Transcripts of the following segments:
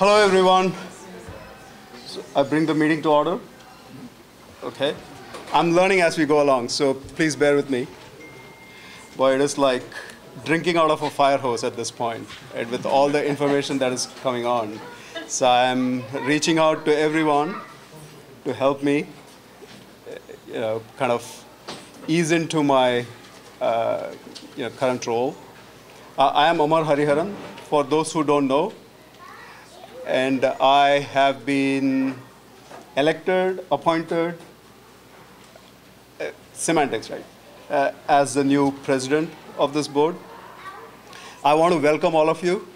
Hello, everyone. So I bring the meeting to order. Okay. I'm learning as we go along, so please bear with me. Boy, it is like drinking out of a fire hose at this point, right, with all the information that is coming on. So I'm reaching out to everyone to help me, kind of ease into my current role. I am Amar Hariharan, for those who don't know, and I have been elected, appointed, semantics, right, as the new president of this board. I want to welcome all of you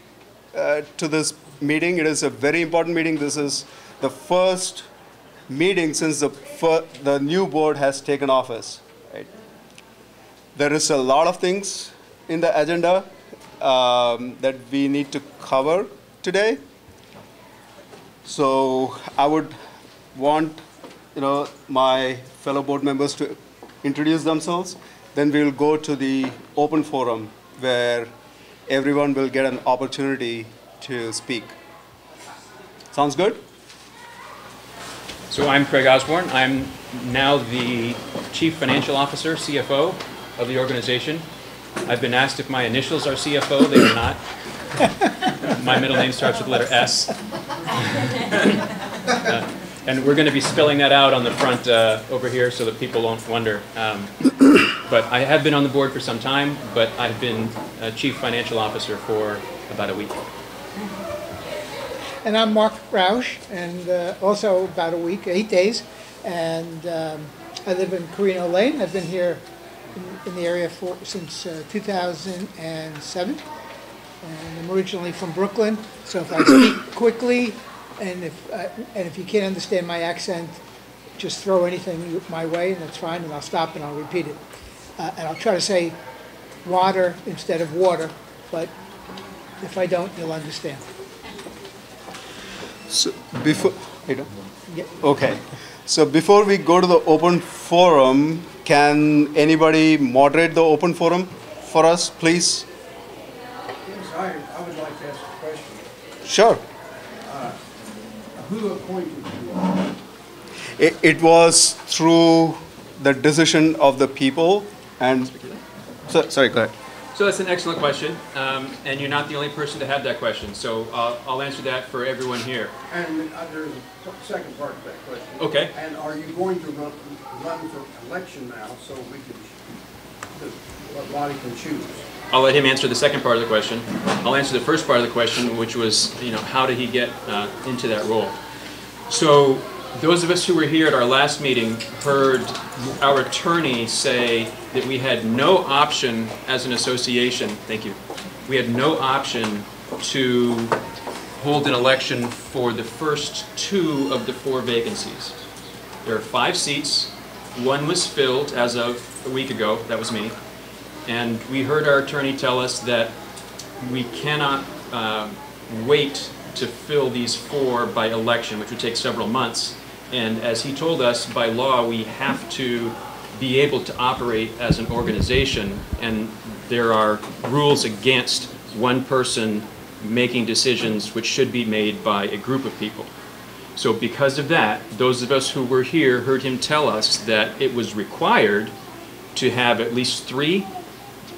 to this meeting. It is a very important meeting. This is the first meeting since the new board has taken office. Right? There is a lot of things in the agenda that we need to cover today. So I would want my fellow board members to introduce themselves. Then we will go to the open forum where everyone will get an opportunity to speak. Sounds good? So I'm Craig Osborne. I'm now the Chief Financial Officer, CFO of the organization. I've been asked if my initials are CFO. They are not. My middle name starts with the letter S. And we're going to be spelling that out on the front over here so that people won't wonder. But I have been on the board for some time, but I've been Chief Financial Officer for about a week. And I'm Mark Roush, and also about a week, 8 days. And I live in Carino Lane. I've been here in the area since 2007. And I'm originally from Brooklyn, so if I speak quickly, and if you can't understand my accent, just throw anything my way, and that's fine, and I'll stop and I'll repeat it. And I'll try to say water instead of water, but if I don't, you'll understand. So before, okay. So before we go to the open forum, can anybody moderate the open forum for us, please? Yes, I would like to ask a question. Sure. Who appointed you? It was through the decision of the people, and sorry, go ahead. So that's an excellent question, and you're not the only person to have that question. So I'll answer that for everyone here. And there's a second part of that question. Okay. And are you going to run for election now so the body can choose? I'll let him answer the second part of the question. I'll answer the first part of the question, which was, how did he get into that role? So those of us who were here at our last meeting heard our attorney say that we had no option as an association, thank you, we had no option to hold an election for the first 2 of the 4 vacancies. There are 5 seats. 1 was filled as of a week ago, that was me. And we heard our attorney tell us that we cannot wait to fill these 4 by election, which would take several months. And as he told us, by law, we have to be able to operate as an organization, and there are rules against one person making decisions which should be made by a group of people. So because of that, those of us who were here heard him tell us that it was required to have at least 3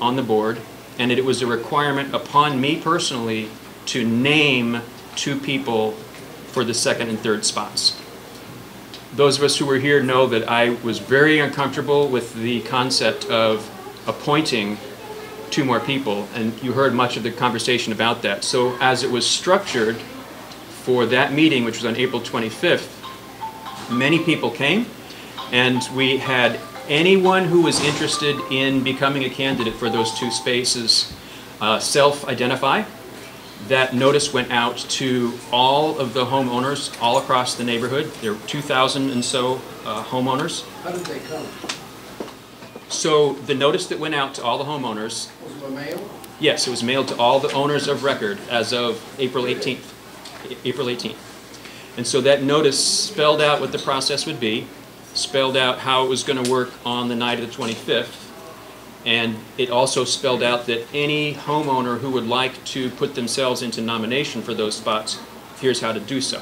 on the board, and it was a requirement upon me personally to name 2 people for the 2nd and 3rd spots. Those of us who were here know that I was very uncomfortable with the concept of appointing 2 more people, and you heard much of the conversation about that. So as it was structured for that meeting, which was on April 25th, many people came, and we had anyone who was interested in becoming a candidate for those 2 spaces self-identify. That notice went out to all of the homeowners all across the neighborhood. There were 2,000 and so homeowners. How did they come? So the notice that went out to all the homeowners... Was it a mail? Yes, it was mailed to all the owners of record as of April 18th. April 18th. And so that notice spelled out what the process would be, spelled out how it was going to work on the night of the 25th, and it also spelled out that any homeowner who would like to put themselves into nomination for those spots here's how to do so.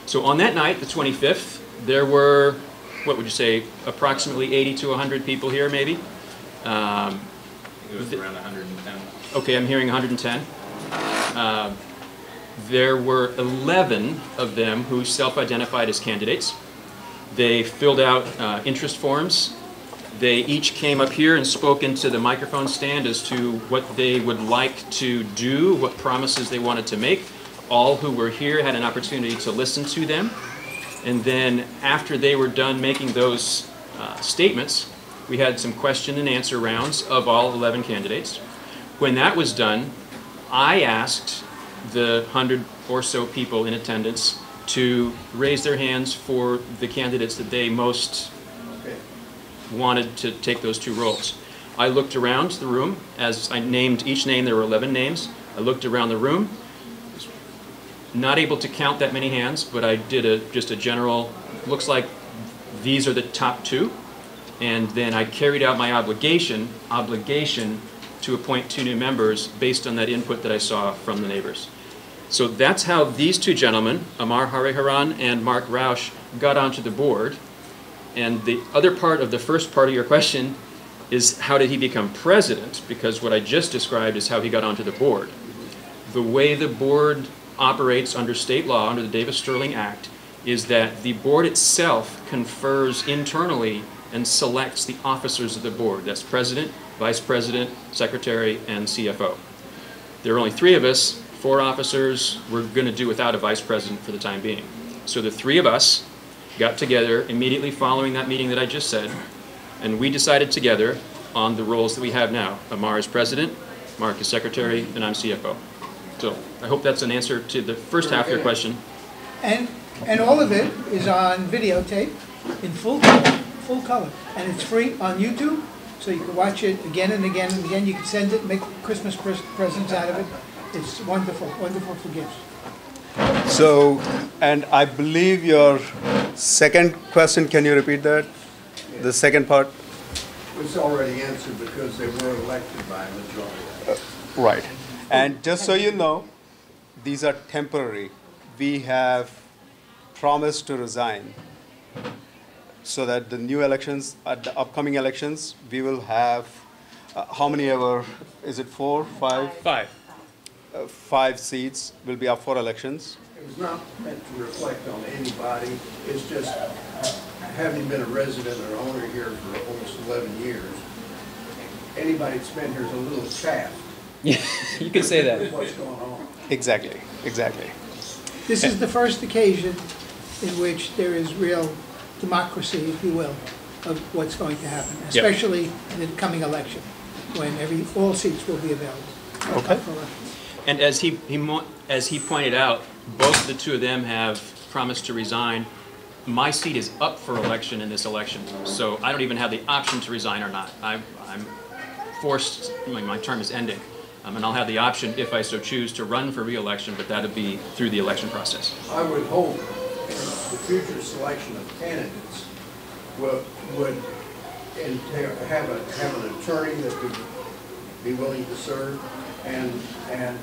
So on that night, the 25th, there were, what would you say, approximately 80 to 100 people here, maybe? It was around 110. Okay, I'm hearing 110. There were 11 of them who self-identified as candidates. They filled out interest forms. They each came up here and spoke into the microphone stand as to what they would like to do, what promises they wanted to make. All who were here had an opportunity to listen to them. And then after they were done making those statements, we had some question and answer rounds of all 11 candidates. When that was done, I asked the 100 or so people in attendance to raise their hands for the candidates that they most wanted to take those two roles. I looked around the room. As I named each name, there were 11 names. I looked around the room. Not able to count that many hands, but I did just a general, looks like these are the top two. And then I carried out my obligation to appoint two new members based on that input that I saw from the neighbors. So that's how these two gentlemen, Amar Hariharan and Mark Rausch, got onto the board. And the other part of the first part of your question is how did he become president? Because what I just described is how he got onto the board. The way the board operates under state law, under the Davis-Sterling Act, is that the board itself confers internally and selects the officers of the board. That's president, vice president, secretary, and CFO. There are only three of us, 4 officers. We're going to do without a vice president for the time being. So the 3 of us got together immediately following that meeting that I just said, and we decided together on the roles that we have now. Amar is president, Mark is secretary, and I'm CFO. So I hope that's an answer to the first half of your question. And all of it is on videotape in full color. And it's free on YouTube, so you can watch it again and again and again. You can send it, make Christmas presents out of it. It's wonderful, wonderful for gifts. So, and I believe your second question, can you repeat that? The second part? It's already answered because they were elected by a majority. Right. And just so you know, these are temporary. We have promised to resign so that the new elections, at the upcoming elections, we will have, how many ever, is it 4, 5? 5. 5 seats will be up for elections. It was not meant to reflect on anybody. It's just, having been a resident or owner here for almost 11 years, anybody that's been here is a little chaffed. Yeah, you can say that. What's going on? Exactly, exactly. This is the first occasion in which there is real democracy, if you will, of what's going to happen, especially in the coming election, when all seats will be available. Okay. And as he pointed out, both the two of them have promised to resign. My seat is up for election in this election, so I don't even have the option to resign or not. I'm forced, my term is ending, and I'll have the option, if I so choose, to run for re-election, but that'll be through the election process. I would hope the future selection of candidates would entail, have an attorney that would be willing to serve, and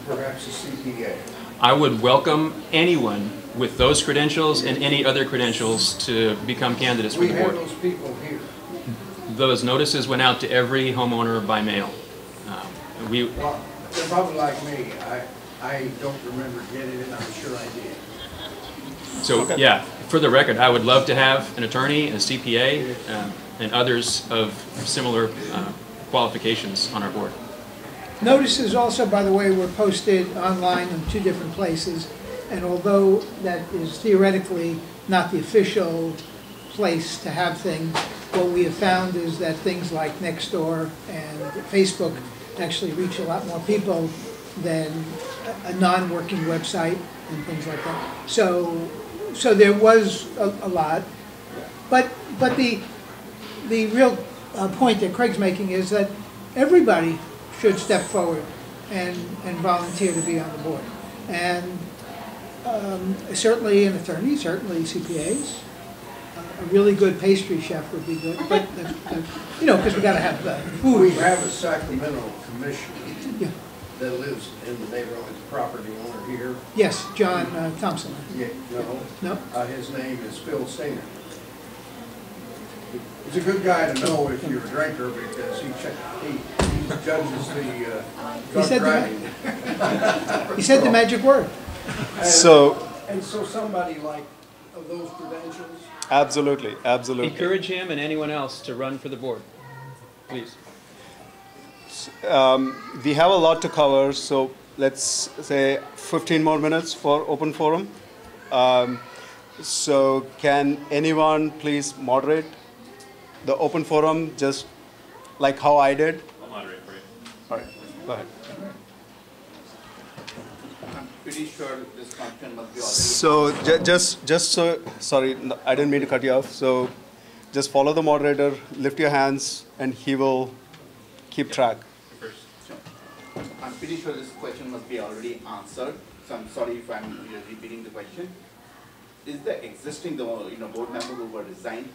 perhaps a CPA. I would welcome anyone with those credentials and any other credentials to become candidates for the board. We have those people here. Those notices went out to every homeowner by mail. Well, they're probably like me. I don't remember getting it. I'm sure I did. So, yeah, for the record, I would love to have an attorney, a CPA, and others of similar qualifications on our board. Notices also, by the way, were posted online in 2 different places, and although that is theoretically not the official place to have things, what we have found is that things like Nextdoor and Facebook actually reach a lot more people than a non-working website and things like that. So there was a lot, but the real point that Craig's making is that everybody should step forward and volunteer to be on the board. And certainly an attorney, certainly CPAs. A really good pastry chef would be good, but you know, because we got to have food. We have a Sacramento commission. Yeah. that lives in the neighborhood, the property owner here? Yes, John Thompson. Yeah, no. No? His name is Phil Stainer. He's a good guy to know if you're a drinker because he judges the drug driving. He said the magic word. And so somebody like of those credentials. Absolutely, absolutely. Encourage him and anyone else to run for the board, please. We have a lot to cover, so let's say 15 more minutes for open forum. So can anyone please moderate the open forum just like how I did? I'll moderate for you. All right, go ahead. I'm pretty sure this function must be already. So just so, sorry, no, I didn't mean to cut you off. So just follow the moderator, lift your hands, and he will keep track. First. Sure. I'm pretty sure this question must be already answered, so I'm sorry if I'm repeating the question. Is the existing board member who were resigned,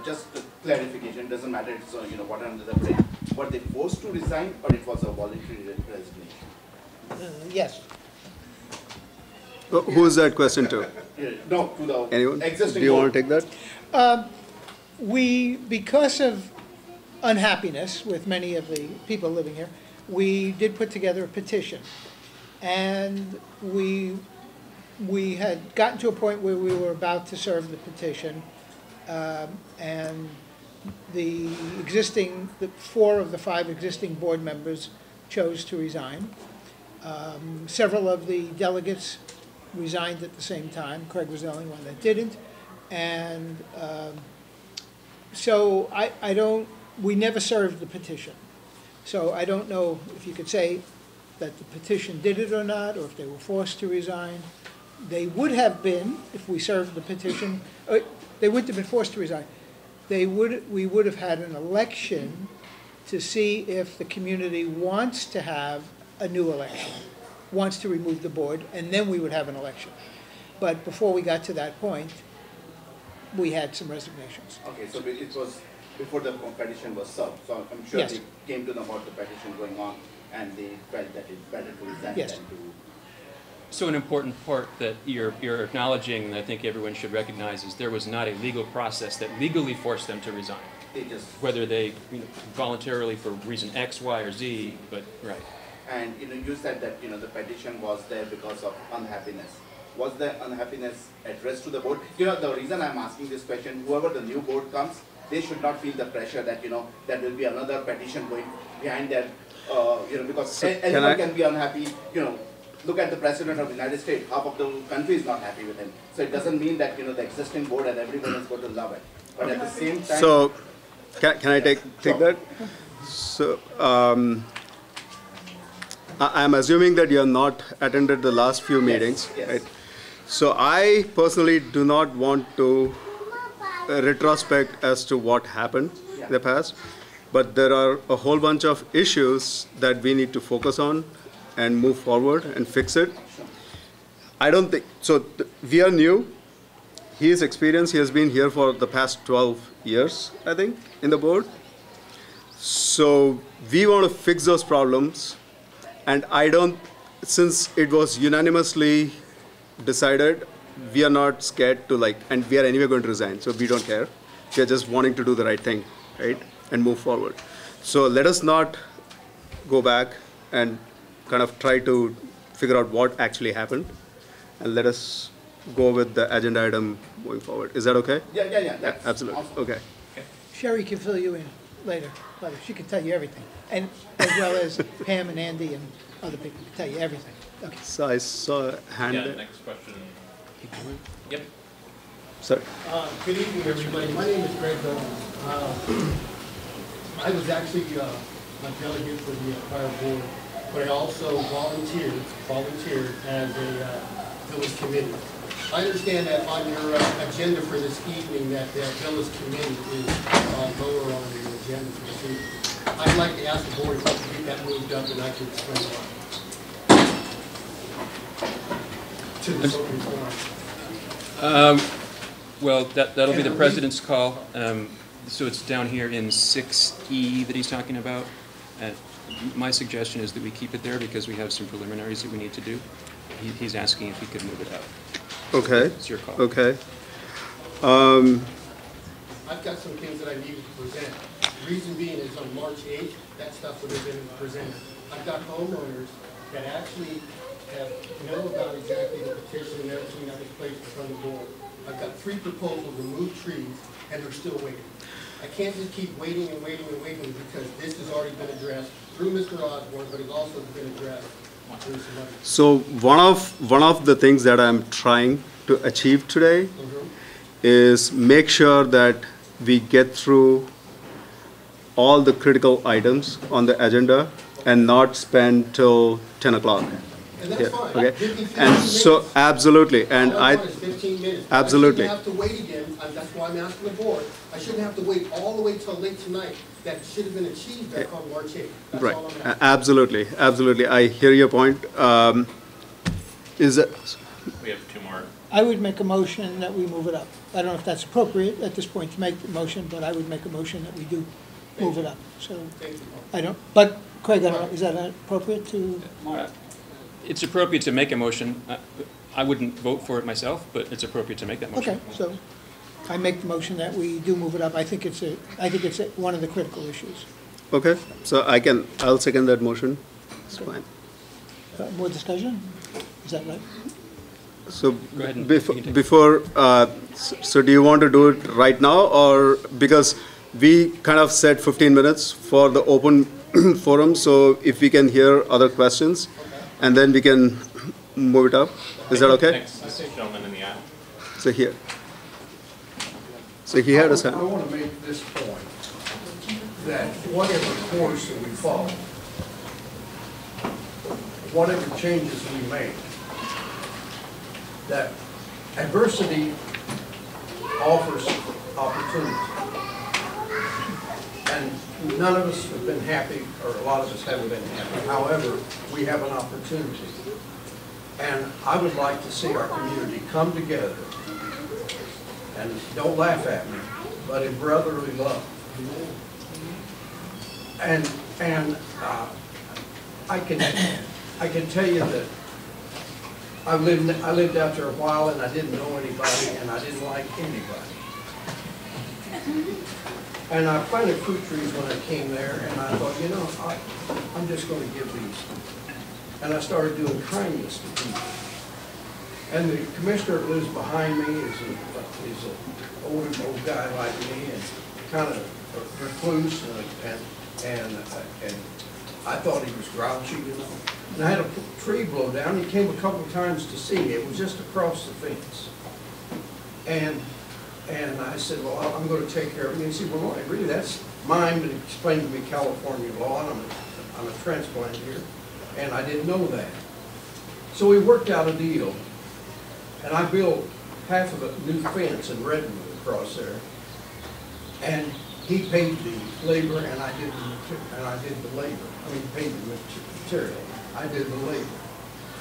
just a clarification, doesn't matter it's what under the frame, were they forced to resign or it was a voluntary resignation? Yes. Who is that question to? No, to the Anyone? existing Do you board. want to take that? Because of unhappiness with many of the people living here, we did put together a petition. And we had gotten to a point where we were about to serve the petition, and the four of the five existing board members chose to resign. Several of the delegates resigned at the same time. Craig was the only one that didn't. And so we never served the petition. So I don't know if you could say that the petition did it or not, or if they were forced to resign. They would have been, if we served the petition, they wouldn't have been forced to resign. We would have had an election to see if the community wants to have a new election, wants to remove the board, and then we would have an election. But before we got to that point, we had some resignations. Okay, so it was before the petition was served, so I'm sure Yes. they came to know about the petition going on and they felt that it's better to resign Yes. than to. So an important part that you're acknowledging, and I think everyone should recognize, is there was not a legal process that legally forced them to resign. They just, Whether they voluntarily for reason X, Y, or Z, but right. and you said that the petition was there because of unhappiness. Was there unhappiness addressed to the board? The reason I'm asking this question, whoever the new board comes, they should not feel the pressure that there will be another petition going behind them. Because So anyone can be unhappy. Look at the president of the United States. Half of the country is not happy with him. So it doesn't mean that the existing board and everyone is going to love it. But at the same time. So can I take that? So I'm assuming that you have not attended the last few meetings, yes. right? So I personally do not want to retrospect as to what happened in the past, but there are a whole bunch of issues that we need to focus on and move forward and fix it. I don't think, so we are new. He is experienced, he has been here for the past 12 years, I think, in the board. So we want to fix those problems, and since it was unanimously decided, we are not scared to and we are anyway going to resign, so we don't care. We are just wanting to do the right thing, right, and move forward. So let us not go back and kind of try to figure out what actually happened, and let us go with the agenda item moving forward. Is that okay? Yeah. That's Absolutely. awesome. Okay. Sherry can fill you in later. She can tell you everything, and as well as Pam and Andy and other people can tell you everything. Okay. So I saw a hand Yeah, there. next question. Yep. Sorry. Good evening, everybody. My name is Greg Owens. I was actually a delegate for the prior board, but I also volunteered as a village committee. I understand that on your agenda for this evening that the village committee is lower on the agenda for this evening. I'd like to ask the board if we can get that moved up and I can explain why. To this open forum. Well, that'll be the president's call. So it's down here in 6E that he's talking about. My suggestion is that we keep it there because we have some preliminaries that we need to do. He's asking if he could move it out. Okay. It's your call. Okay. I've got some things that I needed to present. Reason being is on March 8th, that stuff would have been presented. I've got homeowners that actually know about exactly the petition and everything that was placed in front of the board. I've got 3 proposals to remove trees, and they're still waiting. I can't just keep waiting and waiting and waiting because this has already been addressed through Mr. Osborne, but it's also been addressed through some others. So one of the things that I'm trying to achieve today is make sure that we get through all the critical items on the agenda and not spend till 10 o'clock. And that's fine. Okay. 15 And so, minutes. absolutely, and All I want is 15 minutes. Absolutely. I shouldn't have to wait again. That's why I'm asking the board. I shouldn't have to wait all the way till late tonight. That should have been achieved back on March 8th. That's right, all I'm asking. absolutely, absolutely. I hear your point. Is it, We have 2 more. I would make a motion that we move it up. I don't know if that's appropriate at this point to make the motion, but I would make a motion that we do move it up. So, Thank you. I don't, but Craig, I don't know, is that appropriate to? It's appropriate to make a motion. I wouldn't vote for it myself, but it's appropriate to make that motion. Okay, so I make the motion that we do move it up. I think it's one of the critical issues. okay, so I'll second that motion. It's fine. More discussion? Is that right? So Go ahead and you can take it. before, so do you want to do it right now, or because we kind of set 15 minutes for the open forum, so if we can hear other questions, and then we can move it up. Is that okay? Next, this gentleman in the aisle. So here. So he had his I hand. want to make this point, that whatever course that we follow, whatever changes we make, that adversity offers opportunity. And none of us have been happy, or a lot of us haven't been happy. However, we have an opportunity. And I would like to see our community come together, and don't laugh at me, but in brotherly love. And I can tell you that I lived out there a while, and I didn't know anybody, and I didn't like anybody. And I planted fruit trees when I came there, and I thought, you know, I'm just going to give these. And I started doing kindness to people. And the commissioner that lives behind me is an old guy like me, and kind of recluse, and I thought he was grouchy, you know. And I had a tree blow down. He came a couple of times to see me. It was just across the fence. And I said, well, I'm going to take care of it. And he said, well, no, really, that's mine. But he explained to me California law, and I'm a transplant here. And I didn't know that. So we worked out a deal. And I built half of a new fence in Redwood across there. And he paid the labor, and I did the labor. I mean, paid the material. I did the labor.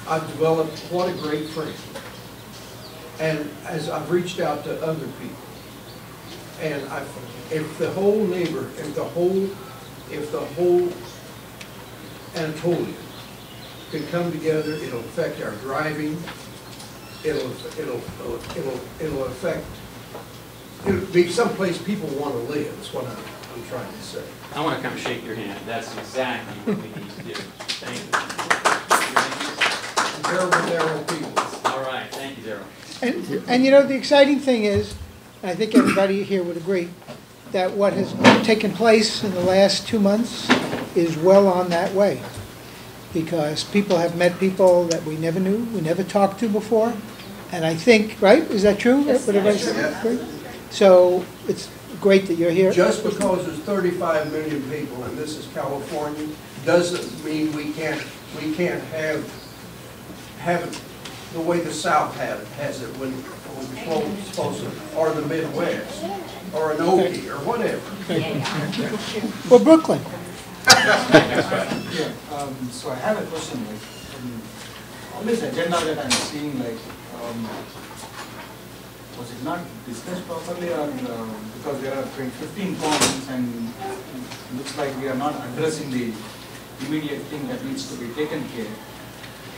I've developed what a great friend. And as I've reached out to other people, and if the whole Anatolia can come together, it'll affect our driving. It'll be someplace people want to live. That's what I'm trying to say. I want to come shake your hand. That's exactly what we need to do. Thank you. Terrible, narrow people. All right. Thank you, Daryl. And you know, the exciting thing is, and I think everybody here would agree, that what has taken place in the last 2 months is well on that way. Because people have met people that we never knew, we never talked to before. And I think, right, is that true? Yes. What everybody said? So it's great that you're here. Just because there's 35 million people and this is California, doesn't mean we can't have it the way the South has it when we're supposed to, or the Midwest, or an Okie, or whatever. Well, Brooklyn. Yeah, so I have a question, like, all this agenda that I'm seeing, like, was it not discussed properly, or because there are 15 points and it looks like we are not addressing the immediate thing that needs to be taken care,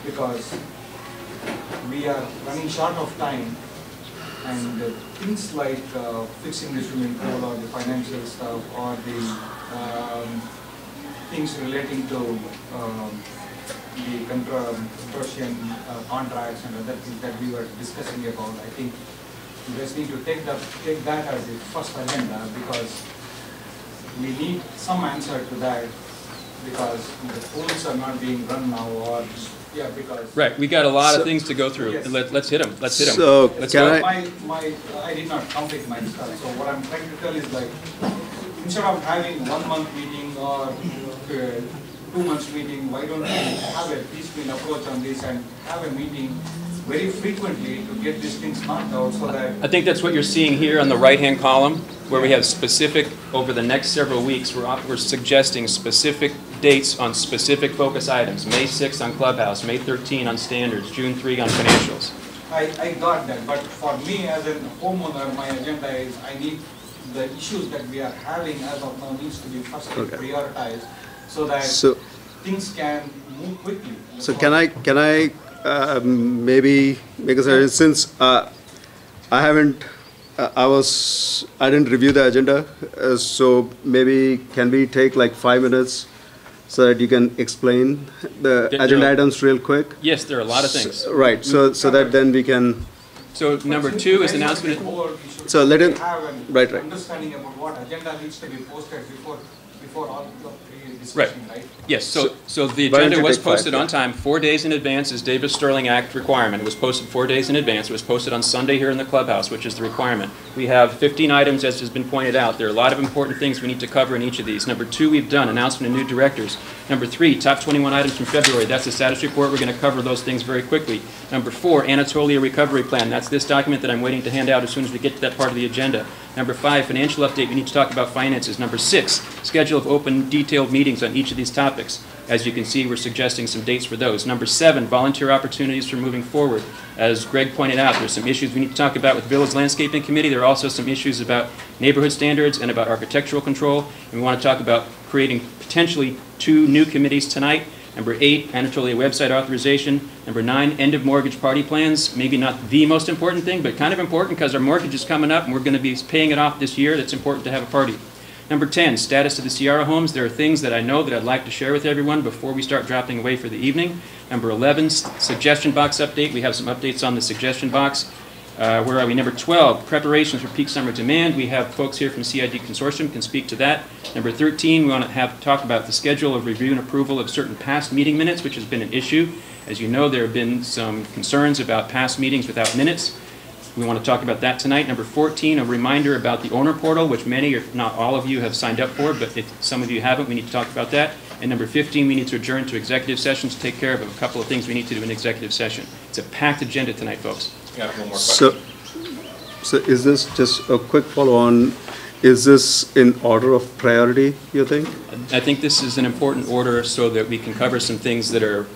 because we are running short of time, and things like fixing the swimming pool or the financial stuff or the things relating to the consortium contracts and other things that we were discussing about, I think we just need to take that as the first agenda, because we need some answer to that, because the pools are not being run now, or yeah, because Right, we got a lot of So- things to go through. Yes. Let's hit them. Let's hit them. So Let's can go. I, I did not complete my stuff, so what I'm trying to tell is like, instead of having 1 month meeting or 2 months meeting, why don't we have a piecemeal approach on this and have a meeting very frequently to get these things knocked out, so that I think that's what you're seeing here on the right-hand column, where we have specific, over the next several weeks, we're suggesting specific dates on specific focus items. May 6th on Clubhouse, May 13 on standards, June 3 on financials. I got that, but for me as a homeowner, my agenda is I need the issues that we are having as of now needs to be first Okay. prioritized, so that so, things can move quickly. so can I maybe make a suggestion, since I haven't, I didn't review the agenda, so maybe can we take like 5 minutes so that you can explain the There- agenda there- items real quick? Yes, there are a lot of things. Right, so that then we can, So number 2 is announcement. So let him- have an right. understanding about what agenda needs to be posted before all of the Right. discussion, right? Yes, so the Why don't agenda you was take 5, posted yeah. on time, 4 days in advance is Davis Sterling Act requirement. It was posted 4 days in advance. It was posted on Sunday here in the clubhouse, which is the requirement. We have 15 items, as has been pointed out. There are a lot of important things we need to cover in each of these. Number 2, we've done, announcement of new directors. Number 3, top 21 items from February. That's the status report. We're going to cover those things very quickly. Number 4, Anatolia recovery plan. That's this document that I'm waiting to hand out as soon as we get to that part of the agenda. Number 5, financial update. We need to talk about finances. Number 6, schedule of open, detailed meetings on each of these topics. As you can see, we're suggesting some dates for those. Number 7, volunteer opportunities for moving forward. As Greg pointed out, there's some issues we need to talk about with Village Landscaping Committee. There are also some issues about neighborhood standards and about architectural control. And we want to talk about creating potentially 2 new committees tonight. Number 8, Anatolia website authorization. Number 9, end of mortgage party plans. Maybe not the most important thing, but kind of important because our mortgage is coming up and we're going to be paying it off this year. That's important to have a party. Number 10, status of the Sierra homes. There are things that I know that I'd like to share with everyone before we start dropping away for the evening. Number 11, suggestion box update. We have some updates on the suggestion box. Where are we? Number 12, preparations for peak summer demand. We have folks here from CID Consortium can speak to that. Number 13, we want to talk about the schedule of review and approval of certain past meeting minutes, which has been an issue. As you know, there have been some concerns about past meetings without minutes. We want to talk about that tonight. Number 14, a reminder about the owner portal, which many, if not all of you, have signed up for, but if some of you haven't, we need to talk about that. And number 15, we need to adjourn to executive session to take care of a couple of things we need to do in executive session. It's a packed agenda tonight, folks. Got one more question. so is this just a quick follow-on? Is this in order of priority, you think? I think this is an important order so that we can cover some things that are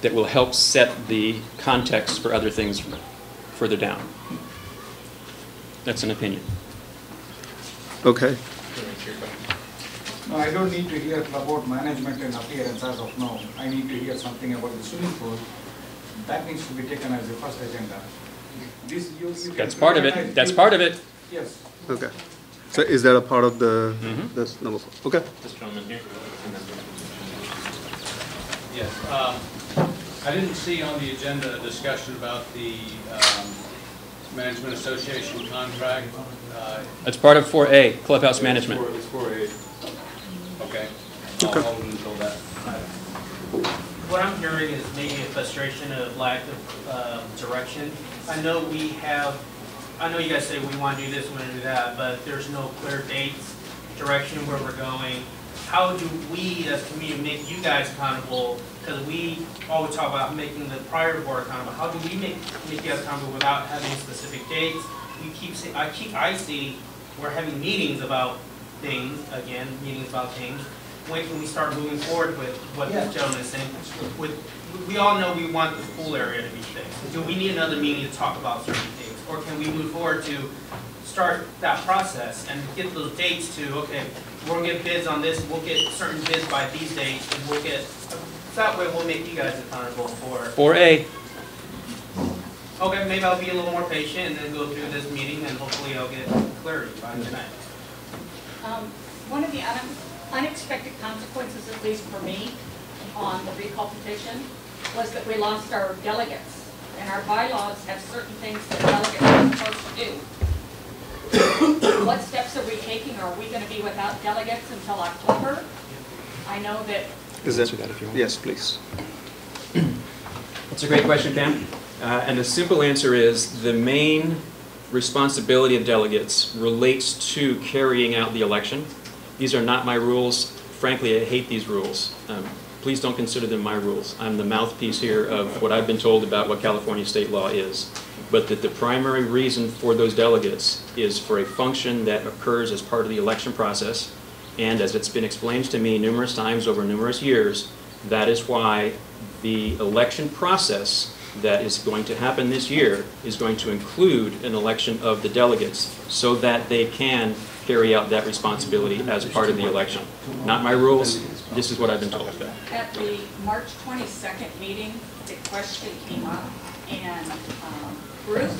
that will help set the context for other things further down. That's an opinion. Okay. No, I don't need to hear about management and appearance as of now. I need to hear something about the swimming pool. That needs to be taken as the first agenda. This, you can That's part of it. prioritize That's things. part of it. Yes. Okay. So is that a part of the, this number 4? Okay. This gentleman here. and then- Yes, I didn't see on the agenda a discussion about the Management Association contract. That's part of 4A, clubhouse management. It's 4A. Okay. I'll hold until that. What I'm hearing is maybe a frustration of lack of direction. I know you guys say we want to do this, we want to do that, but there's no clear dates, direction where we're going. How do we as a community make you guys accountable? Because we always talk about making the prior board accountable. How do we make you guys accountable without having specific dates? We keep saying, I see we're having meetings about things, again, meetings about things. When can we start moving forward with what this gentleman is saying? We all know we want the pool area to be fixed. Do we need another meeting to talk about certain things? Or can we move forward to start that process and get those dates to, okay, we're gonna get bids on this, we'll get certain bids by these dates, and we'll get, that way we'll make you guys accountable for. 4A. Okay, maybe I'll be a little more patient and then go through this meeting and hopefully I'll get clarity by tonight. One of the unexpected consequences, at least for me, on the recall petition, was that we lost our delegates. And our bylaws have certain things that delegates are supposed to do. What steps are we taking? Are we going to be without delegates until October? I know that... Answer that if you want. Yes, please. That's a great question, Pam. And the simple answer is the main responsibility of delegates relates to carrying out the election. These are not my rules. Frankly, I hate these rules. Please don't consider them my rules. I'm the mouthpiece here of what I've been told about what California state law is. But that the primary reason for those delegates is for a function that occurs as part of the election process. And as it's been explained to me numerous times over numerous years, that is why the election process that is going to happen this year is going to include an election of the delegates so that they can carry out that responsibility as part of the election. Not my rules, this is what I've been told. At the March 22nd meeting, the question came up, and Bruce,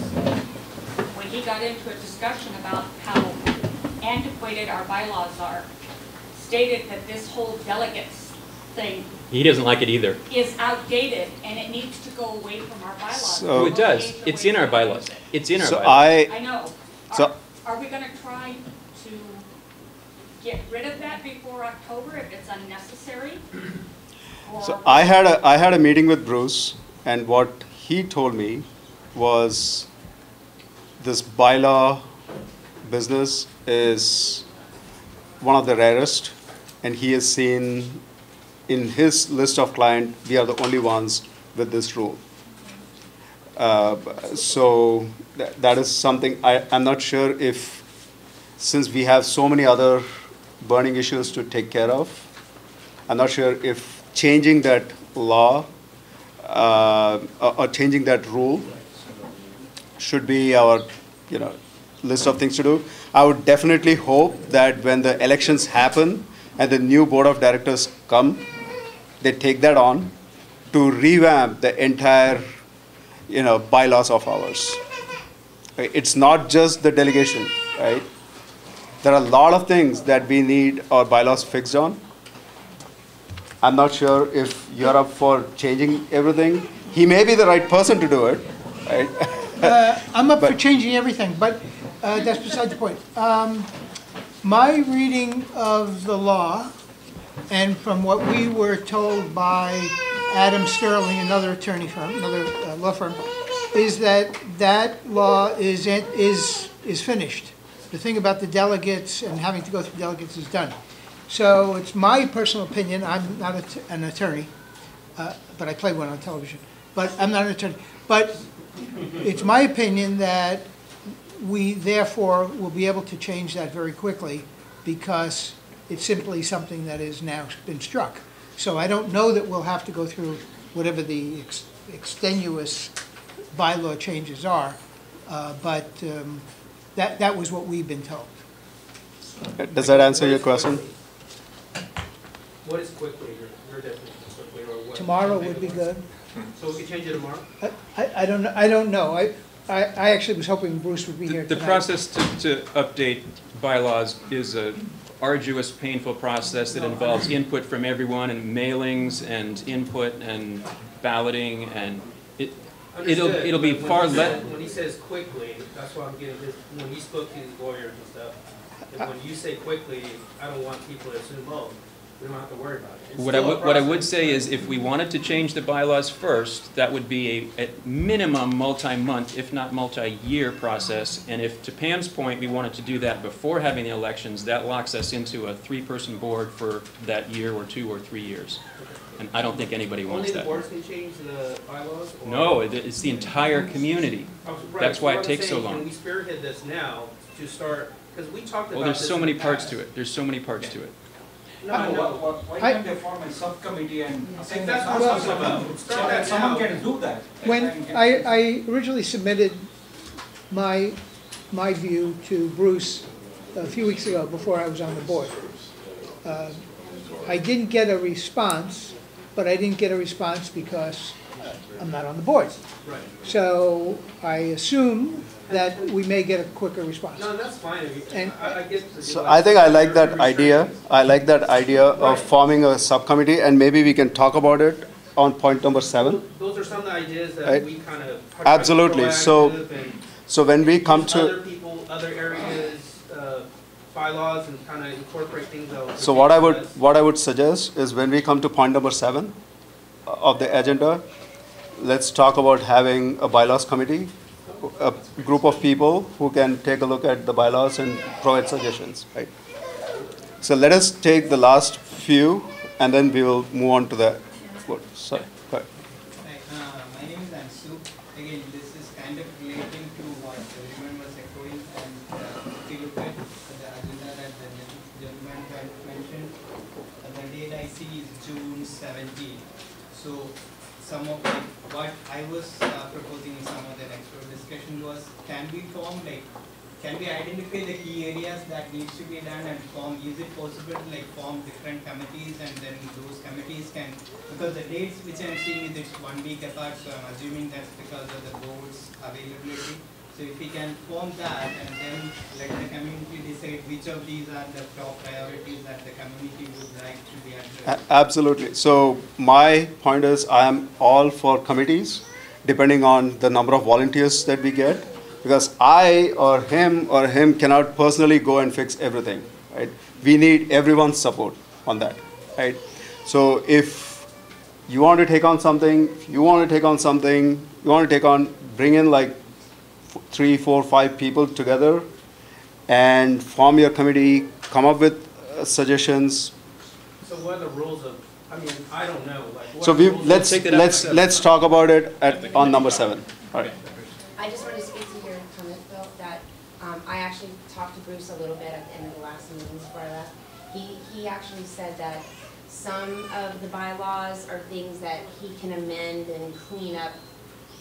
when he got into a discussion about how antiquated our bylaws are, stated that this whole delegates thing He doesn't like it either. is outdated and it needs to go away from our bylaws. So- It does. It's in our bylaws. It's in our So bylaws. I know. So- Are we going to try to get rid of that before October if it's unnecessary? So I had a meeting with Bruce, and what he told me was this bylaw business is one of the rarest, and he has seen in his list of clients, we are the only ones with this rule. So that is something I'm not sure if, since we have so many other burning issues to take care of, I'm not sure if changing that law or changing that rule should be our, list of things to do. I would definitely hope that when the elections happen and the new board of directors come, they take that on to revamp the entire, bylaws of ours. It's not just the delegation, right? There are a lot of things that we need our bylaws fixed on. I'm not sure if you're up for changing everything. He may be the right person to do it, right? I'm up for changing everything, but that's beside the point. My reading of the law, and from what we were told by Adam Sterling, another attorney firm, another law firm, is that that law is finished. The thing about the delegates and having to go through delegates is done. So it's my personal opinion, I'm not an attorney, but I play one on television, but I'm not an attorney. But it's my opinion that we therefore will be able to change that very quickly because it's simply something that has now been struck. So I don't know that we'll have to go through whatever the extenuous bylaw changes are, but that was what we've been told. Does that answer your question? What is quickly, your definition of quickly, or what? Tomorrow would be good. So we could change it tomorrow? I don't know. I actually was hoping Bruce would be here The tonight. process to update bylaws is a arduous, painful process that involves input from everyone and mailings and input and balloting, and it'll be far less. When he says quickly, that's why I'm getting this, when you spoke to these lawyers and stuff, and when you say quickly, I don't want people to assume, oh, we don't have to worry about it. It's What still a I would process. say is if we wanted to change the bylaws first, that would be a at minimum multi-month, if not multi-year process. And if, to Pam's point, we wanted to do that before having the elections, that locks us into a three-person board for that year or 2 or 3 years. And I don't think anybody wants Only the that. boards can change the bylaws? Or? No, it's the entire community. Right, That's why what it I'm takes so saying, long. Can we spearhead this now to start, because we talked about Well, there's this so in many the parts past. to it. There's so many parts to it. No, I know. Why can't they form a subcommittee and assign That's that what I'm person talking about. so Start that that someone now. can do that? When I originally submitted my view to Bruce a few weeks ago before I was on the board, I didn't get a response, but I didn't get a response because I'm not on the board. Right. So I assume that we may get a quicker response. No, that's fine. And- I get the So I think I like that idea. I like that idea of Right. forming a subcommittee, and maybe we can talk about it on point number 7. Those are some of the ideas that Right. we kind of. Absolutely. So when we come Use to, other people, other areas, bylaws, and kind of incorporate things that will. so what I would suggest is when we come to point number 7 of the agenda, let's talk about having a bylaws committee, a group of people who can take a look at the bylaws and provide suggestions, right? So let us take the last few, and then we will move on to the, sorry, go ahead. My name is Ansu. Again, this is kind of relating to what the gentleman was echoing, and if you look at the agenda that the gentleman had mentioned, the date I see is June 17. So some of what I was proposing in some of the next discussion was, can we form can we identify the key areas that needs to be done and is it possible to form different committees, and then those committees can, because the dates which I'm seeing is it's 1 week apart, so I'm assuming that's because of the board's availability. So if we can form that and then let the community decide which of these are the top priorities that the community would like to be addressed. Absolutely. So my point is I am all for committees, depending on the number of volunteers that we get. Because I or him cannot personally go and fix everything, right? We need everyone's support on that, right? So if you want to take on something, bring in like 3, 4, 5 people together and form your committee, come up with suggestions. So what are the rules of, I mean, I don't know. What So are the rules let's talk about it on number 7. All right. I just wanted to speak to your comment, Bill, that I actually talked to Bruce a little bit at the end of the last meeting before I left. He actually said that some of the bylaws are things that he can amend and clean up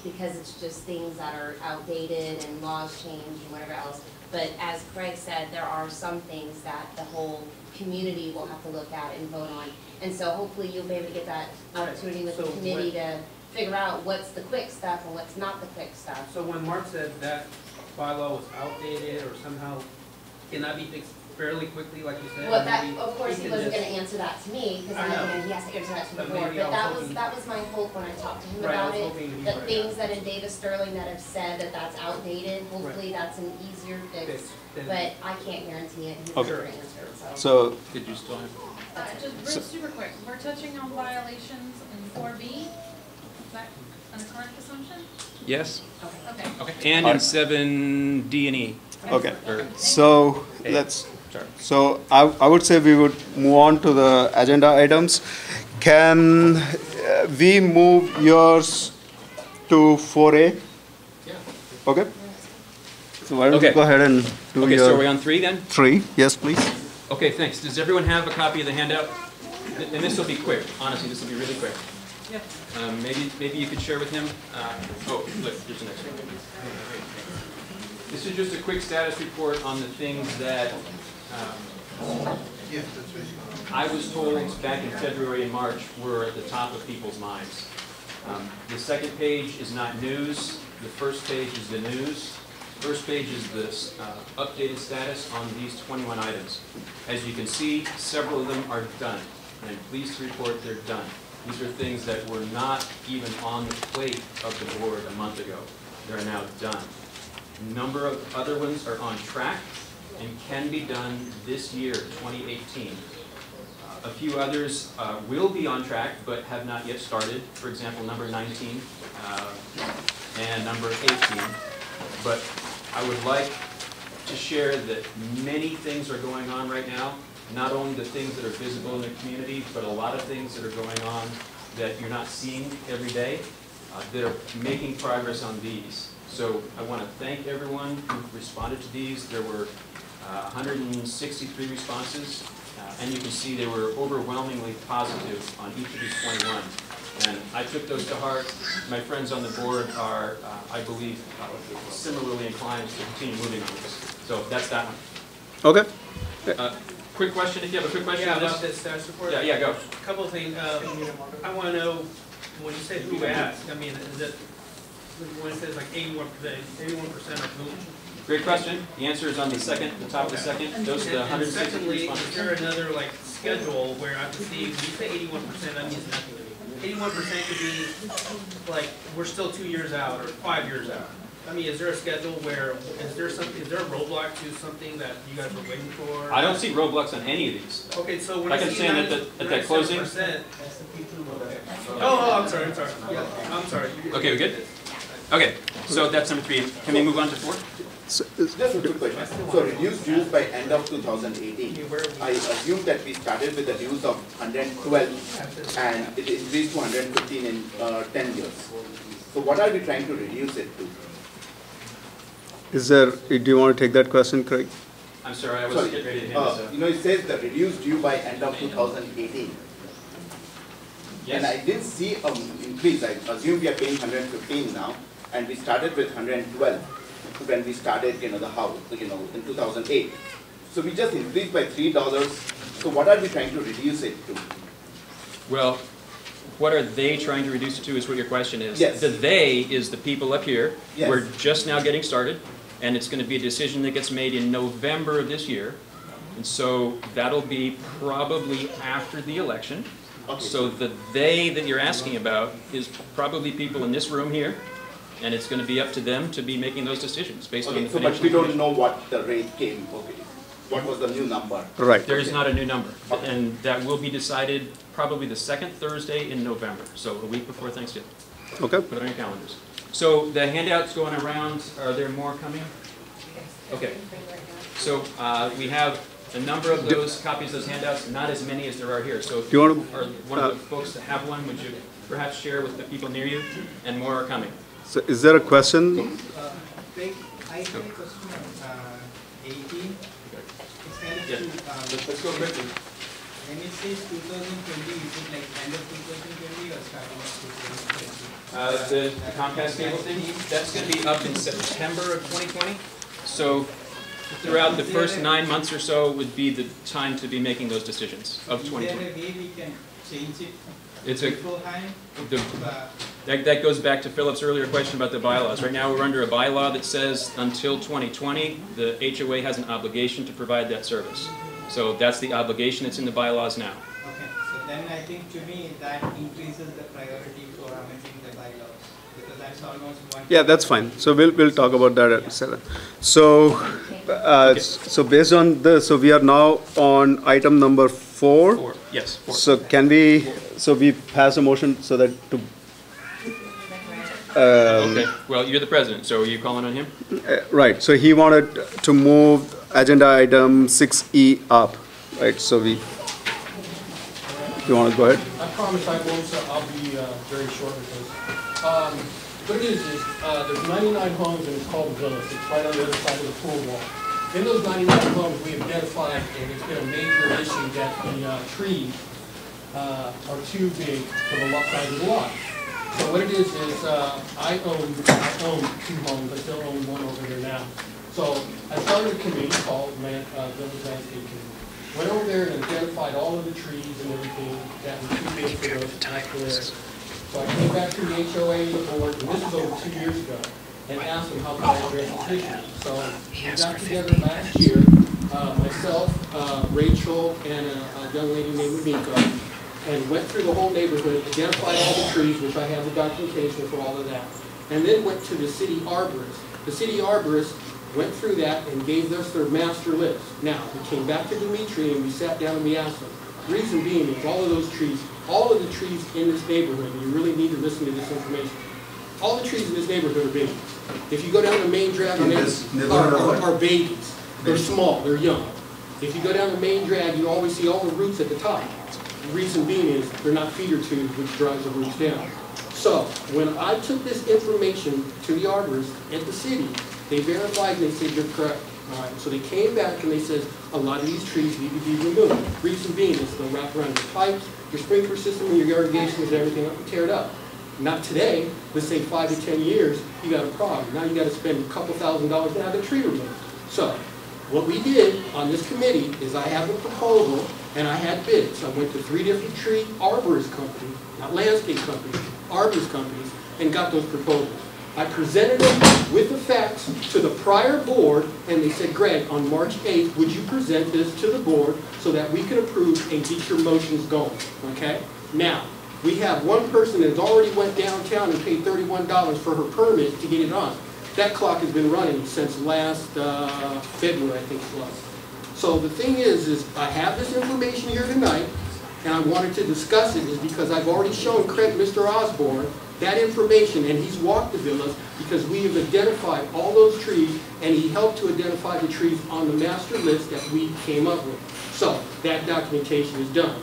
because it's just things that are outdated and laws change and whatever else. But as Craig said, there are some things that the whole community will have to look at and vote on. And so hopefully you'll be able to get that opportunity with the committee to figure out what's the quick stuff and what's not the quick stuff. So when Mark said that bylaw was outdated or somehow cannot be fixed fairly quickly, like you said? Well, that, of course, he wasn't gonna answer that to me, because he has to answer that to the board, but that was my hope when I talked to him about it. The things that in Davis Sterling that have said that that's outdated, hopefully that's an easier fix, but I can't guarantee it, he's not gonna answer, So, Did you still have? Just super quick, we're touching on violations in 4B, is that a correct assumption? Yes. Okay. Okay. And in 7D and E. okay. So So I would say we would move on to the agenda items. Can we move yours to 4A? Yeah. Okay. So why don't you go ahead and do your... so are we on 3 then? 3, yes, please. Okay, thanks. Does everyone have a copy of the handout? And this will be quick. Honestly, this will be really quick. Yeah. Maybe you could share with him. Look, here's the next one. This is just a quick status report on the things that I was told back in February and March were at the top of people's minds. The second page is not news. The first page is the news. First page is the updated status on these 21 items. As you can see, several of them are done. And I'm pleased to report they're done. These are things that were not even on the plate of the board a month ago. They're now done. A number of other ones are on track and can be done this year, 2018. A few others will be on track but have not yet started. For example, number 19 and number 18. But I would like to share that many things are going on right now. Not only the things that are visible in the community, but a lot of things that are going on that you're not seeing every day that are making progress on these. So I want to thank everyone who responded to these. There were 163 responses, and you can see they were overwhelmingly positive on each of these 21. And I took those to heart. My friends on the board are, I believe, similarly inclined to continue moving on this. So that's that one. Okay. quick question, if you have a quick question Yeah, on this? about this status report? Yeah, go. Couple of things, I wanna know, when you say who asked, I mean, is it, when it says like 81% of whom? Great question. The answer is on the top of the second. Those are the And 160 secondly, is responses. there another like schedule where I can see, when you say 81%, that means nothing to me. 81% could be like, we're still 2 years out or 5 years out. I mean, is there a schedule where, is there a roadblock to something that you guys were waiting for? I don't see roadblocks on any of these. Okay, so when I I can see stand at that closing. 97%. Oh, I'm sorry. Yeah, I'm sorry. Okay, we good? Okay, so that's number 3. Can we move on to 4? Just a quick question. So reduced dues by end of 2018. I assume that we started with a dues of 112 and it increased to 115 in 10 years. So what are we trying to reduce it to? Do you want to take that question, Craig? I'm sorry, I was getting ready to hand this up. You know, it says the reduced due by end of 2018. Yes. And I didn't see an increase. I assume we are paying 115 now, and we started with 112 when we started, the house, in 2008. So we just increased by $3. So what are we trying to reduce it to? Well, what are they trying to reduce it to is what your question is. Yes. The they is the people up here. Yes. We're just now getting started, and it's going to be a decision that gets made in November of this year. And so that'll be probably after the election. Okay. So the they that you're asking about is probably people in this room here, and it's going to be up to them to be making those decisions based on the So financial but we don't information. know what the rate came, what was the new number? Right. There is not a new number, and that will be decided probably the second Thursday in November, so a week before Thanksgiving. Okay. Put it on your calendars. So the handouts going around, are there more coming? Okay. So we have a number of those copies of those handouts, not as many as there are here. So if Do you you want to- are one of the folks that have one, would you perhaps share with the people near you? And more are coming. So is there a question? Craig, I have a question on 18. It's kind of Yeah. Let's go quickly. When it says 2020, is it like end of 2020 or starting of 2020? The Comcast cable thing, that's going to be up in September of 2020. So throughout the first 9 months or so would be the time to be making those decisions of Is 2020. there a way we can change it It's a, beforehand? that goes back to Philip's earlier question about the bylaws. Right now we're under a bylaw that says until 2020, the HOA has an obligation to provide that service. So that's the obligation that's in the bylaws now. Okay, so then I think to me that increases the priority for amending the bylaws because that's almost one. Yeah, that's fine. So we'll talk about that at 7. So so based on this, so we are now on item number 4. 4, yes, 4. So can we? So we pass a motion so that to. Okay, well, you're the president, so are you calling on him? Right. So he wanted to move agenda item 6E up. Right. So we. You want to go ahead? I promise I won't, so I'll be very short with this. What it is there's 99 homes and it's called the Village. It's right on the other side of the pool wall. In those 99 homes, we have identified, and it's been a major issue, that the trees are too big for the size of the lot. So what it is I own 2 homes. I still own one over there now. So I started a committee called Village Landscape Committee. Went over there and identified all of the trees and everything that were too big for those particular areas. So I came back to the HOA board, and this is over 2 years ago, and asked them how can I address this issue. So we got together last year, myself, Rachel, and a young lady named Miko, and went through the whole neighborhood, identified all the trees, which I have the documentation for all of that, and then went to the city arborist. The city arborist went through that and gave us their master list. Now, we came back to Dimitri and we sat down and we asked them. Reason being is all of those trees, all of the trees in this neighborhood, and you really need to listen to this information, all the trees in this neighborhood are babies. If you go down the main drag, are babies. They're small, they're young. If you go down the main drag, you always see all the roots at the top. The reason being is they're not feeder tubes, which drives the roots down. So, when I took this information to the arborist at the city, they verified and they said, you're correct. All right, so they came back and they said, a lot of these trees need to be removed. Reason being is they'll wrap around your pipes, your sprinkler system, and your irrigation and everything up and tear it up. Not today, let's say 5 to 10 years, you got a problem. Now you got to spend a couple $1,000s to have the tree removed. So, what we did on this committee is I have a proposal and I had bids. I went to 3 different tree arborist companies, not landscape companies, arborist companies, and got those proposals. I presented them with the facts to the prior board, and they said, Greg, on March 8th, would you present this to the board so that we can approve and get your motions going, okay? Now, we have one person that has already went downtown and paid $31 for her permit to get it on. That clock has been running since last February, I think it was. So the thing is I have this information here tonight, and I wanted to discuss it is because I've already shown Mr. Osborne that information, and he's walked the villas because we have identified all those trees, and he helped to identify the trees on the master list that we came up with. So that documentation is done.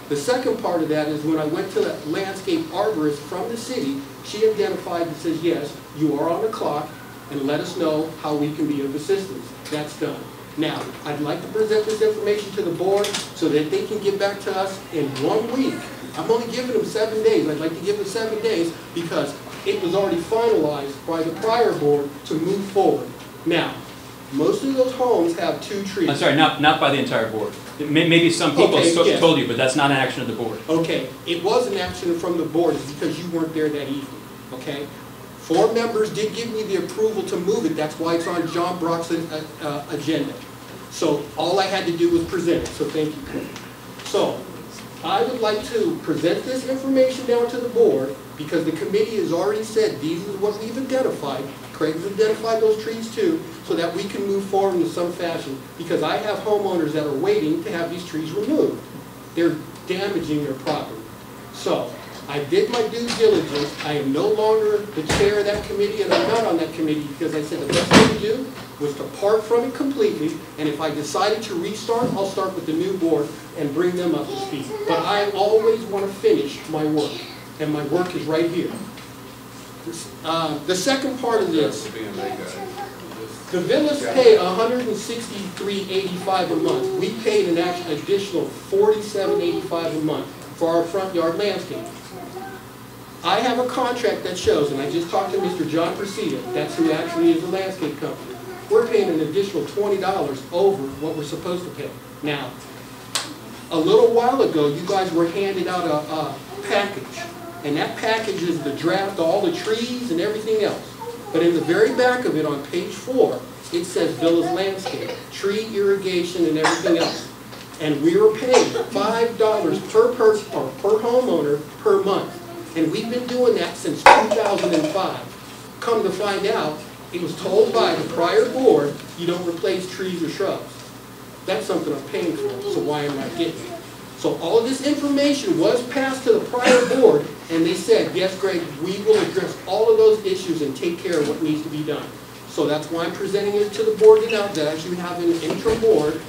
The second part of that is when I went to the landscape arborist from the city, she identified and says, yes, you are on the clock, and let us know how we can be of assistance. That's done. Now, I'd like to present this information to the board so that they can get back to us in 1 week. I'm only giving them 7 days. I'd like to give them 7 days because it was already finalized by the prior board to move forward. Now, most of those homes have 2 trees. I'm sorry, not by the entire board. Maybe some people yes. told you, but that's not an action of the board. Okay, it was an action from the board because you weren't there that evening, okay? 4 members did give me the approval to move it. That's why it's on John Brock's agenda. So all I had to do was present it, so thank you. So I would like to present this information down to the board because the committee has already said these is what we've identified. Craig's identified those trees too, so that we can move forward in some fashion because I have homeowners that are waiting to have these trees removed. They're damaging their property. So I did my due diligence. I am no longer the chair of that committee, and I'm not on that committee because I said the best thing to do was to part from it completely, and if I decided to restart, I'll start with the new board and bring them up to speed. But I always want to finish my work, and my work is right here. The second part of this, the villas pay $163.85 a month. We paid an additional $47.85 a month for our front yard landscape. I have a contract that shows, and I just talked to Mr. John Persida, that's who actually is the landscape company. We're paying an additional $20 over what we're supposed to pay. Now, a little while ago, you guys were handed out a package, and that package is the draft, all the trees and everything else. But in the very back of it, on page 4, it says Villas Landscape, tree irrigation and everything else. And we were paying $5 per person or per homeowner per month. And we've been doing that since 2005. Come to find out, it was told by the prior board, you don't replace trees or shrubs. That's something I'm paying for, so why am I getting it? So all of this information was passed to the prior board, and they said, yes, Greg, we will address all of those issues and take care of what needs to be done. So that's why I'm presenting it to the board now, that I should have an interim board.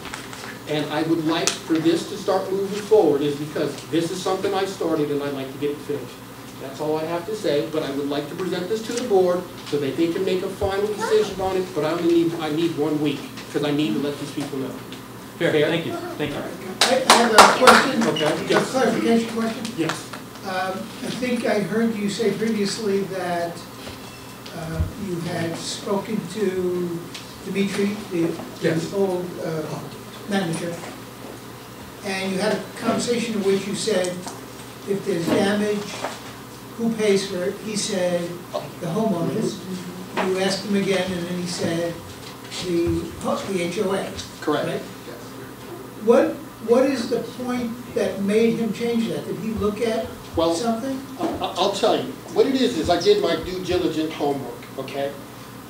And I would like for this to start moving forward is because this is something I started and I'd like to get it finished. That's all I have to say, but I would like to present this to the board so that they can make a final decision on it, but I need 1 week because I need to let these people know. Fair. Thank you. Thank you. I have a question, Okay. a clarification question. Yes. I think I heard you say previously that you had spoken to Dimitri, the old manager, and you had a conversation in which you said if there's damage, who pays for it? He said the homeowners. You asked him again, and then he said the HOA. Correct. Right? What is the point that made him change that? Did he look at something? I'll tell you. What it is I did my due diligent homework, okay?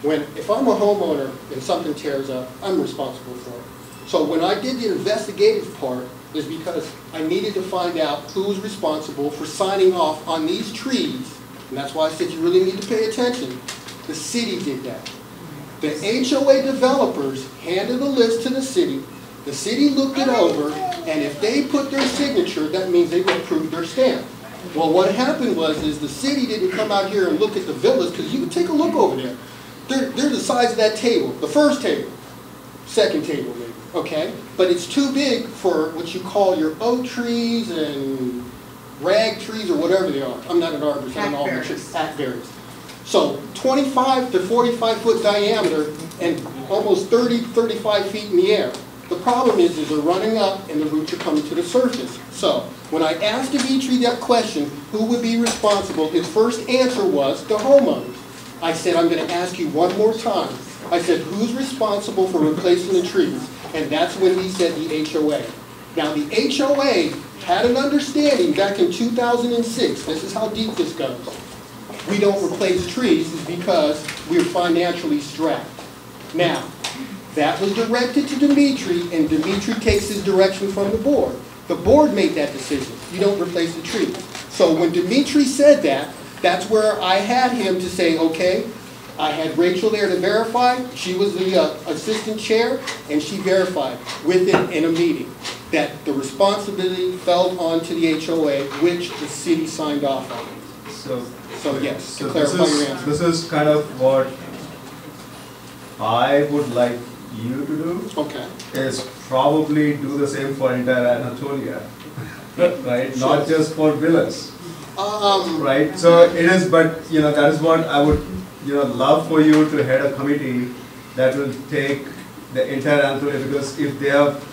If I'm a homeowner and something tears up, I'm responsible for it. So when I did the investigative part, is because I needed to find out who was responsible for signing off on these trees, and that's why I said you really need to pay attention. The city did that. The HOA developers handed the list to the city looked it over, and if they put their signature, that means they approved their stamp. Well, what happened was the city didn't come out here and look at the villas, because you can take a look over there. They're the size of that table, the first table, second table maybe. Okay, but it's too big for what you call your oak trees and rag trees or whatever they are. I'm not an arborist, I don't know all the trees. Hackberries. So 25 to 45 foot diameter and almost 30, 35 feet in the air. The problem is they're running up and the roots are coming to the surface. So when I asked Dimitri that question, who would be responsible, his first answer was the homeowners. I said, I'm going to ask you one more time. I said, who's responsible for replacing the trees? And that's when he said the HOA. Now the HOA had an understanding back in 2006, this is how deep this goes. We don't replace trees is because we're financially strapped. Now, that was directed to Dimitri, and Dimitri takes his direction from the board. The board made that decision. You don't replace the trees. So when Dimitri said that, that's where I had him to say, okay, I had Rachel there to verify. She was the assistant chair, and she verified with it in a meeting that the responsibility fell onto the HOA, which the city signed off on. So yes, to clarify your answer. This is kind of what I would like you to do. Okay. Is probably do the same for entire Anatolia, right? Sure. Not just for villas, right? So it is, but that is what I would love for you to head a committee that will take the entire Anatolia, because if they have,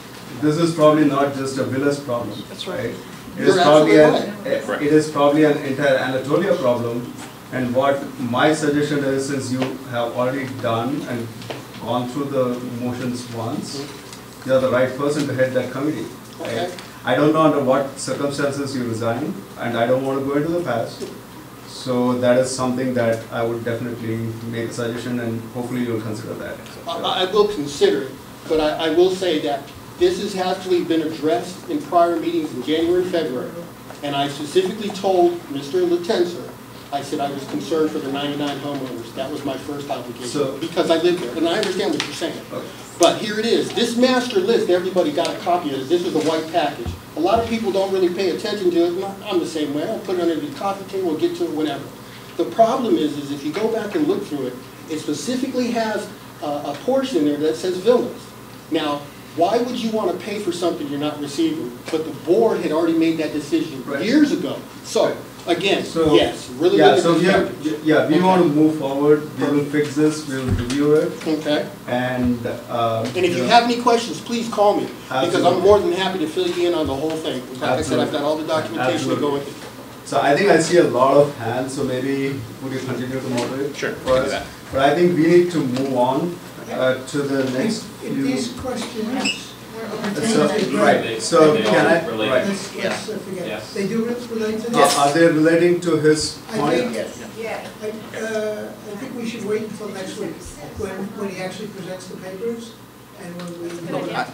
this is probably not just a villas problem. That's right. It is probably an entire Anatolia problem. And what my suggestion is, since you have already done and gone through the motions once, you are the right person to head that committee. Okay. Right? I don't know under what circumstances you resigned, and I don't want to go into the past. So that is something that I would definitely make a suggestion, and hopefully you'll consider that. I will consider it, but I will say that this has actually been addressed in prior meetings in January and February. And I specifically told Mr. Latenser, I said I was concerned for the 99 homeowners. That was my first obligation, because I live there. And I understand what you're saying. Okay. But here it is. This master list, everybody got a copy of it. This is a white package. A lot of people don't really pay attention to it. I'm the same way. I'll put it under the coffee table, we'll get to it whenever. The problem is if you go back and look through it, it specifically has a portion in there that says villas. Now, why would you want to pay for something you're not receiving? But the board had already made that decision years ago. So, again, yes, really, we want to move forward. We will fix this. We will review it. Okay. And if you have any questions, please call me, because I'm more than happy to fill you in on the whole thing. Like I said, I've got all the documentation to go with it. So I think I see a lot of hands. So maybe would you continue to moderate? Sure. For us? But I think we need to move on to the next If few. these questions were Right. So can I? Right. Let's forget. Yes. They do relate to this? Are they relating to his point? I think we should wait until next week, when he actually presents the papers, and when we vote.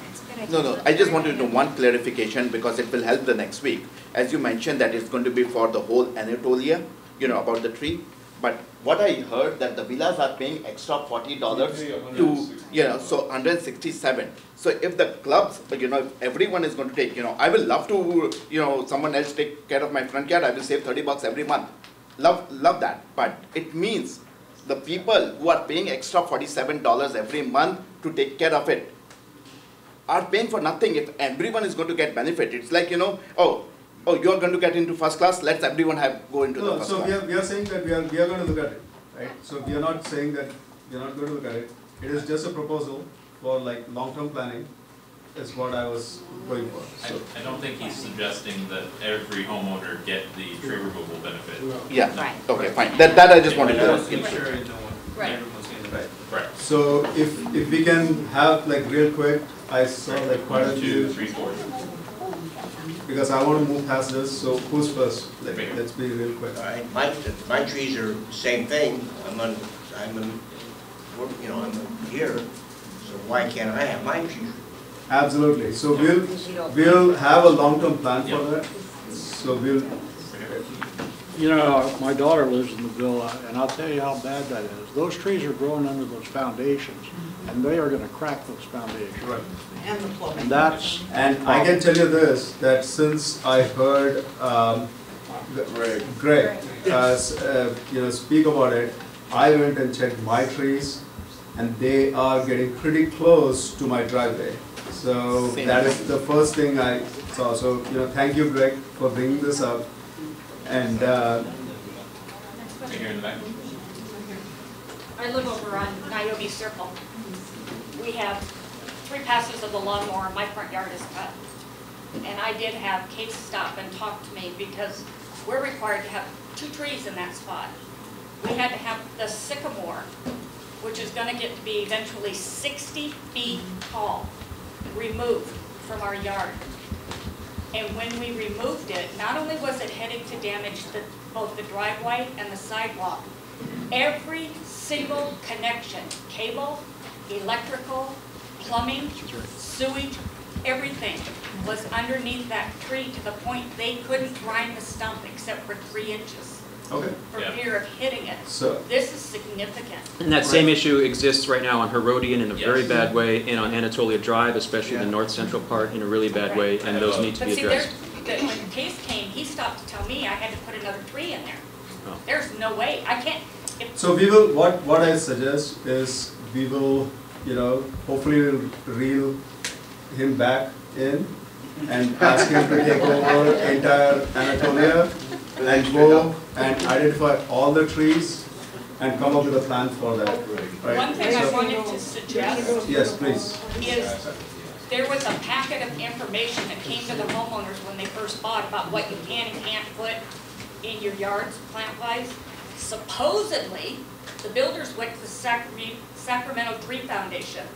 No, I just wanted to know one clarification, because it will help the next week. As you mentioned that it's going to be for the whole Anatolia, about the tree. But what I heard that the villas are paying extra $40 to, so 167. So if the clubs, if everyone is going to take, I will love to, someone else take care of my front yard, I will save $30 every month. Love that. But it means the people who are paying extra $47 every month to take care of it are paying for nothing. If everyone is going to get benefit, it's like, oh, you are going to get into first class, let's everyone go into the first class. So we are saying that we are going to look at it, right? So we are not saying that we are not going to look at it. It is just a proposal for long-term planning, is what I was going for. So. I don't think he's suggesting that every homeowner get the tree removal benefit. Yeah, right. Okay, fine. That I just wanted to make sure everyone's getting it. Right. So if we can have real quick, I saw quite a few. 1, 2, 3, 4. Because I want to move past this, so who's first? Let's be real quick. All right, my trees are the same thing. I'm here, so why can't I have my trees? Absolutely. So we'll have a long-term plan for that. So we'll. My daughter lives in the villa, and I'll tell you how bad that is. Those trees are growing under those foundations, and they are going to crack those foundations. Right. And the plumbing. And I can tell you this, that since I heard Greg speak about it, I went and checked my trees, and they are getting pretty close to my driveway. So that is the first thing I saw. So thank you, Greg, for bringing this up. And here in the back. I live over on Niobe Circle. we have 3 passes of the lawnmower, my front yard is cut. And I did have Case stop and talk to me because we're required to have 2 trees in that spot. We had to have the sycamore, which is gonna get to be eventually 60 feet tall, removed from our yard. And when we removed it, not only was it heading to damage both the driveway and the sidewalk, every single connection, cable, electrical, plumbing, sewage, everything was underneath that tree to the point they couldn't grind the stump except for 3 inches. Okay. For fear of hitting it. So this is significant. And that same issue exists right now on Herodian in a very bad way, and on Anatolia Drive, especially the north central part, in a really bad way, and those need to be addressed. When Case came, he stopped to tell me I had to put another tree in there. Oh. There's no way. I can't. So we will, what I suggest is we will, hopefully we'll reel him back in and ask him to take over entire Anatolia and go and identify all the trees and come up with a plan for that. Right? One thing I wanted to suggest. Yes, please. Is there was a packet of information that came to the homeowners when they first bought about what you can and can't put in your yards plant-wise. Supposedly, the builders went to the Sacramento Tree Foundation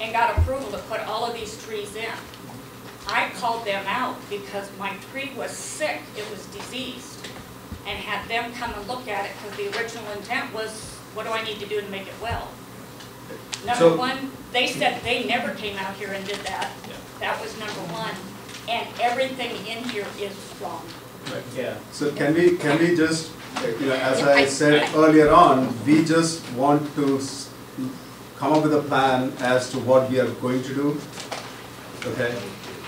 and got approval to put all of these trees in. I called them out because my tree was sick, it was diseased, and had them come and look at it because the original intent was, what do I need to do to make it well? Number one, they said they never came out here and did that. That was number one. And everything in here is wrong. Right. Yeah. So can we just, as I said earlier on, we just want to come up with a plan as to what we are going to do. Okay.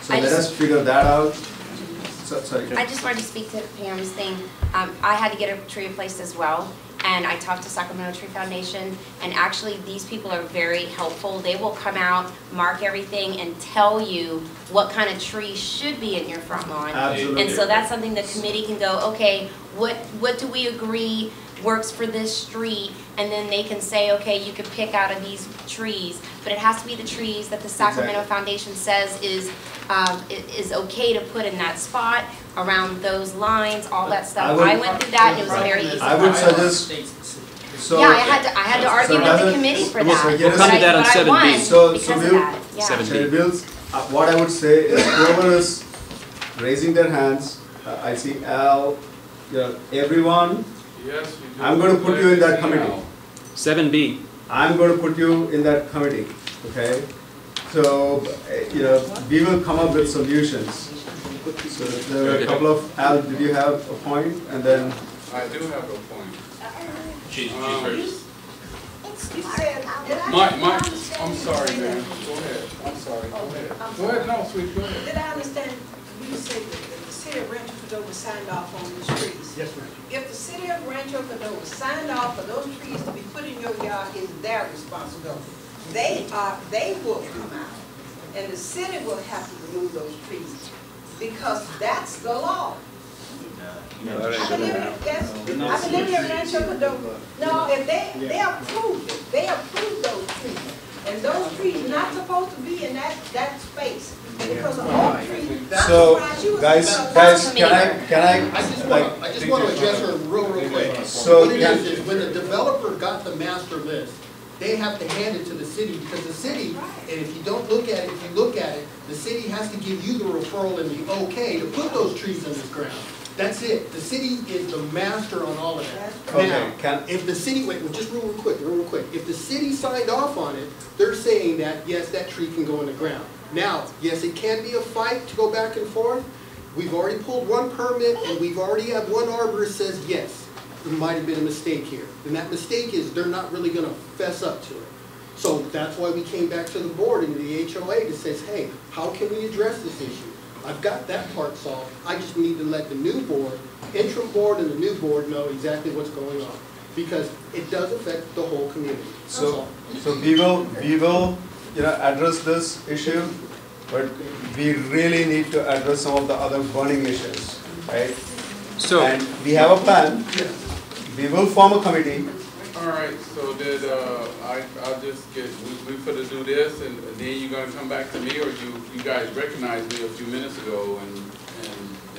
So let us figure that out. Sorry. I just wanted to speak to Pam's thing. I had to get a tree replaced as well, and I talked to Sacramento Tree Foundation, and actually these people are very helpful. They will come out, mark everything, and tell you what kind of tree should be in your front lawn. Absolutely. And so that's something the committee can go, okay, what do we agree works for this street, and then they can say, okay, you can pick out of these trees, but it has to be the trees that the Sacramento Foundation says is okay to put in that spot, around those lines, all that stuff. I went through that, and it was very easy. I would suggest, yeah, I had to argue with the committee for that. We'll come to that on 7B. So we'll, what I would say is whoever is raising their hands, I see Al, everyone, yes, I'm going to put you in that committee. 7B. I'm going to put you in that committee, okay? So, we will come up with solutions. So there are a couple of, Al, did you have a point? And then I do have a point. She's first. I'm sorry, man. Go ahead. I'm sorry. Go ahead. Go ahead. No, sweet. Go ahead. Did I understand you said that the city of Rancho Cordova signed off on these trees? Yes, ma'am. If the city of Rancho Cordova signed off for those trees to be put in your yard, it's their responsibility. They will come out, and the city will have to remove those trees, because that's the law. I've been living in Rancho Cordova. No, if they approved it, they approved those trees. And those trees not supposed to be in that space. Because of all trees. so, guys, can I I just want to address her real quick. So what it is when the developer got the master list, they have to hand it to the city, because the city, and if you don't look at it, if you look at it, the city has to give you the referral and the okay to put those trees in this ground. That's it. The city is the master on all of that. Okay, now, if the city, just real quick. If the city signed off on it, they're saying that, yes, that tree can go in the ground. Now, yes, it can be a fight to go back and forth. We've already pulled one permit, and we've already had one arborist says, yes, there might have been a mistake here. And that mistake is they're not really going to fess up to it. So that's why we came back to the board and the HOA that says, hey, how can we address this issue? I've got that part solved. I just need to let the new board, interim board and the new board know exactly what's going on, because it does affect the whole community. So we will address this issue, but we really need to address some of the other burning issues, right? So, and we have a plan. We will form a committee. All right, so did, I'll just get, we finna do this, and then you're gonna come back to me, or you guys recognized me a few minutes ago, and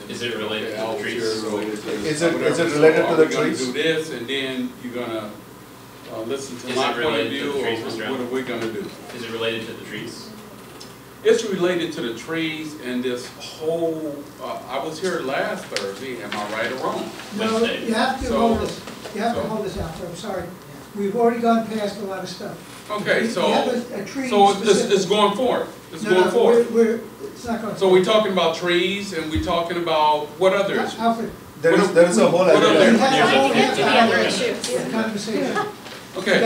Is it related to the trees? Is it related to the trees? We're gonna do this, and then you're gonna, listen to my point of view, or what are we gonna do? Is it related to the trees? It's related to the trees and this whole, I was here last Thursday, am I right or wrong? No, you have to hold this, you have to hold this out, I'm sorry. We've already gone past a lot of stuff. Okay, so, We have a tree so specific. it's going forward, it's No, going no, forward. it's not going. So we're talking about trees, and we're talking about what others? Alfred. There is a whole What agenda. other? We have Get to the other issues. a conversation. Okay. You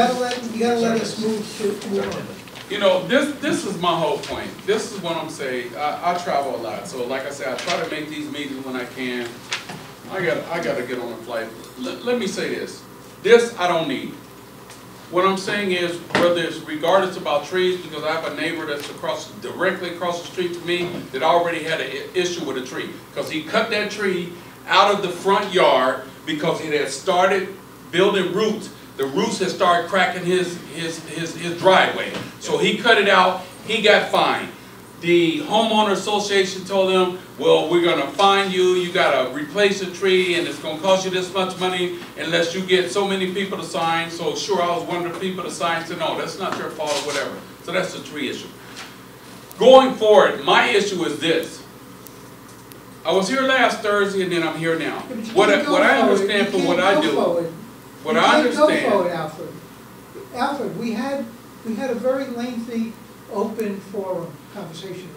gotta let us move on. You know, this is my whole point. This is what I'm saying. I travel a lot, so like I said, I try to make these meetings when I can. I gotta get on a flight. Let me say this. This I don't need. What I'm saying is, whether it's regardless about trees, because I have a neighbor that's directly across the street from me that already had an issue with a tree, because he cut that tree out of the front yard because it had started building roots. The roots had started cracking his driveway. So he cut it out, he got fined. The homeowner association told him, well, we're gonna fine you, you gotta replace the tree, and it's gonna cost you this much money unless you get so many people to sign. So sure, I was one of the people to sign, said, no, that's not your fault or whatever. So that's the tree issue. Going forward, my issue is this. I was here last Thursday, and then I'm here now. What I understand from what I do, what I understand. Go forward, Alfred. Alfred, we had a very lengthy, open forum conversation.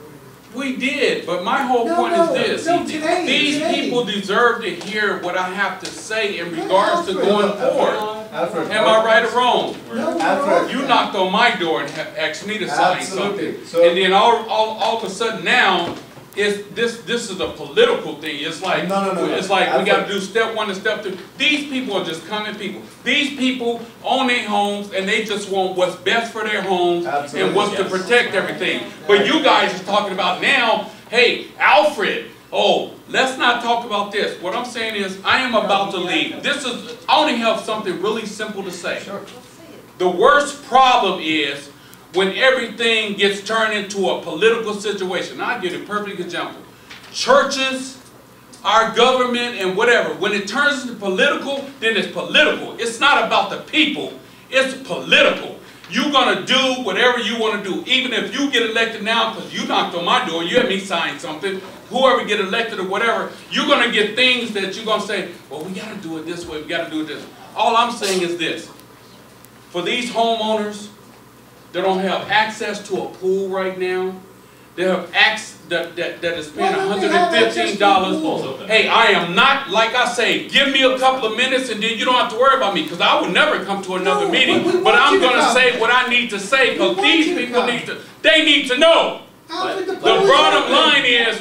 We did, but my whole point is this. These people deserve to hear what I have to say in regards to going forward. Alfred, am I right or wrong? No, Alfred, you knocked on my door and asked me to sign something. And then all of a sudden now, this is a political thing. It's like it's like we got to do step one and step two. These people are just common people. These people own their homes and they just want what's best for their homes and what's to protect everything. But you guys are talking about now, hey, Alfred, oh, let's not talk about this. What I'm saying is I am about to leave. I only have something really simple to say. The worst problem is when everything gets turned into a political situation. I'll give you a perfect example. Churches, our government, and whatever, when it turns into political, then it's political. It's not about the people. It's political. You're going to do whatever you want to do. Even if you get elected now, because you knocked on my door, you had me sign something, whoever get elected or whatever, you're going to get things that you're going to say, well, we got to do it this way, we got to do it this way. All I'm saying is this. For these homeowners, they don't have access to a pool right now. They have that is paying $115. Hey, I am not, like I say, give me a couple of minutes and then you don't have to worry about me, because I would never come to another meeting. But I'm going to say what I need to say, because these people need to know. The bottom line is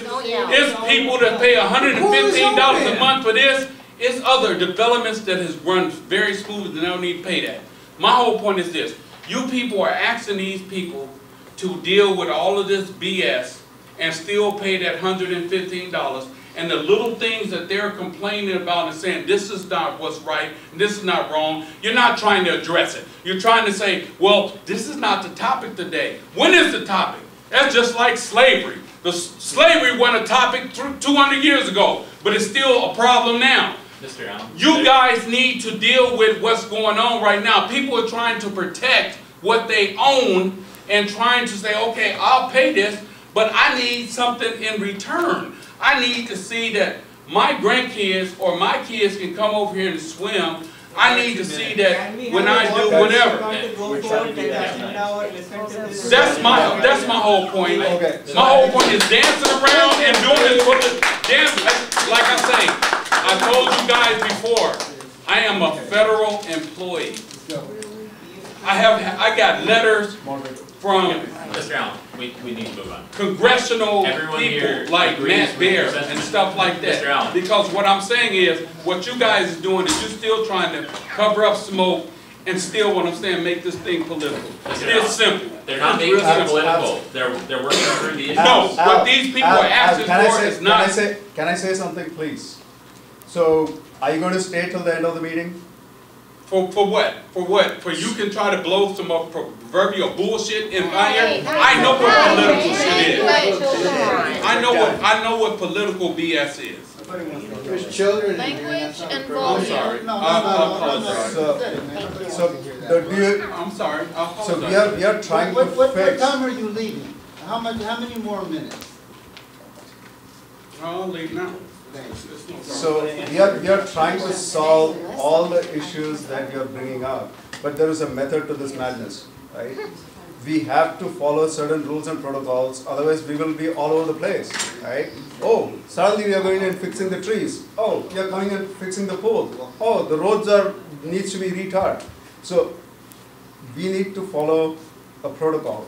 people that pay $115 a month for this. It's other developments that has run very smooth and they don't need to pay that. My whole point is this. You people are asking these people to deal with all of this BS and still pay that $115. And the little things that they're complaining about and saying, this is not what's right, this is not wrong, you're not trying to address it. You're trying to say, well, this is not the topic today. When is the topic? That's just like slavery. Slavery wasn't a topic 200 years ago, but it's still a problem now. Mr. Allen. You guys need to deal with what's going on right now. People are trying to protect what they own and trying to say, okay, I'll pay this, but I need something in return. I need to see that my grandkids or my kids can come over here and swim. I need to see that when I do whatever. That's my whole point. My whole point is dancing around and doing this for the dance. Like I say, I told you guys before, I am a federal employee. I got letters from Mr. Allen, we need to move on. Congressional Everyone people here like Matt Bear and stuff like that. Mr. Allen. Because what I'm saying is, what you guys are doing is you're still trying to cover up smoke and still, what I'm saying, make this thing political. It's simple. They're not making it political. They're working through the issues. No, what these people are asking for is not. Can I say something, please? So, are you going to stay till the end of the meeting? For what? For what? For you can try to blow some proverbial bullshit in my ear? I know what political shit is. I know what political BS is. There's children in here. Language and I'm volume. sorry. No, I apologize. I'm sorry. I apologize. So we are trying to What fix. time are you leaving? How many more minutes? I'll leave now. So we are trying to solve all the issues that you are bringing up, but there is a method to this madness, right? We have to follow certain rules and protocols, otherwise we will be all over the place, right? Oh, suddenly we are going and fixing the trees. Oh, we are coming and fixing the pool. Oh, the roads needs to be retarred. So we need to follow a protocol,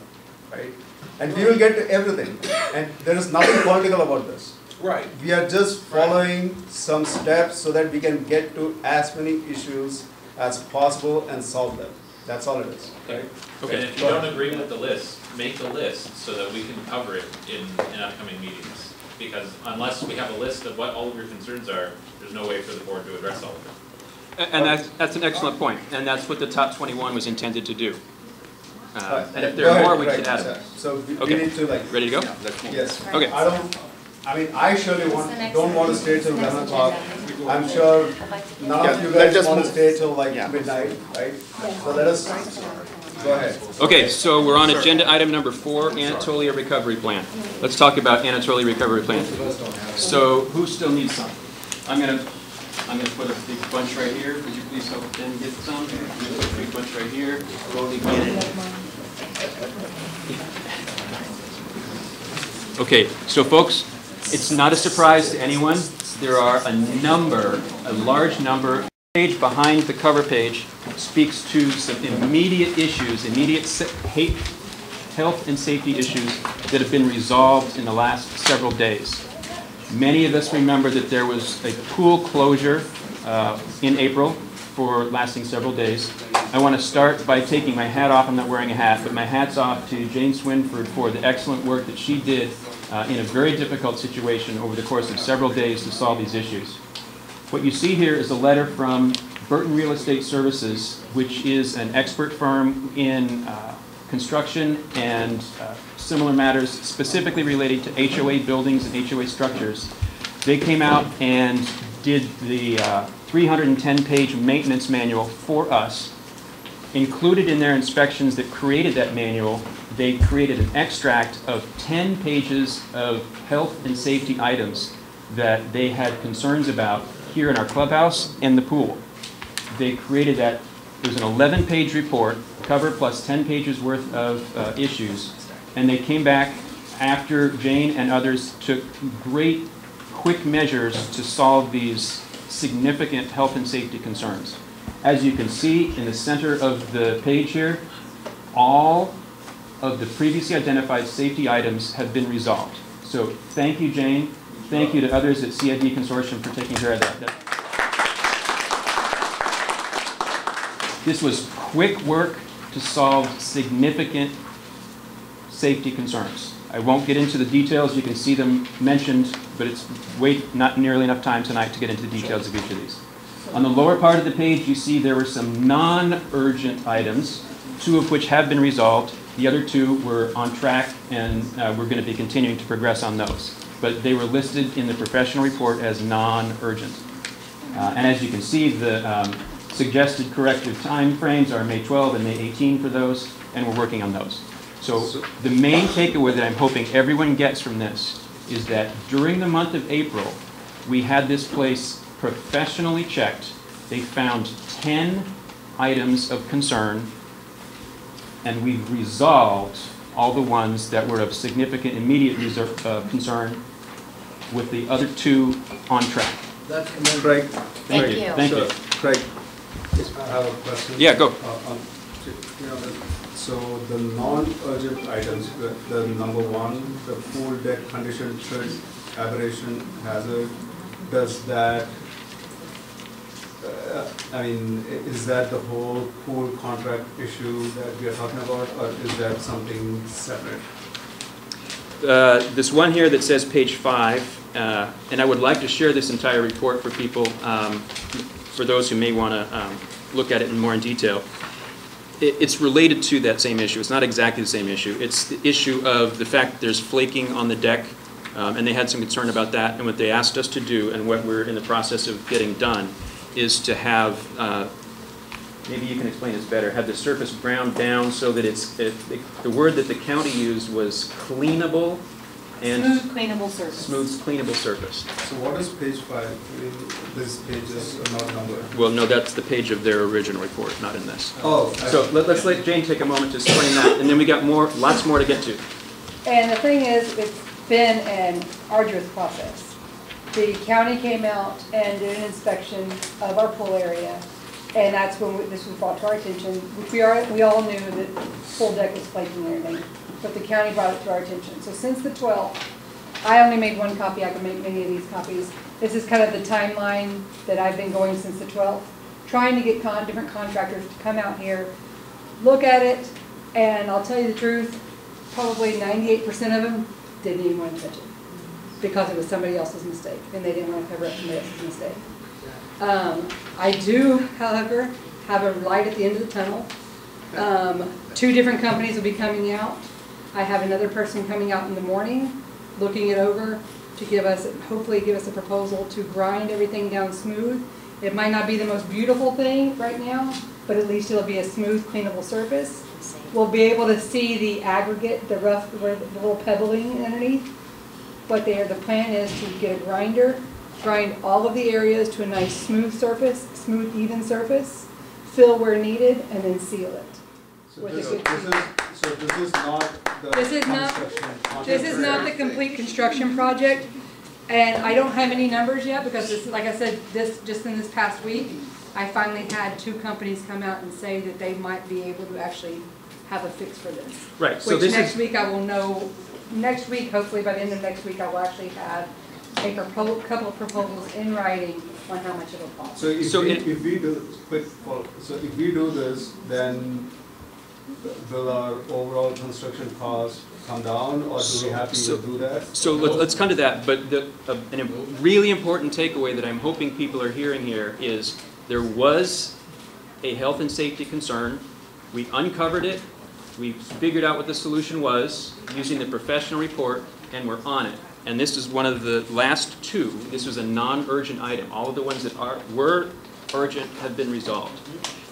right? And we will get to everything. And there is nothing political about this. Right. We are just following some steps so that we can get to as many issues as possible and solve them. That's all it is. Okay. And if you don't agree with the list, make the list so that we can cover it in upcoming meetings. Because unless we have a list of what all of your concerns are, there's no way for the board to address all of them. And that's an excellent point, and that's what the top 21 was intended to do. And if there are more, we can add them. So we Okay. need to Ready to go? Yes. Okay. I surely don't want to stay till 11 o'clock. I'm sure none of you guys want to stay till like midnight, right? So let us, go ahead. Okay, so we're on agenda item number 4, Anatolia Recovery Plan. Let's talk about Anatolia Recovery Plan. So who still needs some? I'm gonna put a big bunch right here. Could you please help them get some? I'm gonna put a big bunch right here. Okay, so folks, it's not a surprise to anyone. There are a large number. The page behind the cover page speaks to some immediate issues, health and safety issues that have been resolved in the last several days. Many of us remember that there was a pool closure in April for lasting several days. I want to start by taking my hat off. I'm not wearing a hat, but my hat's off to Jane Swinford for the excellent work that she did in a very difficult situation over the course of several days to solve these issues. What you see here is a letter from Burton Real Estate Services, which is an expert firm in construction and similar matters specifically related to HOA buildings and HOA structures. They came out and did the 310-page maintenance manual for us. Included in their inspections that created that manual, they created an extract of 10 pages of health and safety items that they had concerns about here in our clubhouse and the pool. They created that. It was an 11-page report, cover plus 10 pages worth of issues, and they came back after Jane and others took great, quick measures to solve these significant health and safety concerns. As you can see in the center of the page here, all of the previously identified safety items have been resolved. So thank you, Jane. Thank you to others at CID Consortium for taking care of that. This was quick work to solve significant safety concerns. I won't get into the details. You can see them mentioned, but it's not nearly enough time tonight to get into the details of each of these. On the lower part of the page, you see there were some non-urgent items, 2 of which have been resolved. The other 2 were on track, and we're going to be continuing to progress on those. But they were listed in the professional report as non-urgent. And as you can see, the suggested corrective time frames are May 12 and May 18 for those, and we're working on those. So the main takeaway that I'm hoping everyone gets from this is that during the month of April, we had this place professionally checked. They found 10 items of concern, and we've resolved all the ones that were of significant immediate concern, with the other 2 on track. That's Craig. Thank you. Thank you. Craig, I have a question. Yeah, go. So the non-urgent items, the number 1, the pool deck condition, threat, aberration, hazard, does that, is that the whole pool contract issue that we are talking about, or is that something separate? This one here that says page 5, and I would like to share this entire report for people, for those who may want to look at it in more in detail. It's related to that same issue. It's not exactly the same issue. It's the issue of the fact that there's flaking on the deck, and they had some concern about that. And what they asked us to do, and what we're in the process of getting done, is to have, maybe you can explain this better, have the surface ground down so that the word that the county used was cleanable and smooth cleanable surface. Smooth cleanable surface. So what is page 5? This page is not numbered. Well, no, that's the page of their original report, not in this. Oh. So let's let Jane take a moment to explain that, and then we got lots more to get to. And the thing is, it's been an arduous process. The county came out and did an inspection of our pool area, and that's when this was brought to our attention, which we all knew that pool deck was flaking and everything, but the county brought it to our attention. So since the 12th, I only made one copy. I can make many of these copies. This is kind of the timeline that I've been going since the 12th, trying to get different contractors to come out here, look at it, and I'll tell you the truth, probably 98% of them didn't even want to touch it because it was somebody else's mistake, and they didn't want to cover up somebody else's mistake. I do, however, have a light at the end of the tunnel. 2 different companies will be coming out. I have another person coming out in the morning, looking it over to hopefully give us a proposal to grind everything down smooth. It might not be the most beautiful thing right now, but at least it'll be a smooth, cleanable surface. We'll be able to see the aggregate, the rough, the little pebbling underneath. But the plan is to get a grinder, grind all of the areas to a nice smooth surface, smooth, even surface, fill where needed, and then seal it. So this is not the This is not the complete construction project, and I don't have any numbers yet because, like I said, just in this past week, I finally had 2 companies come out and say that they might be able to actually have a fix for this. Right. So which next week I will know. Next week, hopefully by the end of next week, I will actually have a couple of proposals in writing on how much it'll cost. So if we do quick follow, so if we do this, then will our overall construction cost come down, or do we have to do that? So let's come to that. But a really important takeaway that I'm hoping people are hearing here is there was a health and safety concern. We uncovered it. We figured out what the solution was using the professional report, and we're on it. And this is one of the last 2. This was a non-urgent item. All of the ones that were urgent have been resolved.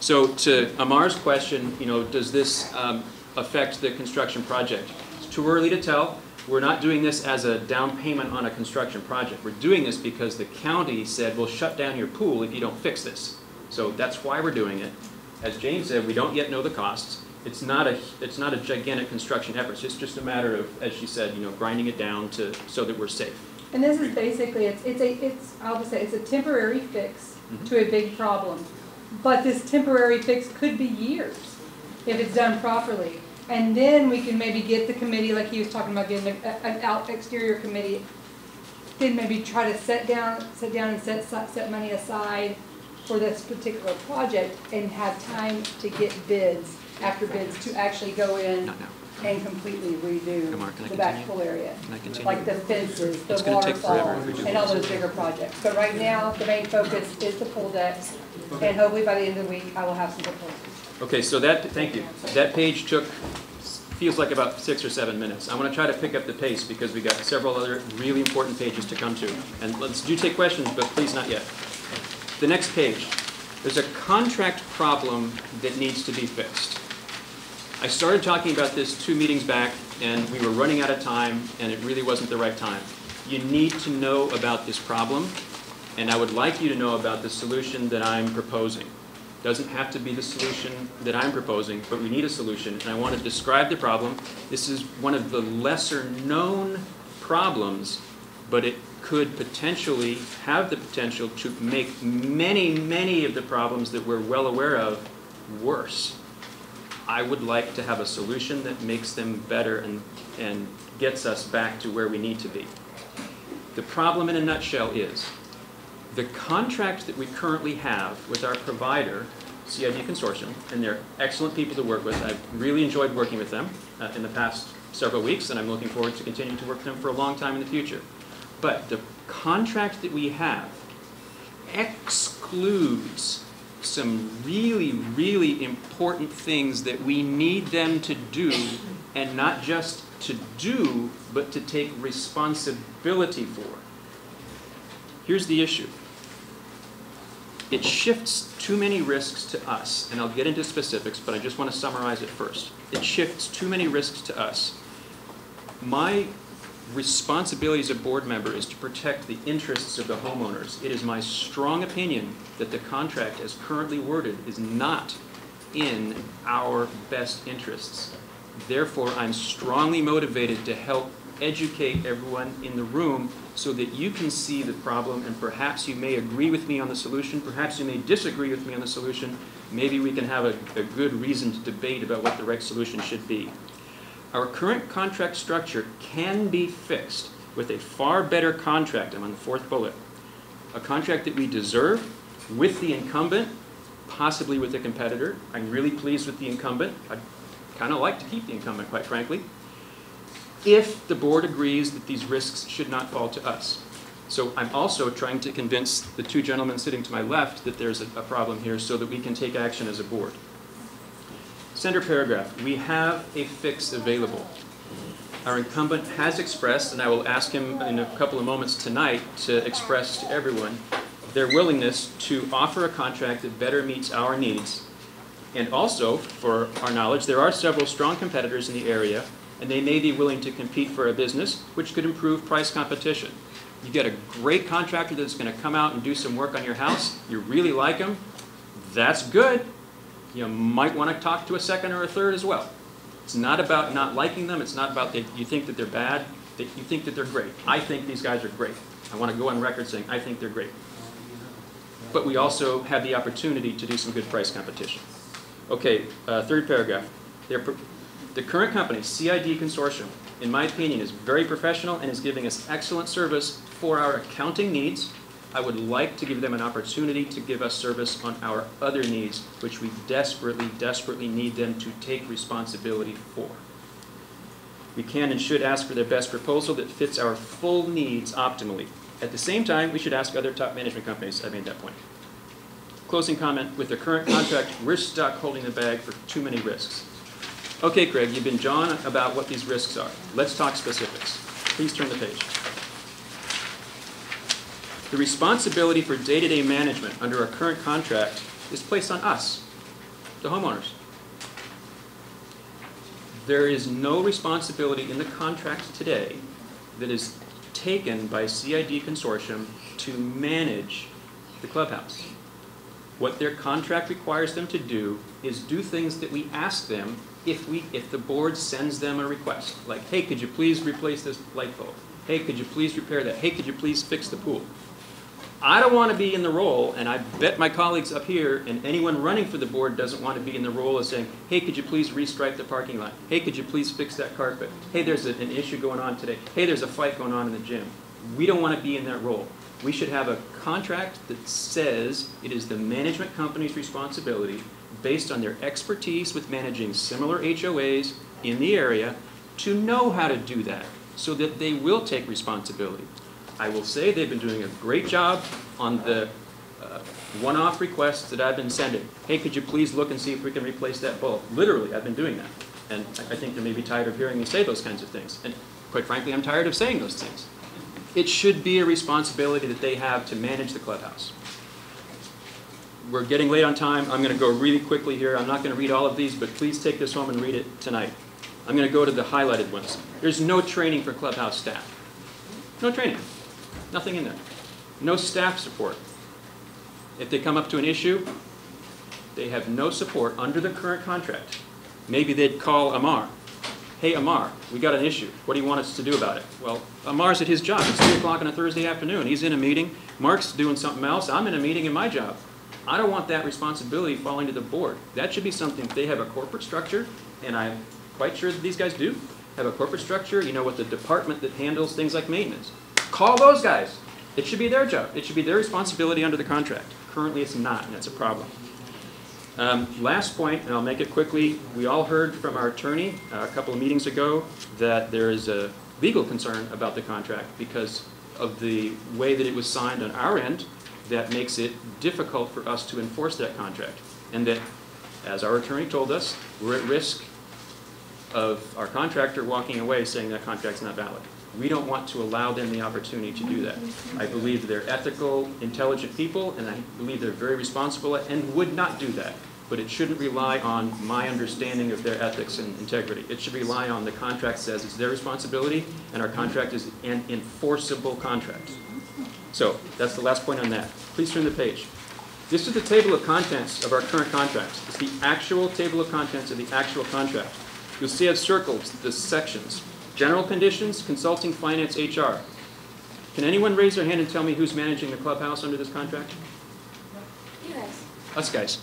So to Amar's question, does this affect the construction project? It's too early to tell. We're not doing this as a down payment on a construction project. We're doing this because the county said, we'll shut down your pool if you don't fix this. So that's why we're doing it. As Jane said, we don't yet know the costs. It's not a gigantic construction effort. It's just a matter of, as she said, grinding it down so that we're safe. And this is basically I'll just say it's a temporary fix to a big problem. But this temporary fix could be years if it's done properly. And then we can maybe get the committee, like he was talking about, getting an exterior committee. Then maybe try to sit down and set money aside for this particular project and have time to get bids after bids to actually go in and completely redo the back pool area. Like the fences, the waterfall, and all those bigger projects. But right now, the main focus is the pool decks, and hopefully by the end of the week, I will have some proposals. Okay, so thank you. That page feels like about 6 or 7 minutes. I want to try to pick up the pace because we got several other really important pages to come to. And let's take questions, but please not yet. The next page. There's a contract problem that needs to be fixed. I started talking about this 2 meetings back, and we were running out of time, and it really wasn't the right time. You need to know about this problem, and I would like you to know about the solution that I'm proposing. It doesn't have to be the solution that I'm proposing, but we need a solution, and I want to describe the problem. This is one of the lesser-known problems, but it could potentially have the potential to make many, many of the problems that we're well aware of worse. I would like to have a solution that makes them better and gets us back to where we need to be. The problem in a nutshell is the contract that we currently have with our provider, CID Consortium, and they're excellent people to work with. I've really enjoyed working with them in the past several weeks, and I'm looking forward to continuing to work with them for a long time in the future. But the contract that we have excludes some really, really important things that we need them to do, and not just to do, but to take responsibility for. Here's the issue. It shifts too many risks to us, and I'll get into specifics, but I just want to summarize it first. It shifts too many risks to us. My responsibility as a board member is to protect the interests of the homeowners. It is my strong opinion that the contract as currently worded is not in our best interests. Therefore, I'm strongly motivated to help educate everyone in the room so that you can see the problem, and perhaps you may agree with me on the solution, perhaps you may disagree with me on the solution. Maybe we can have a good reason to debate about what the right solution should be. Our current contract structure can be fixed with a far better contract. I'm on the 4th bullet. A contract that we deserve with the incumbent, possibly with a competitor. I'm really pleased with the incumbent. I'd kind of like to keep the incumbent, quite frankly, if the board agrees that these risks should not fall to us. So I'm also trying to convince the two gentlemen sitting to my left that there's a problem here so that we can take action as a board. Center paragraph, we have a fix available. Our incumbent has expressed, and I will ask him in a couple of moments tonight to express to everyone their willingness to offer a contract that better meets our needs. And also, for our knowledge, there are several strong competitors in the area, and they may be willing to compete for a business, which could improve price competition. You get a great contractor that's going to come out and do some work on your house, you really like him, that's good. You might want to talk to a second or a third as well. It's not about not liking them. It's not about that you think that they're bad, that you think that they're great. I think these guys are great. I want to go on record saying I think they're great. But we also have the opportunity to do some good price competition. Okay, 3rd paragraph. The current company, CID Consortium, in my opinion, is very professional and is giving us excellent service for our accounting needs. I would like to give them an opportunity to give us service on our other needs, which we desperately, desperately need them to take responsibility for. We can and should ask for their best proposal that fits our full needs optimally. At the same time, we should ask other top management companies. I made that point. Closing comment, with the current contract, we're stuck holding the bag for too many risks. Okay, Craig, you've been John about what these risks are. Let's talk specifics. Please turn the page. The responsibility for day-to-day management under our current contract is placed on us, the homeowners. There is no responsibility in the contract today that is taken by CID Consortium to manage the clubhouse. What their contract requires them to do is do things that we ask them if the board sends them a request. Like, hey, could you please replace this light bulb? Hey, could you please repair that? Hey, could you please fix the pool? I don't want to be in the role, and I bet my colleagues up here and anyone running for the board doesn't want to be in the role of saying, hey, could you please restripe the parking lot? Hey, could you please fix that carpet? Hey, there's an issue going on today. Hey, there's a fight going on in the gym. We don't want to be in that role. We should have a contract that says it is the management company's responsibility, based on their expertise with managing similar HOAs in the area, to know how to do that so that they will take responsibility. I will say they've been doing a great job on the one-off requests that I've been sending. Hey, could you please look and see if we can replace that bulb? Literally, I've been doing that. And I think they may be tired of hearing me say those kinds of things. And quite frankly, I'm tired of saying those things. It should be a responsibility that they have to manage the clubhouse. We're getting late on time. I'm going to go really quickly here. I'm not going to read all of these, but please take this home and read it tonight. I'm going to go to the highlighted ones. There's no training for clubhouse staff. No training. Nothing in there. No staff support. If they come up to an issue, they have no support under the current contract. Maybe they'd call Amar. Hey, Amar, we got an issue. What do you want us to do about it? Well, Amar's at his job. It's 3 o'clock on a Thursday afternoon. He's in a meeting. Mark's doing something else. I'm in a meeting in my job. I don't want that responsibility falling to the board. That should be something, if they have a corporate structure, and I'm quite sure that these guys do have a corporate structure, you know, with the department that handles things like maintenance. Call those guys. It should be their job. It should be their responsibility under the contract. Currently it's not, and that's a problem. Last point, and I'll make it quickly. We all heard from our attorney a couple of meetings ago that there is a legal concern about the contract because of the way that it was signed on our end that makes it difficult for us to enforce that contract. And that, as our attorney told us, we're at risk of our contractor walking away saying that contract's not valid. We don't want to allow them the opportunity to do that. I believe they're ethical, intelligent people, and I believe they're very responsible and would not do that. But it shouldn't rely on my understanding of their ethics and integrity. It should rely on the contract says it's their responsibility, and our contract is an enforceable contract. So that's the last point on that. Please turn the page. This is the table of contents of our current contract. It's the actual table of contents of the actual contract. You'll see I've circled the sections. General conditions, consulting, finance, HR. Can anyone raise their hand and tell me who's managing the clubhouse under this contract? You guys. Us guys.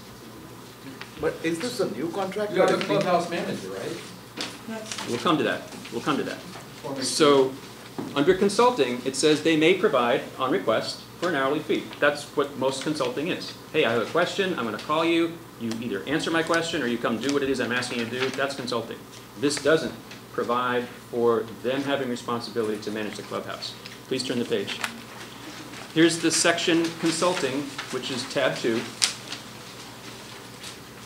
But is this a new contract? You are the clubhouse manager, right? We'll come to that. We'll come to that. So, under consulting, it says they may provide, on request, for an hourly fee. That's what most consulting is. Hey, I have a question. I'm going to call you. You either answer my question or you come do what it is I'm asking you to do. That's consulting. This doesn't provide for them having responsibility to manage the clubhouse. Please turn the page. Here's the section consulting, which is tab 2.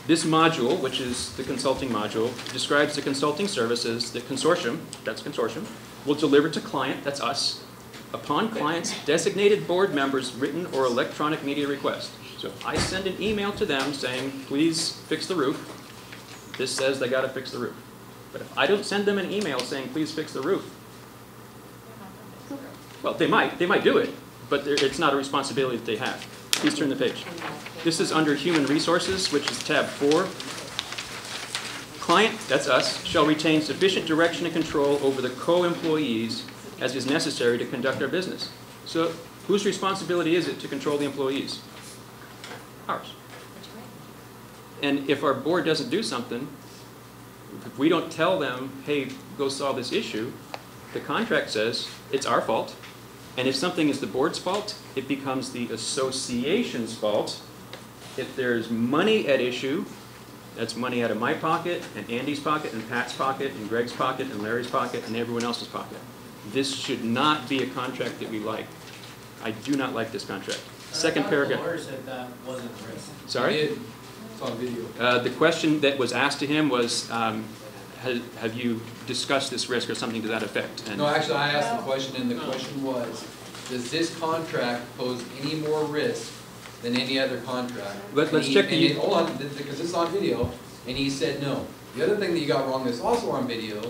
This module, which is the consulting module, describes the consulting services that consortium, that's consortium, will deliver to client, that's us, upon client's designated board members' written or electronic media request. So if I send an email to them saying, please fix the roof, this says they got to fix the roof. But if I don't send them an email saying, please fix the roof, well, they might do it, but it's not a responsibility that they have. Please turn the page. This is under Human Resources, which is tab 4. Client, that's us, shall retain sufficient direction and control over the co-employees as is necessary to conduct our business. So whose responsibility is it to control the employees? Ours. And if our board doesn't do something, if we don't tell them, hey, go solve this issue, the contract says it's our fault. And if something is the board's fault, it becomes the association's fault. If there's money at issue, that's money out of my pocket, and Andy's pocket, and Pat's pocket, and Greg's pocket, and Larry's pocket, and everyone else's pocket. This should not be a contract that we like. I do not like this contract. Second paragraph. The lawyer said that wasn't a risk. Sorry? It's on video. The question that was asked to him was, have you discussed this risk or something to that effect? And No, actually, I asked the question, and the question was, does this contract pose any more risk than any other contract? Let's check the... Hold on, because this is on video, and he said no. The other thing that you got wrong that's also on video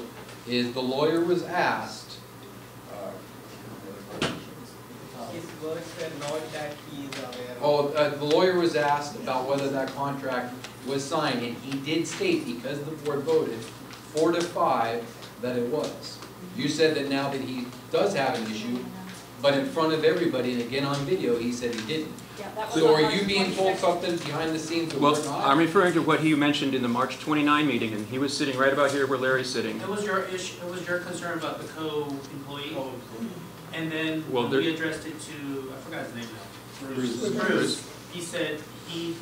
is the lawyer was asked, His words were not that he is aware of. the lawyer was asked about whether that contract was signed, and he did state, because the board voted 4-5, that it was. You said that now that he does have an issue, but in front of everybody, and again on video, he said he didn't. So are you being told something behind the scenes that we're Well, not? I'm referring to what he mentioned in the March 29 meeting, and he was sitting right about here where Larry's sitting. It was your issue, it was your concern about the co-employee. And then Well, when there- we addressed it to, I forgot his name now. Bruce. He said he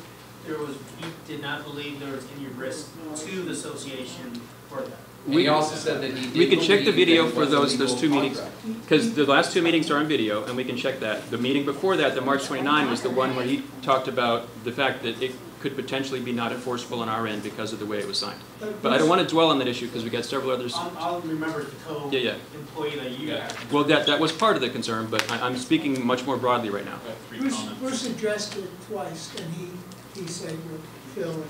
did not believe there was any risk to the association for that. And he also said that he did We can check the believe video that it for was a those legal two meetings, contract. because the last two meetings are on video, and we can check that. The meeting before that, the March 29, was the one where he talked about the fact that it could potentially be not enforceable on our end because of the way it was signed. But I don't want to dwell on that issue because we got several others. I'll remember the co-employee that you had. Well, that was part of the concern, but I'm speaking much more broadly right now. Bruce addressed it twice, and he said, Phil and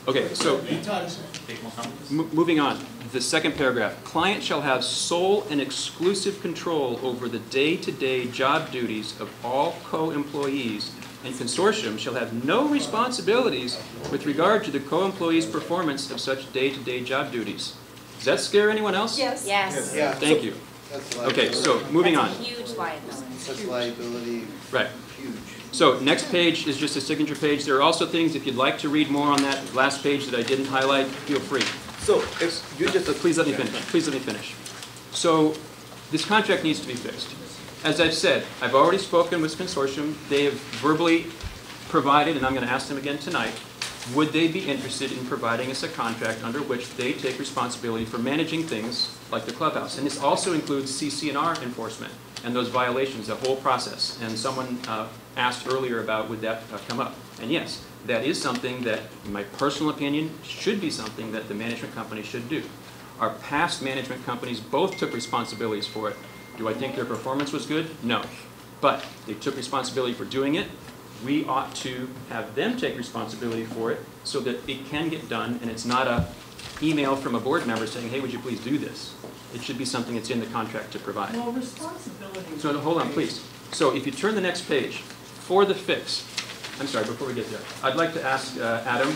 Okay, so moving on. The second paragraph. Client shall have sole and exclusive control over the day-to-day job duties of all co-employees, and consortium shall have no responsibilities with regard to the co-employees' performance of such day-to-day job duties. Does that scare anyone else? Yes. Yes. Yeah. Thank you. That's Okay, so moving on. That's a huge liability. That's liability. Right. Huge. So next page is just a signature page. There are also things, if you'd like to read more on that last page that I didn't highlight, feel free. So if you just... Please let me finish. Please let me finish. So this contract needs to be fixed. As I've said, I've already spoken with consortium. They have verbally provided, and I'm going to ask them again tonight, would they be interested in providing us a contract under which they take responsibility for managing things like the clubhouse? And this also includes CC&R enforcement. and those violations, the whole process. And someone asked earlier about would that come up. And yes, that is something that, in my personal opinion, should be something that the management company should do. Our past management companies both took responsibilities for it. Do I think their performance was good? No. But they took responsibility for doing it. We ought to have them take responsibility for it so that it can get done and it's not a email from a board member saying, hey, would you please do this? It should be something that's in the contract to provide. Well, responsibility. So hold on, please. So if you turn the next page, for the fix, I'm sorry, before we get there, I'd like to ask Adam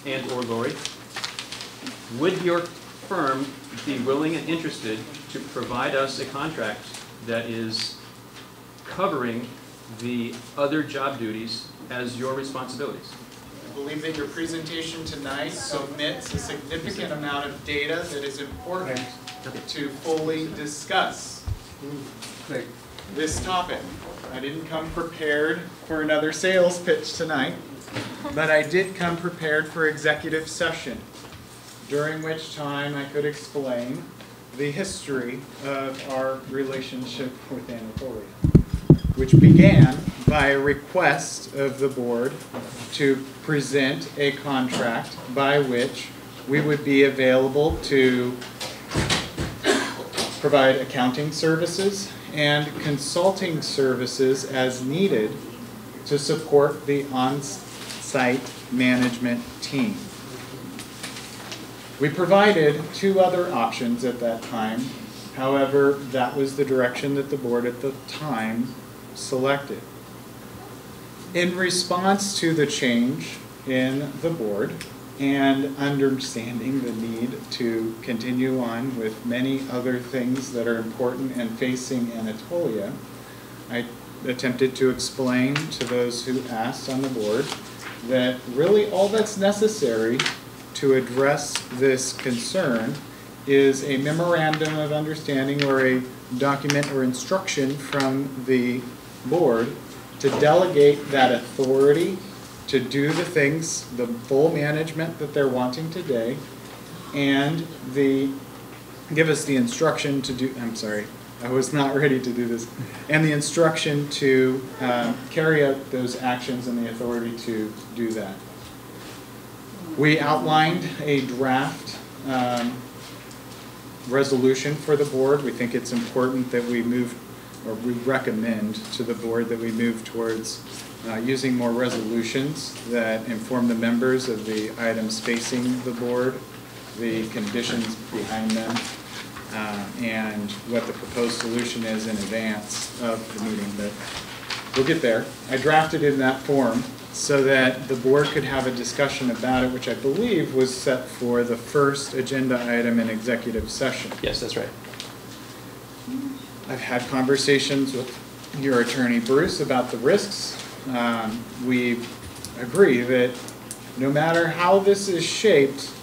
and or Lori, would your firm be willing and interested to provide us a contract that is covering the other job duties as your responsibilities? I believe that your presentation tonight omits a significant amount of data that is important to fully discuss this topic. I didn't come prepared for another sales pitch tonight, but I did come prepared for executive session, during which time I could explain the history of our relationship with Anatolia, which began by a request of the board to present a contract by which we would be available to provide accounting services and consulting services as needed to support the on-site management team. We provided two other options at that time. However, that was the direction that the board at the time selected. In response to the change in the board and understanding the need to continue on with many other things that are important and facing Anatolia, I attempted to explain to those who asked on the board that really all that's necessary to address this concern is a memorandum of understanding or a document or instruction from the board to delegate that authority to do the things, the full management that they're wanting today, and give us the instruction to do, I'm sorry, I was not ready to do this, and the instruction to carry out those actions and the authority to do that. We outlined a draft resolution for the board. We think it's important that we move, or we recommend to the board that we move towards using more resolutions that inform the members of the items facing the board, the conditions behind them, and what the proposed solution is in advance of the meeting. But we'll get there. I drafted in that form so that the board could have a discussion about it, which I believe was set for the first agenda item in executive session. Yes, that's right. I've had conversations with your attorney, Bruce, about the risks. We agree that no matter how this is shaped,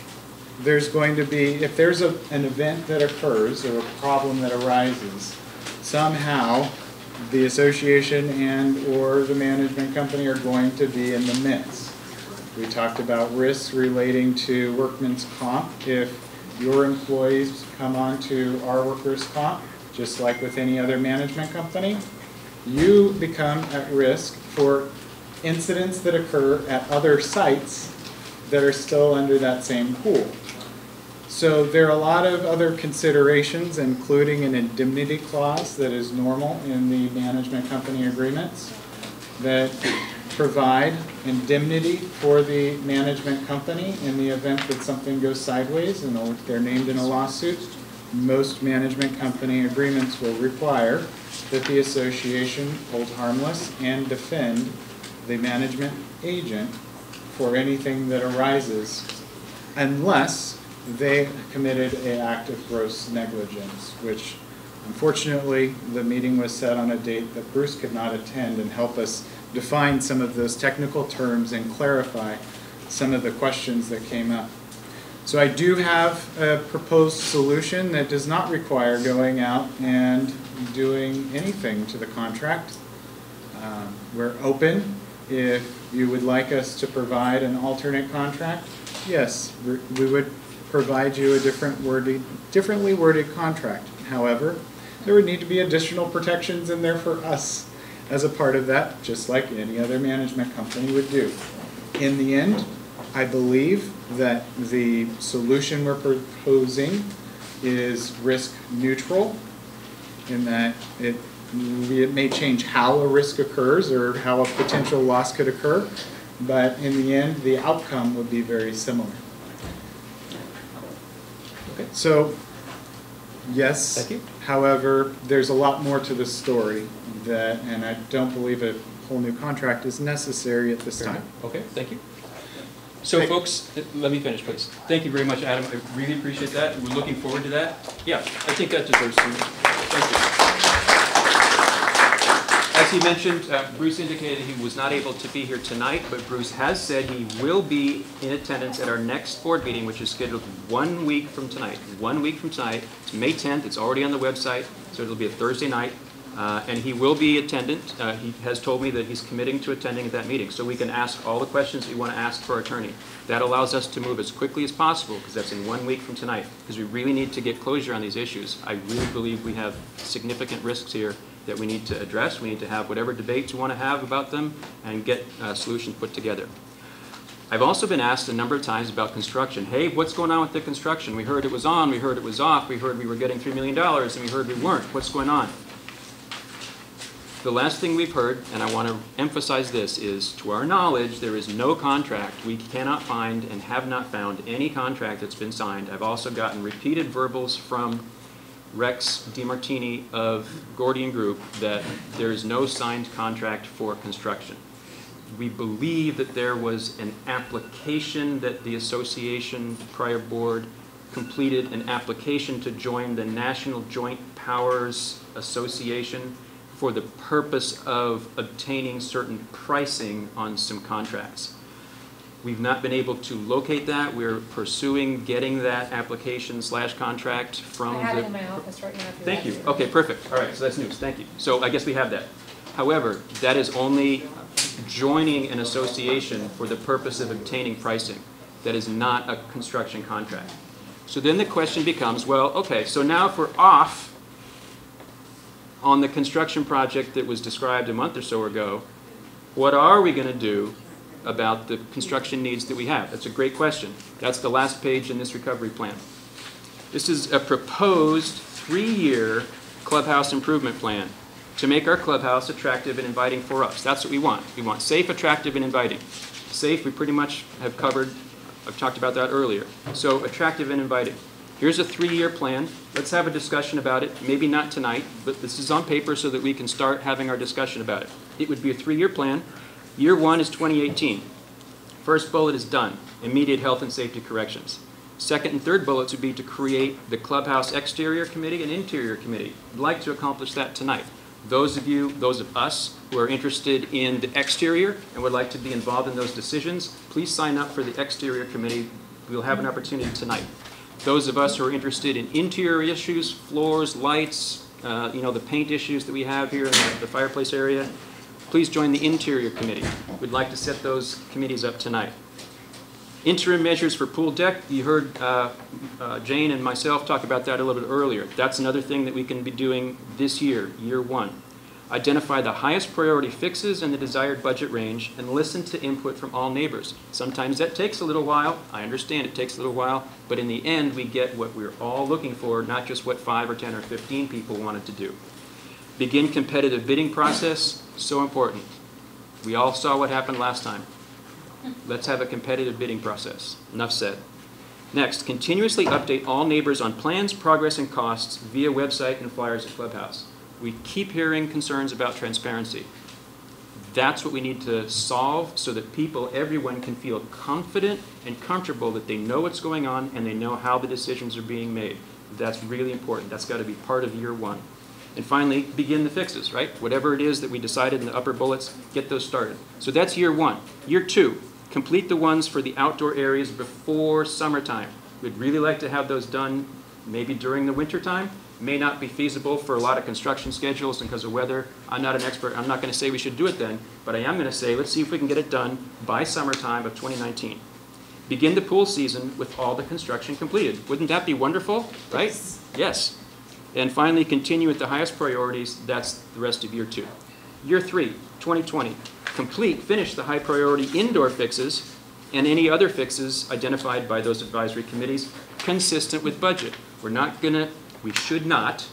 there's going to be, if there's an event that occurs or a problem that arises, somehow the association and or the management company are going to be in the midst. We talked about risks relating to workman's comp. If your employees come onto our workers' comp, just like with any other management company, you become at risk for incidents that occur at other sites that are still under that same pool. So there are a lot of other considerations, including an indemnity clause that is normal in the management company agreements that provide indemnity for the management company in the event that something goes sideways and they're named in a lawsuit. Most management company agreements will require that the association hold harmless and defend the management agent for anything that arises unless they committed an act of gross negligence, which unfortunately the meeting was set on a date that Bruce could not attend and help us define some of those technical terms and clarify some of the questions that came up. So I do have a proposed solution that does not require going out and doing anything to the contract. We're open. If you would like us to provide an alternate contract, yes, we would provide you a differently worded contract. However, there would need to be additional protections in there for us as a part of that, just like any other management company would do. In the end, I believe that the solution we're proposing is risk neutral in that it may change how a risk occurs or how a potential loss could occur, but in the end, the outcome would be very similar. Okay. So, yes, thank you. However, there's a lot more to this story that, and I don't believe a whole new contract is necessary at this time. Okay, thank you. So folks, let me finish, please. Thank you very much, Adam. I really appreciate that. We're looking forward to that. Yeah, I think that deserves some. Thank you. As he mentioned, Bruce indicated he was not able to be here tonight, but Bruce has said he will be in attendance at our next board meeting, which is scheduled 1 week from tonight. 1 week from tonight. It's May 10th. It's already on the website, so it'll be a Thursday night. And he will be attendant. He has told me that he's committing to attending at that meeting, so we can ask all the questions that we want to ask for our attorney. That allows us to move as quickly as possible, because that's in 1 week from tonight, because we really need to get closure on these issues. I really believe we have significant risks here that we need to address. We need to have whatever debates we want to have about them and get solutions put together. I've also been asked a number of times about construction. Hey, what's going on with the construction? We heard it was on, we heard it was off, we heard we were getting $3 million, and we heard we weren't. What's going on? The last thing we've heard, and I want to emphasize this, is to our knowledge, there is no contract. We cannot find and have not found any contract that's been signed. I've also gotten repeated verbals from Rex DiMartini of Gordian Group that there is no signed contract for construction. We believe that there was an application that the association prior board completed, an application to join the National Joint Powers Association for the purpose of obtaining certain pricing on some contracts. We've not been able to locate that. We're pursuing getting that application / contract from I have it in my office right now. Thank you. Okay, perfect. All right, so that's news. Thank you. So I guess we have that. However, that is only joining an association for the purpose of obtaining pricing. That is not a construction contract. So then the question becomes, well, okay, so now if we're off on the construction project that was described a month or so ago, what are we going to do about the construction needs that we have? That's a great question. That's the last page in this recovery plan. This is a proposed 3-year clubhouse improvement plan to make our clubhouse attractive and inviting for us. That's what we want. We want safe, attractive, and inviting. Safe, we pretty much have covered. I've talked about that earlier. So attractive and inviting. Here's a 3-year plan. Let's have a discussion about it. Maybe not tonight, but this is on paper so that we can start having our discussion about it. It would be a 3-year plan. Year 1 is 2018. First bullet is done. Immediate health and safety corrections. Second and third bullets would be to create the clubhouse exterior committee and interior committee. I'd like to accomplish that tonight. Those of us who are interested in the exterior and would like to be involved in those decisions, please sign up for the exterior committee. We'll have an opportunity tonight. Those of us who are interested in interior issues, floors, lights, the paint issues that we have here in the fireplace area, please join the interior committee. We'd like to set those committees up tonight. Interim measures for pool deck. You heard Jane and myself talk about that a little bit earlier. That's another thing that we can be doing this year, year 1. Identify the highest priority fixes in the desired budget range and listen to input from all neighbors. Sometimes that takes a little while. I understand it takes a little while, but in the end we get what we're all looking for, not just what 5 or 10 or 15 people wanted to do. Begin competitive bidding process, so important. We all saw what happened last time. Let's have a competitive bidding process. Enough said. Next, continuously update all neighbors on plans, progress, and costs via website and flyers at Clubhouse. We keep hearing concerns about transparency. That's what we need to solve so that everyone can feel confident and comfortable that they know what's going on and they know how the decisions are being made. That's really important. That's got to be part of year 1. And finally, begin the fixes, right? Whatever it is that we decided in the upper bullets, get those started. So that's year 1. Year 2, complete the ones for the outdoor areas before summertime. We'd really like to have those done maybe during the winter time. May not be feasible for a lot of construction schedules and because of weather. I'm not an expert. I'm not going to say we should do it then, but I am going to say let's see if we can get it done by summertime of 2019. Begin the pool season with all the construction completed. Wouldn't that be wonderful, right? Yes. And finally, continue with the highest priorities. That's the rest of year 2. Year 3, 2020, finish the high priority indoor fixes and any other fixes identified by those advisory committees consistent with budget. We should not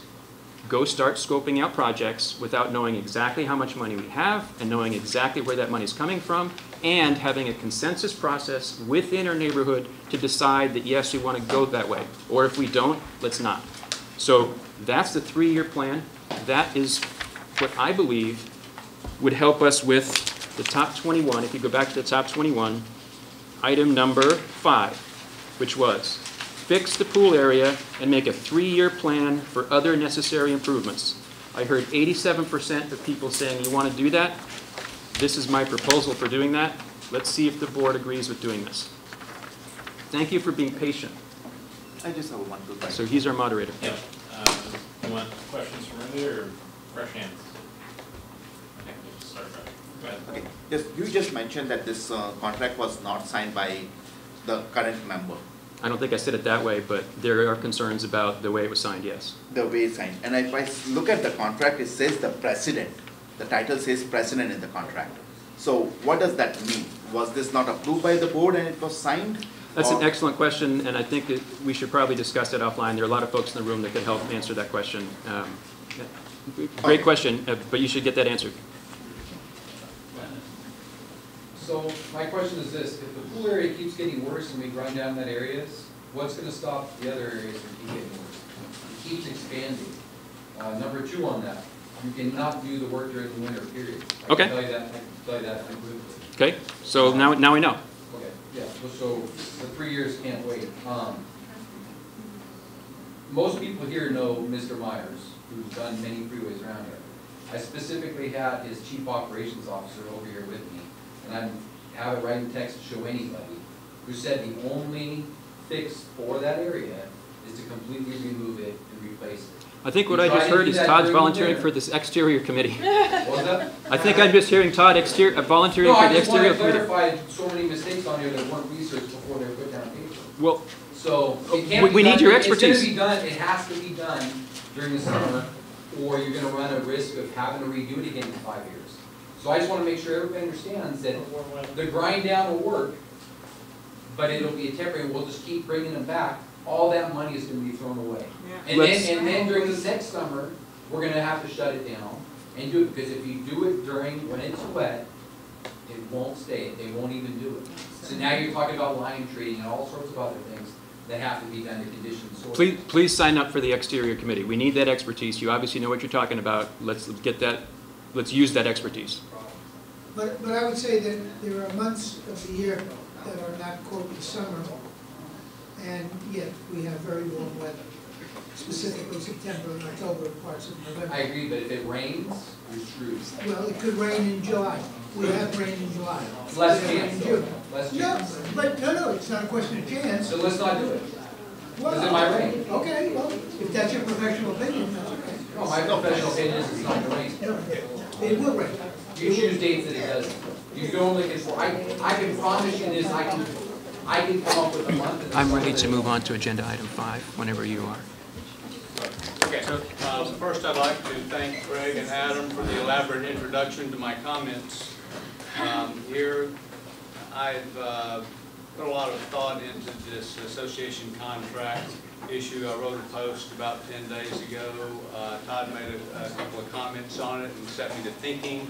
go start scoping out projects without knowing exactly how much money we have and knowing exactly where that money is coming from and having a consensus process within our neighborhood to decide that yes, we want to go that way. Or if we don't, let's not. So that's the 3-year plan. That is what I believe would help us with the top 21. If you go back to the top 21, item number 5, which was fix the pool area and make a 3-year plan for other necessary improvements. I heard 87% of people saying you want to do that. This is my proposal for doing that. Let's see if the board agrees with doing this. Thank you for being patient. I just have one quick question. So he's our moderator. Yeah. You want questions from earlier or fresh hands? Okay, we'll just start right. Go ahead. Okay. You just mentioned that this contract was not signed by the current member. I don't think I said it that way, but there are concerns about the way it was signed, yes. The way it's signed. And if I look at the contract, it says the president. The title says president in the contract. So what does that mean? Was this not approved by the board and it was signed? That's an excellent question, and I think that we should probably discuss it offline. There are a lot of folks in the room that could help answer that question. Great question, but you should get that answered. So my question is this: if the pool area keeps getting worse and we grind down that areas, what's going to stop the other areas from keep getting worse? It keeps expanding. Number 2 on that, you cannot do the work during the winter period. I can tell you that unequivocally. Okay, so now we know. Okay, yeah, so the 3 years can't wait. Most people here know Mr. Myers, who's done many freeways around here. I specifically had his chief operations officer over here with me, and I have it right in text to show anybody, who said the only fix for that area is to completely remove it and replace it. I think what I just heard is Todd's volunteering for this exterior committee. What was that? I think I'm just hearing Todd volunteering for the exterior committee. No, I just want to clarify so many mistakes on here that weren't researched before they were put down on paper. Well, so it can't we be need done. your expertise. It's going to be done. It has to be done during the summer, or you're going to run a risk of having to redo it again in 5 years. So I just want to make sure everybody understands that the grind down will work, but it'll be a temporary. We'll just keep bringing them back. All that money is going to be thrown away. Yeah. And then during the next summer, we're going to have to shut it down and do it, because if you do it when it's wet, it won't stay. They won't even do it. So now you're talking about line treating and all sorts of other things that have to be done to condition soil. Please sign up for the exterior committee. We need that expertise. You obviously know what you're talking about. Let's get that. Let's use that expertise. But I would say that there are months of the year that are not quote the summer, and yet we have very warm weather, specifically September and October and parts of November. I agree, but if it rains, you're screwed. Well, it could rain in July. We have rain in July. Less chance. Less chance. No, but no, it's not a question of chance. So let's not do it. Well, Because it might rain. Okay, well, if that's your professional opinion, that's okay. No, my professional opinion is it's not going to rain. No, it will rain. You choose dates that it doesn't. You normally can, I can promise you this, I can come up with a month. I'm ready to move on to agenda item 5 whenever you are. Okay, first I'd like to thank Greg and Adam for the elaborate introduction to my comments. Here, I've put a lot of thought into this association contract issue. I wrote a post about 10 days ago. Todd made a couple of comments on it and set me to thinking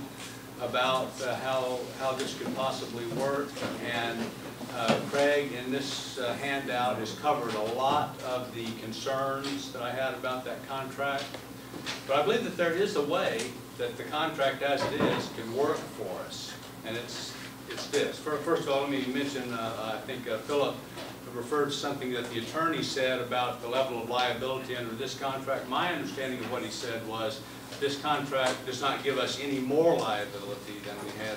about how this could possibly work. And Craig, in this handout, has covered a lot of the concerns that I had about that contract. But I believe that there is a way that the contract as it is can work for us. And it's this. First of all, let me mention, I think Philip referred to something that the attorney said about the level of liability under this contract. My understanding of what he said was this contract does not give us any more liability than we had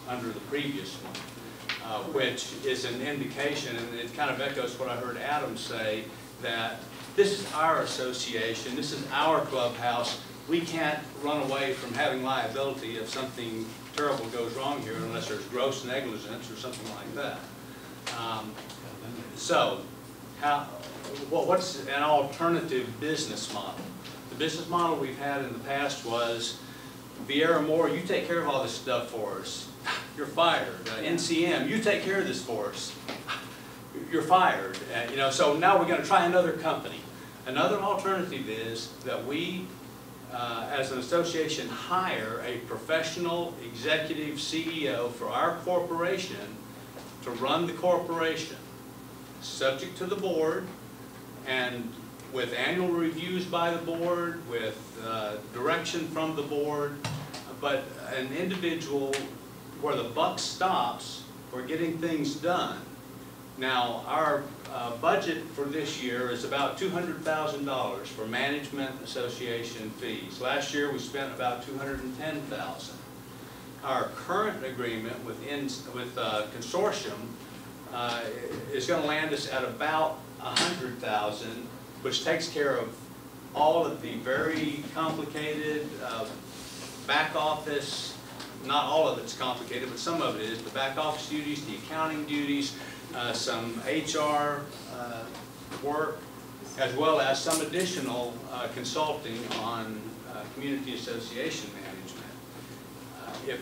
under the previous one, which is an indication, and it kind of echoes what I heard Adam say, that this is our association, this is our clubhouse. We can't run away from having liability if something terrible goes wrong here unless there's gross negligence or something like that. So, what's an alternative business model? business model we've had in the past was, Vieira Moore, you take care of all this stuff for us. You're fired. NCM, you take care of this for us. You're fired. You know, so now we're going to try another company. Another alternative is that we, as an association, hire a professional executive CEO for our corporation to run the corporation, subject to the board, and with annual reviews by the board, with direction from the board, but an individual where the buck stops for getting things done. Now, our budget for this year is about $200,000 for management association fees. Last year we spent about $210,000. Our current agreement with consortium is going to land us at about $100,000, which takes care of all of the very complicated back office. Not all of it's complicated, but some of it is. The back office duties, the accounting duties, some HR work, as well as some additional consulting on community association management.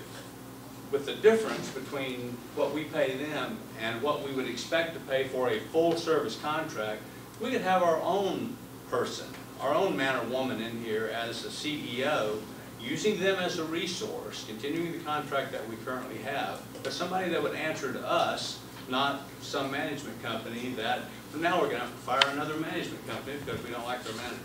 With the difference between what we pay them and what we would expect to pay for a full service contract, we could have our own person, our own man or woman in here as a CEO, using them as a resource, continuing the contract that we currently have, but somebody that would answer to us, not some management company that, now we're going to have to fire another management company because we don't like their manager.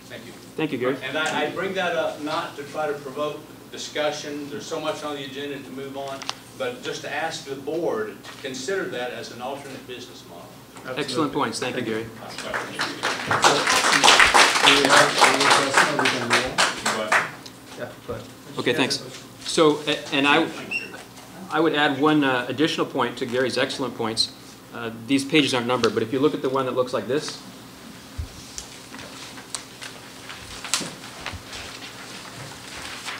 Thank you. Thank you, Gary. And I bring that up not to try to provoke discussion. There's so much on the agenda to move on, but just to ask the board to consider that as an alternate business model. Absolutely. Excellent points. Thank you, Gary. Okay, thanks. So, and I would add one additional point to Gary's excellent points. These pages aren't numbered, but if you look at the one that looks like this,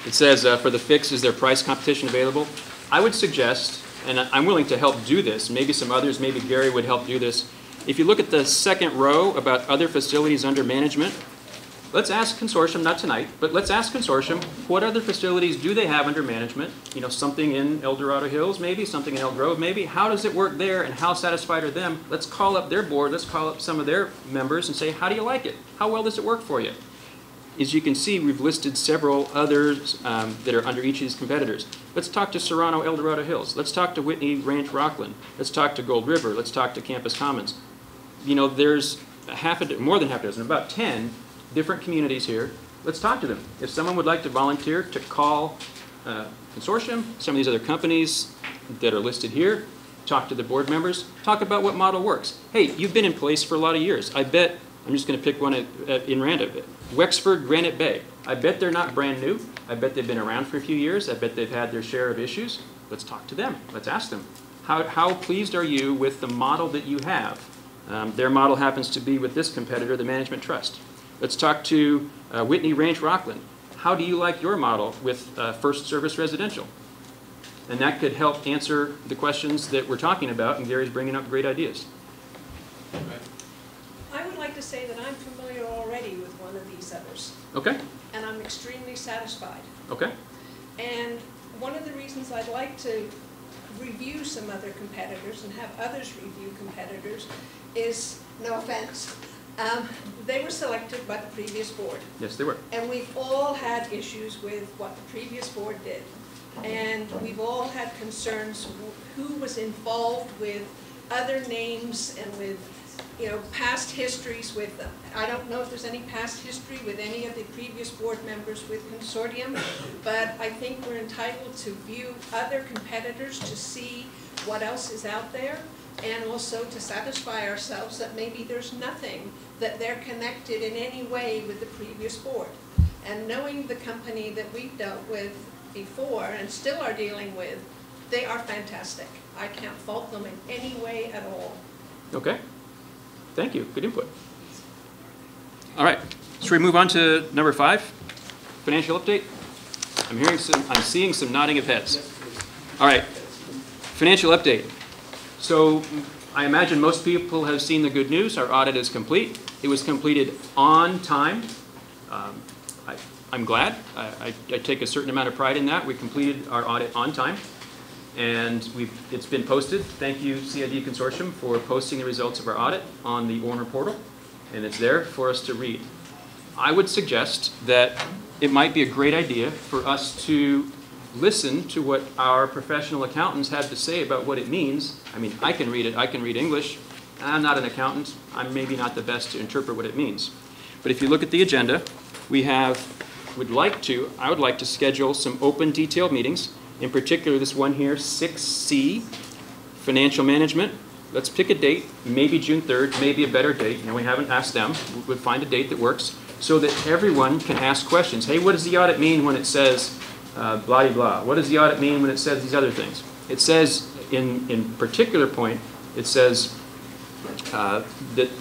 it says, for the fix, is there price competition available? I would suggest, and I'm willing to help do this, maybe some others, maybe Gary would help do this. If you look at the second row about other facilities under management, let's ask consortium, not tonight, but let's ask consortium, what other facilities do they have under management? You know, something in El Dorado Hills, maybe, something in El Grove, maybe. How does it work there, and how satisfied are them? Let's call up their board, let's call up some of their members and say, how do you like it? How well does it work for you? As you can see, we've listed several others that are under each of these competitors. Let's talk to Serrano El Dorado Hills. Let's talk to Whitney Ranch Rockland. Let's talk to Gold River. Let's talk to Campus Commons. You know, there's more than half a dozen, about 10 different communities here. Let's talk to them. If someone would like to volunteer to call consortium, some of these other companies that are listed here, talk to the board members, talk about what model works. Hey, you've been in place for a lot of years. I bet, I'm just going to pick one in random. Wexford, Granite Bay. I bet they're not brand new. I bet they've been around for a few years. I bet they've had their share of issues. Let's talk to them. Let's ask them. How pleased are you with the model that you have? Their model happens to be with this competitor, the Management Trust. Let's talk to Whitney Ranch Rockland. How do you like your model with First Service Residential? And that could help answer the questions that we're talking about, and Gary's bringing up great ideas. I would like to say that I'm familiar already with one of these others. Okay. And I'm extremely satisfied. Okay. And one of the reasons I'd like to review some other competitors and have others review competitors is, no offense, they were selected by the previous board. Yes, they were. And we've all had issues with what the previous board did. And we've all had concerns who was involved with other names and with, you know, past histories with them. I don't know if there's any past history with any of the previous board members with consortium, but I think we're entitled to view other competitors to see what else is out there, and also to satisfy ourselves that maybe there's nothing that they're connected in any way with the previous board. And knowing the company that we've dealt with before and still are dealing with, they are fantastic. I can't fault them in any way at all. Okay. Thank you. Good input. All right. Should we move on to number 5? Financial update. I'm seeing some nodding of heads. All right. Financial update. So I imagine most people have seen the good news. Our audit is complete. It was completed on time. I'm glad. I take a certain amount of pride in that. We completed our audit on time, and it's been posted. Thank you, CID Consortium, for posting the results of our audit on the owner portal, and it's there for us to read. I would suggest that it might be a great idea for us to listen to what our professional accountants have to say about what it means. I mean, I can read it. I can read English. I'm not an accountant. I'm maybe not the best to interpret what it means. But if you look at the agenda, I would like to schedule some open, detailed meetings. In particular, this one here, 6C, financial management. Let's pick a date, maybe June 3rd, maybe a better date. We haven't asked them. We'll find a date that works so that everyone can ask questions. Hey, what does the audit mean when it says blah, blah, blah? What does the audit mean when it says these other things? It says, in particular point, it says that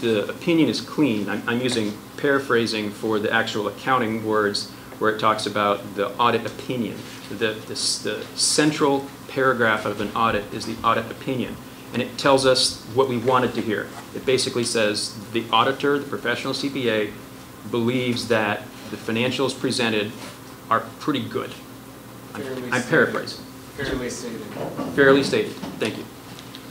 the opinion is clean. I'm using paraphrasing for the actual accounting words where it talks about the audit opinion. The central paragraph of an audit is the audit opinion. And it tells us what we wanted to hear. It basically says the auditor, the professional CPA, believes that the financials presented are pretty good. I'm paraphrasing. Fairly stated. Fairly stated. Thank you.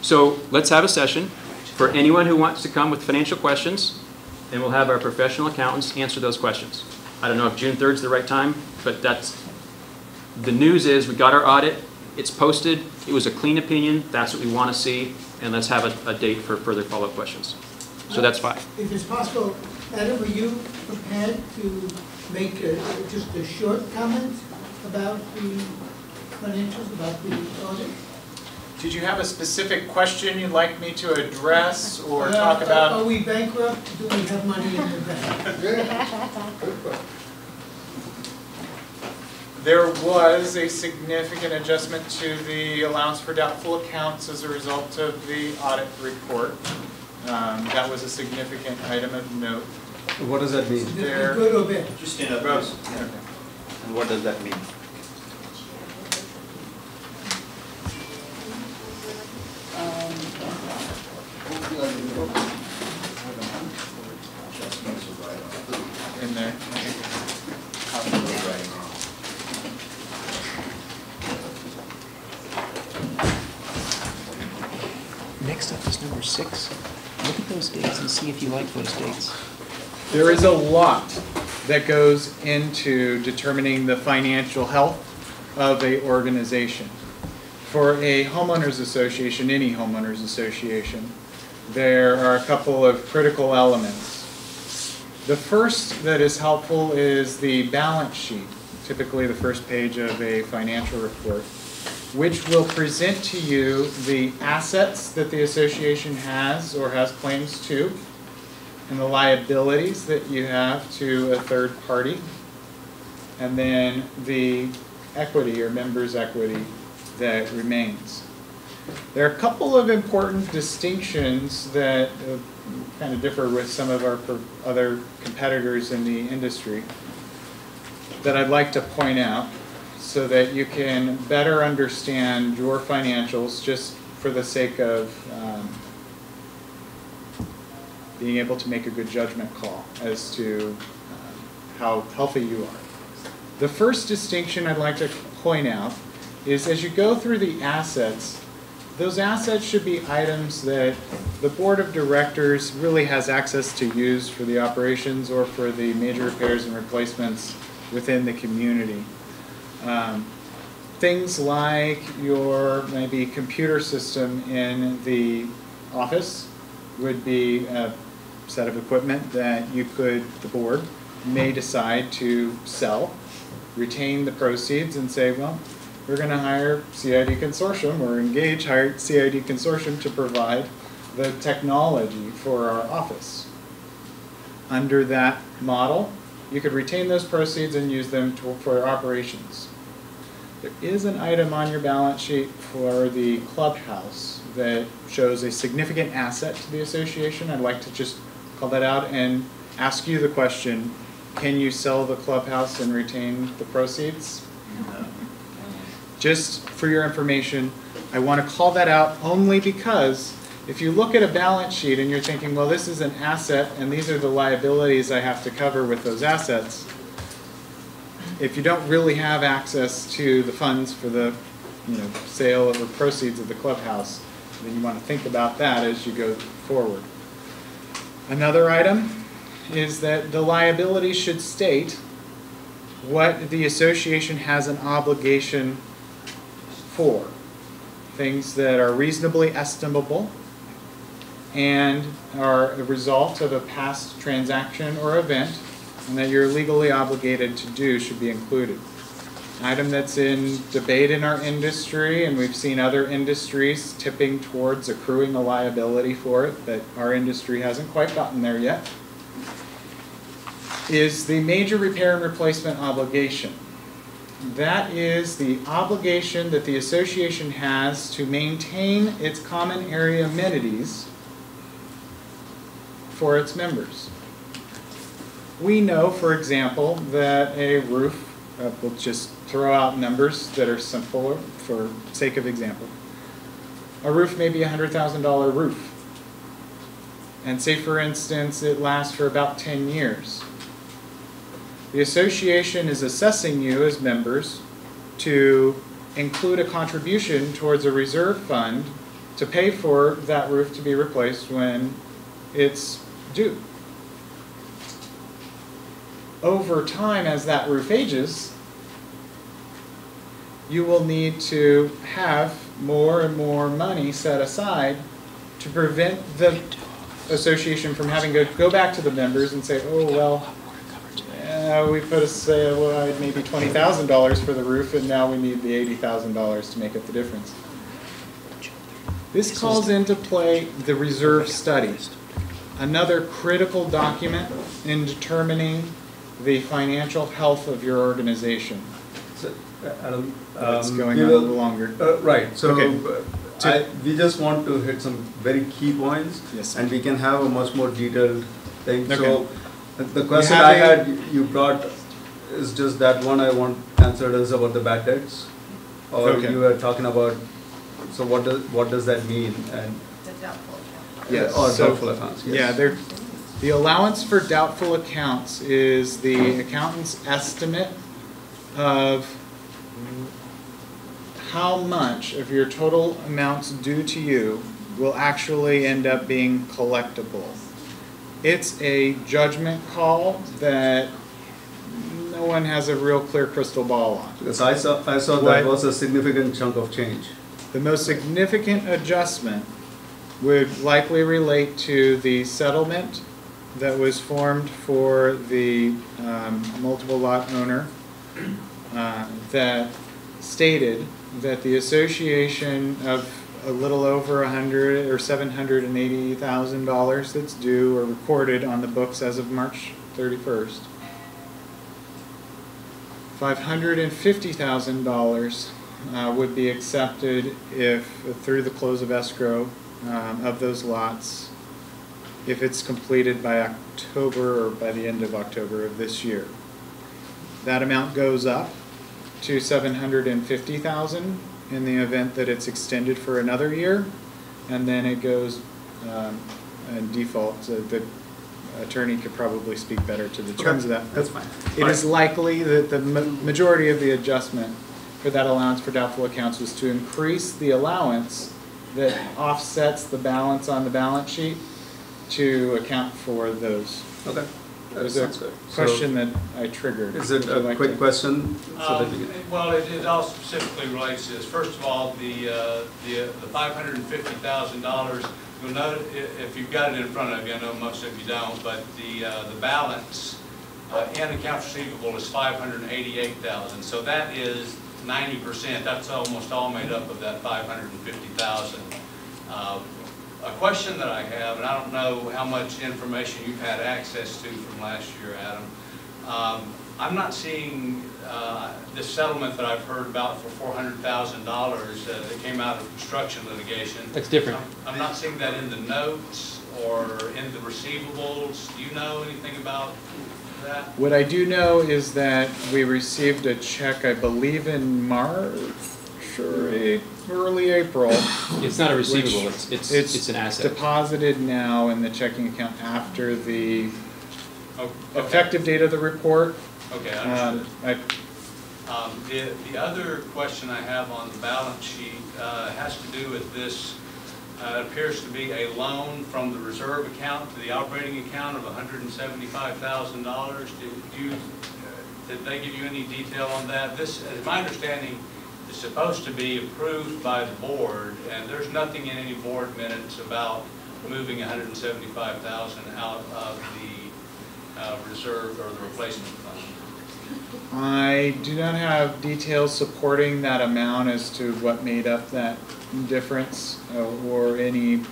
So let's have a session for anyone who wants to come with financial questions, and we'll have our professional accountants answer those questions. I don't know if June 3rd is the right time, but the news is we got our audit. It's posted. It was a clean opinion. That's what we want to see. And let's have a date for further follow-up questions. So that's 5. If it's possible, Adam, are you prepared to make just a short comment about the financials, about the audit? Did you have a specific question you'd like me to address or talk about? Are we bankrupt? Do we have money in the bank? There was a significant adjustment to the allowance for doubtful accounts as a result of the audit report. That was a significant item of note. What does that mean? Good or bad? Just stand up, please. Okay. And what does that mean? In there. Next up is number 6. Look at those dates and see if you like those dates. There is a lot that goes into determining the financial health of an organization. For a homeowners association, any homeowners association, there are a couple of critical elements. The first that is helpful is the balance sheet, typically the first page of a financial report, which will present to you the assets that the association has or has claims to, and the liabilities that you have to a third party, and then the equity or members' equity that remains. There are a couple of important distinctions that kind of differ with some of our other competitors in the industry that I'd like to point out so that you can better understand your financials just for the sake of being able to make a good judgment call as to how healthy you are. The first distinction I'd like to point out is as you go through the assets, those assets should be items that the board of directors really has access to use for the operations or for the major repairs and replacements within the community. Things like your maybe computer system in the office would be a set of equipment that you could, the board, may decide to sell, retain the proceeds and say, well, we're going to hire CID Consortium or engage CID Consortium to provide the technology for our office. Under that model, you could retain those proceeds and use them for operations. There is an item on your balance sheet for the clubhouse that shows a significant asset to the association. I'd like to just call that out and ask you the question, can you sell the clubhouse and retain the proceeds? No. Just for your information, I want to call that out only because If you look at a balance sheet and you're thinking, well, this is an asset and these are the liabilities I have to cover with those assets, if you don't really have access to the funds for the sale or proceeds of the clubhouse, then you want to think about that as you go forward. Another item is that the liability should state what the association has an obligation for. Things that are reasonably estimable and are a result of a past transaction or event, and that you're legally obligated to do should be included. An item that's in debate in our industry, and we've seen other industries tipping towards accruing a liability for it, but our industry hasn't quite gotten there yet, is the major repair and replacement obligation. That is the obligation that the association has to maintain its common area amenities for its members. We know, for example, that a roof, we'll just throw out numbers that are simple for sake of example. A roof may be a $100,000 roof. And say, for instance, it lasts for about 10 years. The association is assessing you as members to include a contribution towards a reserve fund to pay for that roof to be replaced when it's due. Over time, as that roof ages, you will need to have more and more money set aside to prevent the association from having to go back to the members and say, oh, well, we put aside maybe $20,000 for the roof, and now we need the $80,000 to make up the difference. This calls into play the reserve study, another critical document in determining the financial health of your organization. So, Adam, it's going on a little longer. Right. So okay. We just want to hit some very key points, yes, and we can have a much more detailed thing. Okay. So the question I had you brought is just that one I want answered is about the bad debts, or okay, you were talking about. So what does that mean? And The doubtful account. yes, or so, doubtful accounts. Yes. Yeah, the allowance for doubtful accounts is the accountant's estimate of how much of your total amounts due to you will actually end up being collectible. It's a judgment call that no one has a real clear crystal ball on. Because I saw that was a significant chunk of change. The most significant adjustment would likely relate to the settlement that was formed for the multiple lot owner that stated that the association of a little over $100,000 or $780,000 that's due or recorded on the books as of March 31st. $550,000 would be accepted if through the close of escrow of those lots if it's completed by October or by the end of October of this year. That amount goes up to $750,000 in the event that it's extended for another year, and then it goes in default. So the attorney could probably speak better to the terms of that. That's fine. It is likely that the majority of the adjustment for that allowance for doubtful accounts was to increase the allowance that offsets the balance on the balance sheet to account for those. Okay. There's a question that I triggered. Is it a quick question? So that we can... Well, it all specifically relates to this. First of all, the $550,000. You'll note if you've got it in front of you. I know most of you don't, but the balance in accounts receivable is $588,000. So that is 90%. That's almost all made up of that $550,000. A question that I have, and I don't know how much information you've had access to from last year, Adam. I'm not seeing this settlement that I've heard about for $400,000 that came out of construction litigation. That's different. I'm not seeing that in the notes or in the receivables. Do you know anything about that? What I do know is that we received a check, I believe in March early April. It's not a receivable, it's an asset. Deposited now in the checking account after the effective date of the report. Okay, understood. The other question I have on the balance sheet has to do with this. It appears to be a loan from the reserve account to the operating account of $175,000. Did they give you any detail on that? This, as my understanding, is supposed to be approved by the board, and there's nothing in any board minutes about moving $175,000 out of the reserve or the replacement fund. I do not have details supporting that amount as to what made up that difference or any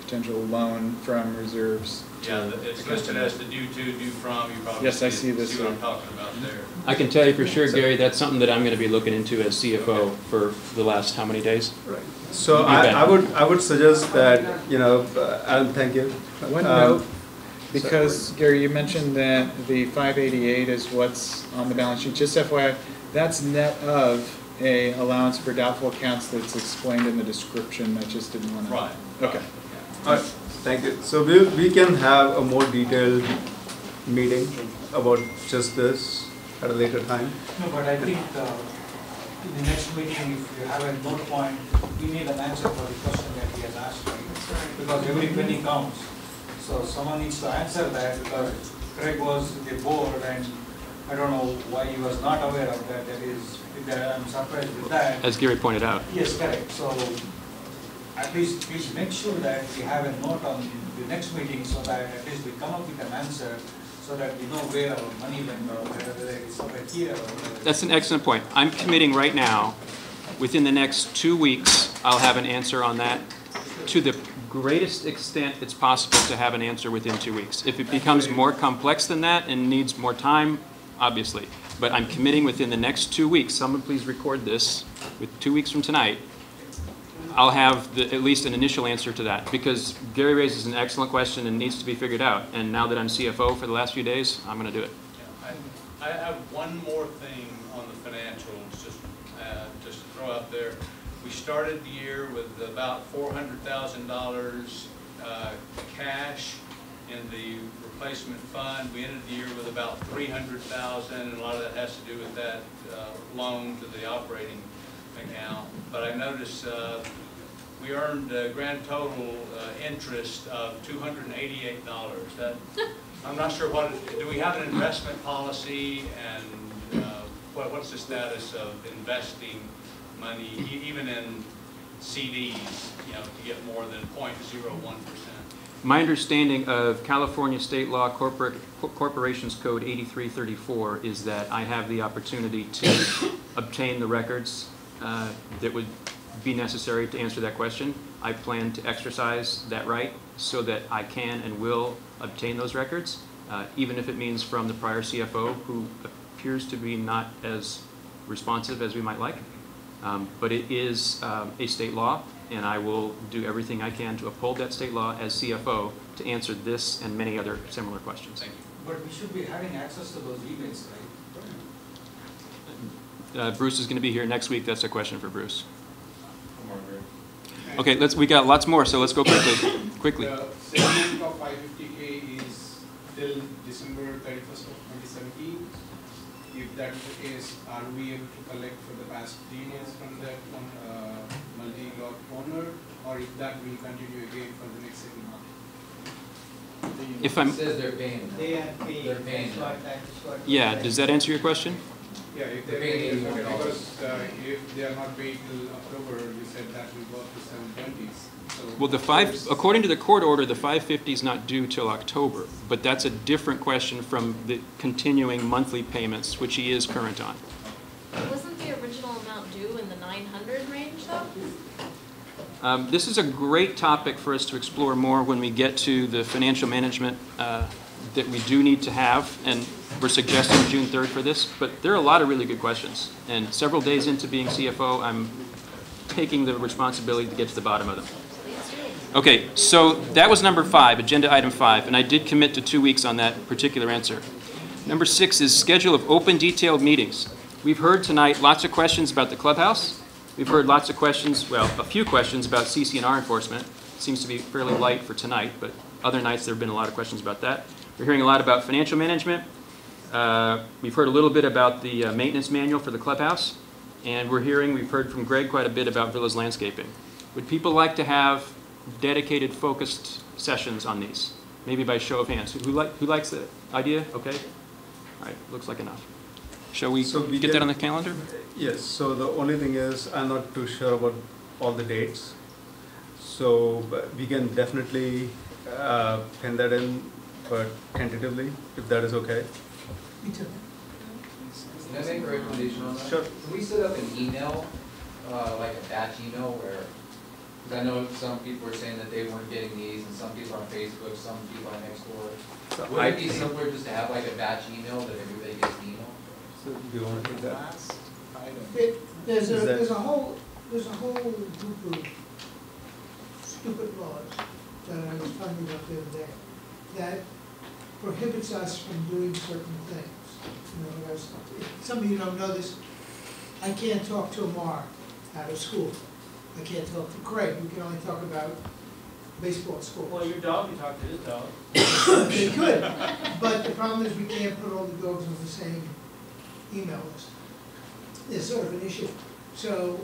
potential loan from reserves. Yeah, it's listed as the due to, due from. You probably yes, I see this. See what I'm talking about there. I can tell you for sure, Gary, that's something that I'm going to be looking into as CFO for the last how many days? Right. So I would suggest that, Alan, thank you. One note. Because, Gary, you mentioned that the 588 is what's on the balance sheet. Just FYI, that's net of a allowance for doubtful accounts that's explained in the description. I just didn't want to. Right. Okay. All right. Thank you. So we can have a more detailed meeting about just this at a later time. No, but I think in the next meeting, if you have a note point, we need an answer for the question that he has asked. Because every penny counts. So someone needs to answer that, because Craig was the board and I don't know why he was not aware of that. I'm surprised with that. As Gary pointed out. Yes, correct. So at least please make sure that we have a note on the next meeting so that at least we come up with an answer so that we know where our money went or whether it's somewhere here or whether. That's an excellent point. I'm committing right now, within the next 2 weeks, I'll have an answer on that. To the greatest extent it's possible to have an answer within 2 weeks. If it becomes more complex than that and needs more time, obviously. But I'm committing within the next 2 weeks. Someone please record this. With 2 weeks from tonight, I'll have at least an initial answer to that, because Gary raises an excellent question and needs to be figured out. And now that I'm CFO for the last few days, I'm going to do it. Yeah, I have one more thing on the financials, just to throw out there. We started the year with about $400,000 cash in the replacement fund. We ended the year with about $300,000, and a lot of that has to do with that loan to the operating account. But I noticed we earned a grand total interest of $288. That I'm not sure what. Do we have an investment policy, and what's the status of investing money, even in CDs, to get more than 0.01%? My understanding of California State Law Corporations Code 8334 is that I have the opportunity to obtain the records that would be necessary to answer that question. I plan to exercise that right so that I can and will obtain those records, even if it means from the prior CFO, who appears to be not as responsive as we might like. But it is a state law, and I will do everything I can to uphold that state law as CFO to answer this and many other similar questions. Thank you. But we should be having access to those emails, right? Bruce is going to be here next week. That's a question for Bruce. Okay, we got lots more, so let's go quickly. The settlement of 550K is till December 31st of 2017. If that is the case, are we able to collect for the past 3 years from that multi-lot owner, or if that will continue again for the next 7 months? If I'm, it says they're paying. They're paying. Yeah, does that answer your question? Yeah, if they're paying, because if they are not paid till October, you said that will go up to 720s. So well, according to the court order, the 550 is not due till October, but that's a different question from the continuing monthly payments, which he is current on. Wasn't the original amount due in the 900 range, though? This is a great topic for us to explore more when we get to the financial management that we do need to have, and we're suggesting June 3rd for this, but there are a lot of really good questions, and several days into being CFO, I'm taking the responsibility to get to the bottom of them. Okay, so that was number 5, agenda item 5, and I did commit to 2 weeks on that particular answer. Number 6 is schedule of open detailed meetings. We've heard tonight lots of questions about the clubhouse. We've heard lots of questions, well, a few questions about CC&R enforcement. Seems to be fairly light for tonight, but other nights there have been a lot of questions about that. We're hearing a lot about financial management. We've heard a little bit about the maintenance manual for the clubhouse. And we've heard from Greg quite a bit about Villas landscaping. Would people like to have dedicated, focused sessions on these? Maybe by show of hands. Who likes the idea? Okay. All right, looks like enough. Shall we get that on the calendar? Yes, so the only thing is, I'm not too sure about all the dates. So we can definitely pen that in, but tentatively, if that is okay. Me too. Can I make a recommendation on that? Sure. Can we set up an email, like a batch email where, because I know some people are saying that they weren't getting these, and some people on Facebook, some people on Nextdoor. So Would it be simpler just to have like a batch email that everybody gets an email? So do you want to take that? There's a whole group of stupid laws that I was talking about the other day that prohibits us from doing certain things. You know, because some of you don't know this. I can't talk to Amar out of school. I can't talk to Craig. We can only talk about baseball scores. Well, your dog can talk to his dog. They could, but the problem is we can't put all the dogs on the same email list. It's sort of an issue. So,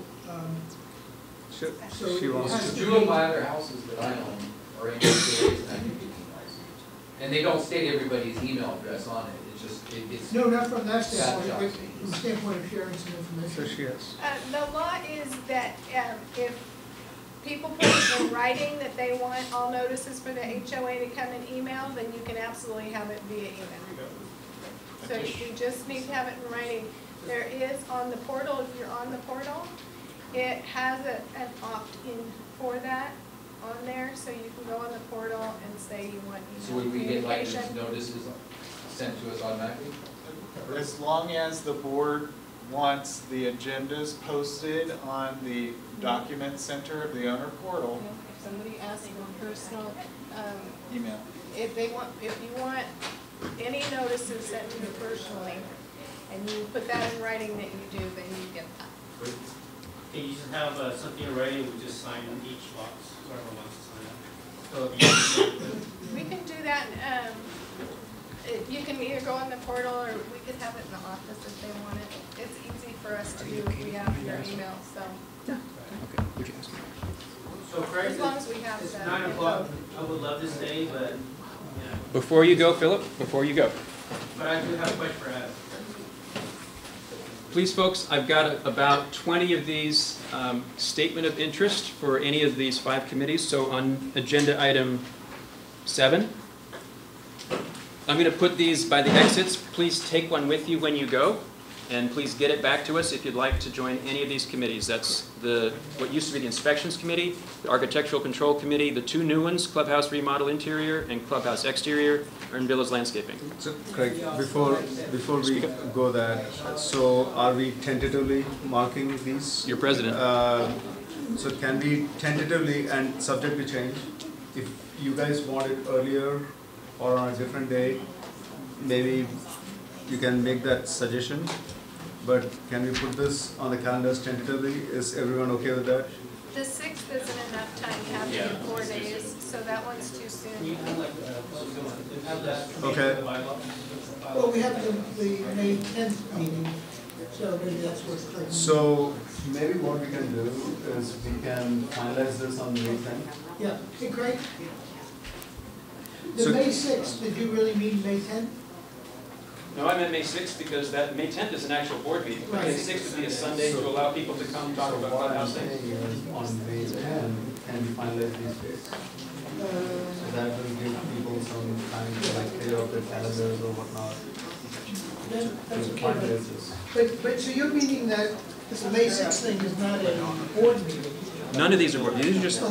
she wants to. Two of my other houses that I own are in HOAs and I can get emails. And they don't state everybody's email address on it. It's just, it's. No, not from that standpoint, but from the standpoint of sharing some information. So she has. The law is that if people put in writing that they want all notices for the HOA to come in email, then you can absolutely have it via email. So you just need to have it in writing. There is on the portal, if you're on the portal, it has an opt-in for that on there, so you can go on the portal and say you want email communication. So would we get like these notices sent to us automatically? As long as the board wants the agendas posted on the document center of the owner portal. If somebody asks for personal email. If you want any notices sent to you personally, and you put that in writing that you do, then you get that. Can you just have something in writing, we just sign each box, whoever wants to sign up? We can do that. You can either go on the portal, or we could have it in the office if they want it. It's easy for us to do if we have your email, so. Okay, would you ask me? So Craig, as long as we have it's that. 9 o'clock. I would love to stay, but, yeah. Before you go, Philip, before you go. But I do have a question for Adam. Please, folks, I've got about 20 of these statement of interest for any of these 5 committees. So on agenda item 7, I'm going to put these by the exits. Please take one with you when you go, and please get it back to us if you'd like to join any of these committees. That's what used to be the Inspections Committee, the Architectural Control Committee, the 2 new ones, Clubhouse Remodel Interior and Clubhouse Exterior, are in Villas Landscaping. So, Craig, before we go that, so are we tentatively marking these? Your president. So can we tentatively, and subject to change, if you guys want it earlier or on a different day, maybe you can make that suggestion, but can we put this on the calendars tentatively? Is everyone okay with that? The 6th isn't enough time to have it in 4 days, so that one's too soon. Okay. Well, we have the May 10th meeting, so maybe that's what's clicking. So maybe what we can do is we can finalize this on May 10th. Yeah. Hey, Craig? The So- May 6th, did you really mean May 10th? No, I meant May 6th because that May 10th is an actual board meeting. May 6th would be a Sunday to allow people to come talk about clubhouse things. On May 10th, can we finalize these dates? So that will give people some time to like clear up their calendars or whatnot. That's To okay, finalize this. but so you're meaning that this May 6th thing is not a board meeting? None of these are board meetings. These are just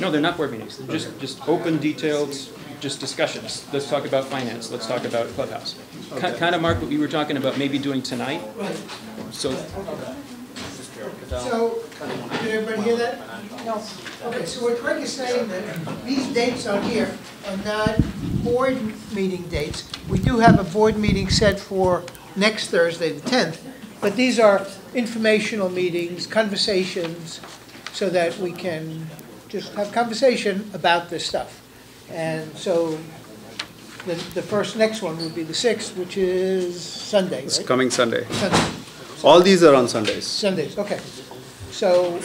no, they're not board meetings. They're just open, detailed, just discussions. Let's talk about finance. Let's talk about clubhouse. Kind of, Mark, what we were talking about maybe doing tonight. Right. So. So, did everybody hear that? No. Okay, so what Craig is saying that these dates on here are not board meeting dates. We do have a board meeting set for next Thursday, the 10th, but these are informational meetings, conversations, so that we can just have conversation about this stuff. And so the first next one would be the 6th, which is Sunday, It's right? coming Sunday. Sunday. All these are on Sundays. Sundays, okay. So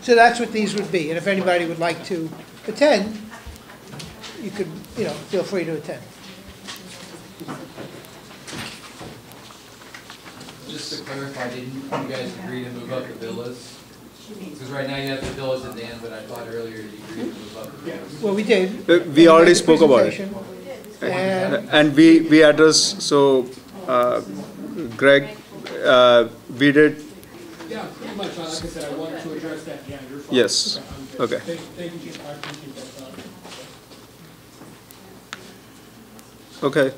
that's what these would be. And if anybody would like to attend, you could, feel free to attend. Just to clarify, didn't you guys agree to move up the villas? Because right now you have the villas at the end, but I thought earlier you agreed to move up the villas. Well, we did. We already spoke about it. And we addressed, so Greg, we did. Yeah, pretty much. Like I said, I wanted to address that. Yeah, you're fine. Yes. Okay. Thank you. I appreciate that thought. Okay.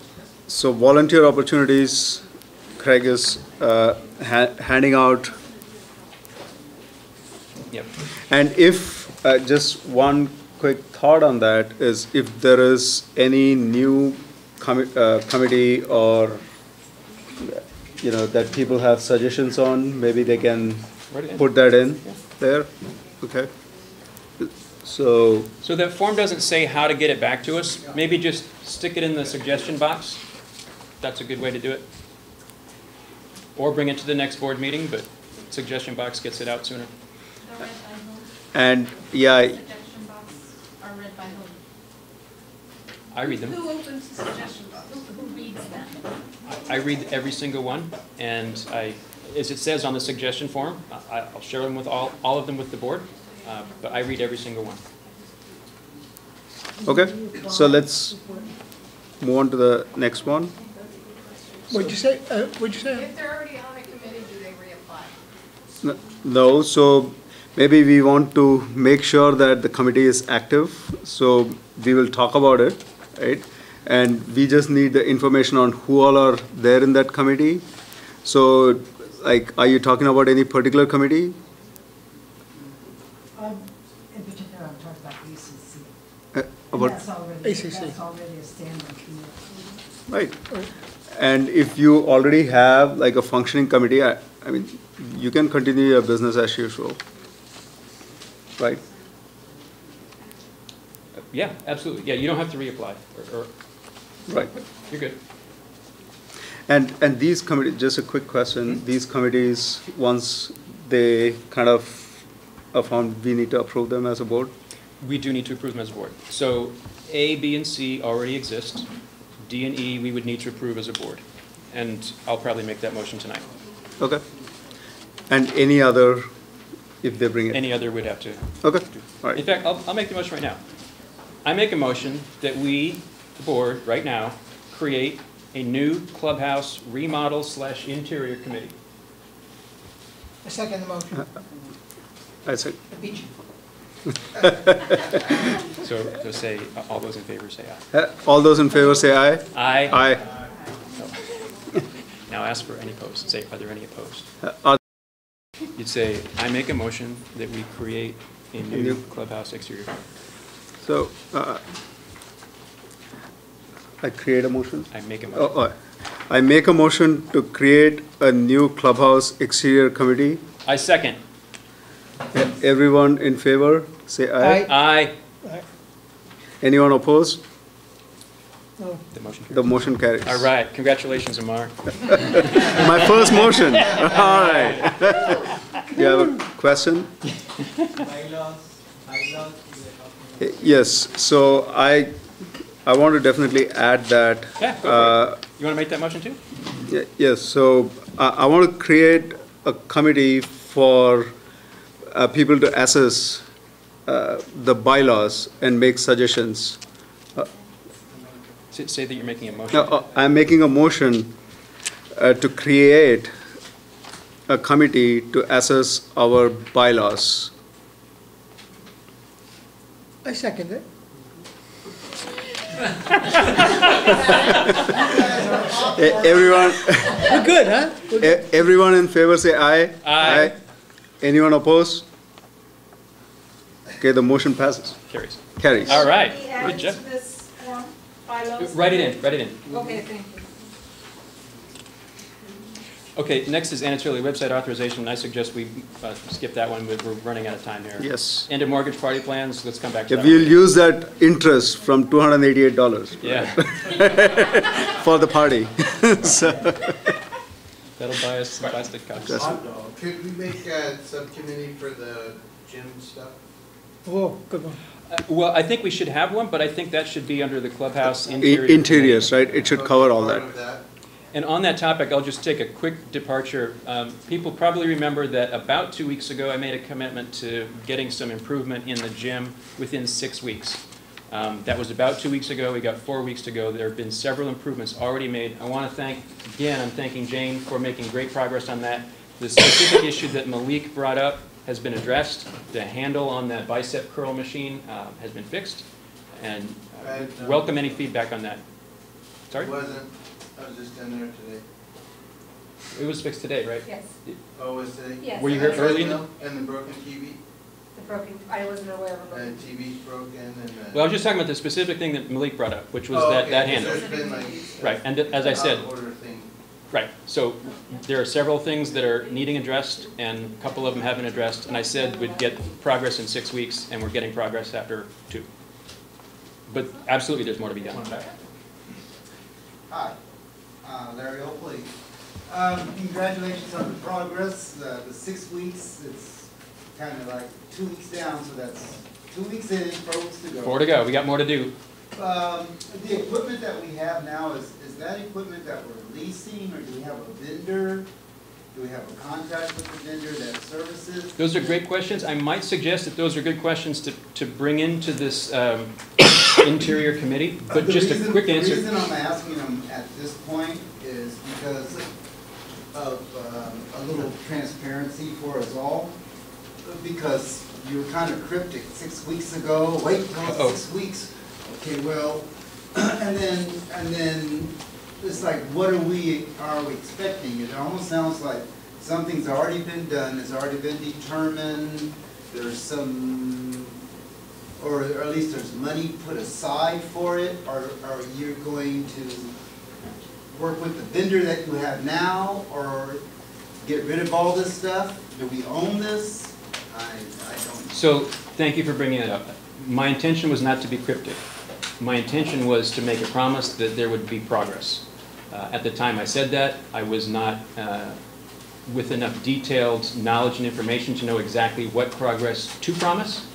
So volunteer opportunities, Craig is handing out. Yep. And if, just one quick thought on that is if there is any new committee or, that people have suggestions on, maybe they can put that in there. Okay. So that form doesn't say how to get it back to us. Maybe just stick it in the suggestion box. That's a good way to do it. Or bring it to the next board meeting, but suggestion box gets it out sooner. And yeah, Suggestion box are read by whom? I read them. Who opens the suggestion box? Who reads them? I read every single one, and as it says on the suggestion form, I'll share them with all of them with the board, but I read every single one. okay. So let's move on to the next one. what'd you say? What'd you say? If they're already on a committee, do they reapply? No, so maybe we want to make sure that the committee is active, so we will talk about it, right? And we just need the information on who all are there in that committee. So, like, are you talking about any particular committee? In particular, I'm talking about ACC. About That's already, ACC. That's already a standing committee. Right. And if you already have like a functioning committee, I mean, you can continue your business as usual, right? Yeah, absolutely. Yeah, you don't have to reapply. Right. You're good. And these committees, just a quick question, these committees, once they kind of are found, we need to approve them as a board? We do need to approve them as a board. So A, B, and C already exist. D and E, we would need to approve as a board. And I'll probably make that motion tonight. Okay. And any other, if they bring it? Any other would have to. Okay, all right. In fact, I'll make the motion right now. I make a motion that we, the board, right now, create a new clubhouse remodel/interior committee. I second the motion. I said. I beat you. So say, all those in favor say aye. All those in favor say aye. Aye. Aye. Now ask for any opposed. Say, are there any opposed? Are You'd say, I make a motion that we create a new clubhouse exterior. So, I create a motion? I make a motion. I make a motion to create a new clubhouse exterior committee. I second. Everyone in favor, say aye. Aye. Aye. Anyone opposed? No. The motion carries. All right, congratulations, Amar. My first motion. All right. You have a question? Yes. So I want to definitely add that. Yeah, go for it. You want to make that motion too? Yes. So I want to create a committee for people to assess the bylaws and make suggestions. Say that you're making a motion. No, I'm making a motion to create a committee to assess our bylaws. I second it. Everyone. We're good, huh? We're good. Everyone in favor say aye. Aye. Anyone opposed? Okay, the motion passes. Carries. Carries. All right. Can we Good add it job. to this form, bylaws? Write it in. Write it in. Okay, thank you. Okay, next is Anatolia website authorization. I suggest we skip that one. We're running out of time here. Yes. End of mortgage party plans. Let's come back to Yeah, that. we'll use that interest from $288. Yeah. For the party. So, That'll buy us some plastic cups. Could we make a subcommittee for the gym stuff? Oh, good one. Well, I think we should have one, but I think that should be under the clubhouse interior. Interiors, right? It should cover all that. And on that topic, I'll just take a quick departure. People probably remember that about 2 weeks ago, I made a commitment to getting some improvement in the gym within 6 weeks. That was about 2 weeks ago. We got 4 weeks to go. There have been several improvements already made. I want to thank, again, I'm thanking Jane for making great progress on that. The specific issue that Malik brought up has been addressed. The handle on that bicep curl machine has been fixed. And welcome any feedback on that. Sorry? It wasn't. I was just in there today. It was fixed today, right? Yes. Oh, was today? Yes. Were you here early? And the broken TV? The broken, I wasn't aware of a broken. And TV's broken and. Well, I was just talking about the specific thing that Malik brought up, which was that handle. There's been like Right, and as I said, out of order thing. right, so there are several things that are needing addressed, and a couple of them haven't addressed, and I said we'd get progress in 6 weeks, and we're getting progress after 2. But absolutely, there's more to be done. Hi, Larry Oakley. Congratulations on the progress. The 6 weeks, it's kind of like 2 weeks down, so that's 2 weeks in, 4 weeks to go. 4 to go, we got more to do. The equipment that we have now, is that equipment that we're leasing, or do we have a vendor? Do we have a contract with the vendor that services? Those are great questions. I might suggest that those are good questions to bring into this interior committee, but just a quick answer. The reason I'm asking them at this point is because of a little transparency for us all, because you were kind of cryptic 6 weeks ago, wait until 6 weeks. Okay, well, and then it's like, what are we expecting? It almost sounds like something's already been done, it's already been determined, there's some, or at least there's money put aside for it, or are you going to work with the vendor that you have now, or get rid of all this stuff? Do we own this? I don't know. So, thank you for bringing it up. My intention was not to be cryptic. My intention was to make a promise that there would be progress. At the time I said that, I was not with enough detailed knowledge and information to know exactly what progress to promise,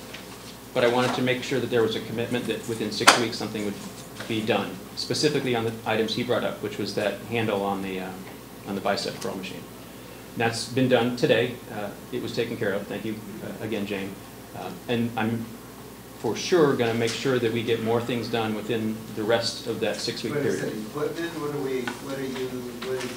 but I wanted to make sure that there was a commitment that within 6 weeks something would be done, specifically on the items he brought up, which was that handle on the bicep curl machine. That's been done today. It was taken care of. Thank you again, Jane. And I'm for sure going to make sure that we get more things done within the rest of that 6 week period. What is it, equipment? What is?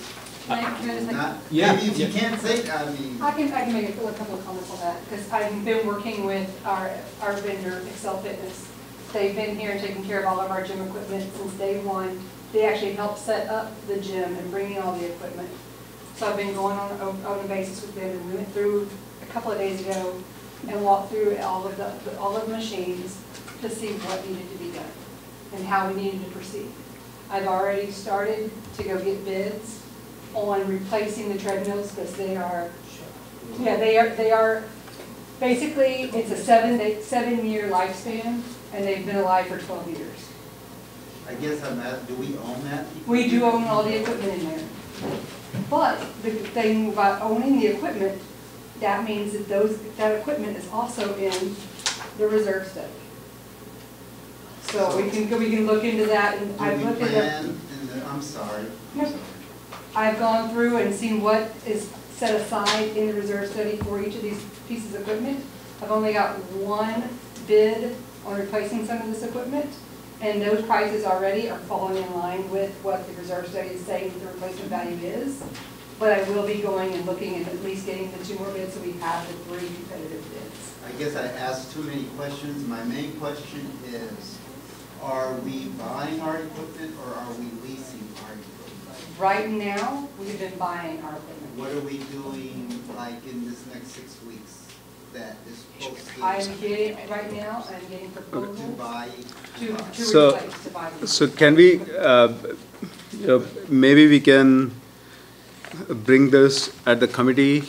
Can I just make, Yeah. Maybe if you can't say, I mean. I can make a couple of comments on that, because I've been working with our vendor, Excel Fitness. They've been here and taking care of all of our gym equipment since day one. They actually helped set up the gym and bring in all the equipment. So I've been going on a basis with them, and we went through a couple of days ago and walked through all of the machines to see what needed to be done and how we needed to proceed. I've already started to go get bids on replacing the treadmills, because they are basically, it's a 7-year lifespan, and they've been alive for 12 years. I guess I'm asking, do we own that? We do own all the equipment in there. But the thing about owning the equipment, that means that that equipment is also in the reserve study. So we can look into that, and I've looked at that. I'm sorry. No. I've gone through and seen what is set aside in the reserve study for each of these pieces of equipment. I've only got one bid on replacing some of this equipment, and those prices already are falling in line with what the reserve study is saying the replacement value is. But I will be going and looking at least getting the 2 more bids, so we have the 3 competitive bids. I guess I asked too many questions. My main question is, are we buying our equipment or are we leasing our equipment? Right now, we've been buying our equipment. What are we doing like in this next 6 weeks that is supposed to? I'm getting, right now, I'm getting proposals to buy. To replace, to buy. So can we, maybe we can bring this at the committee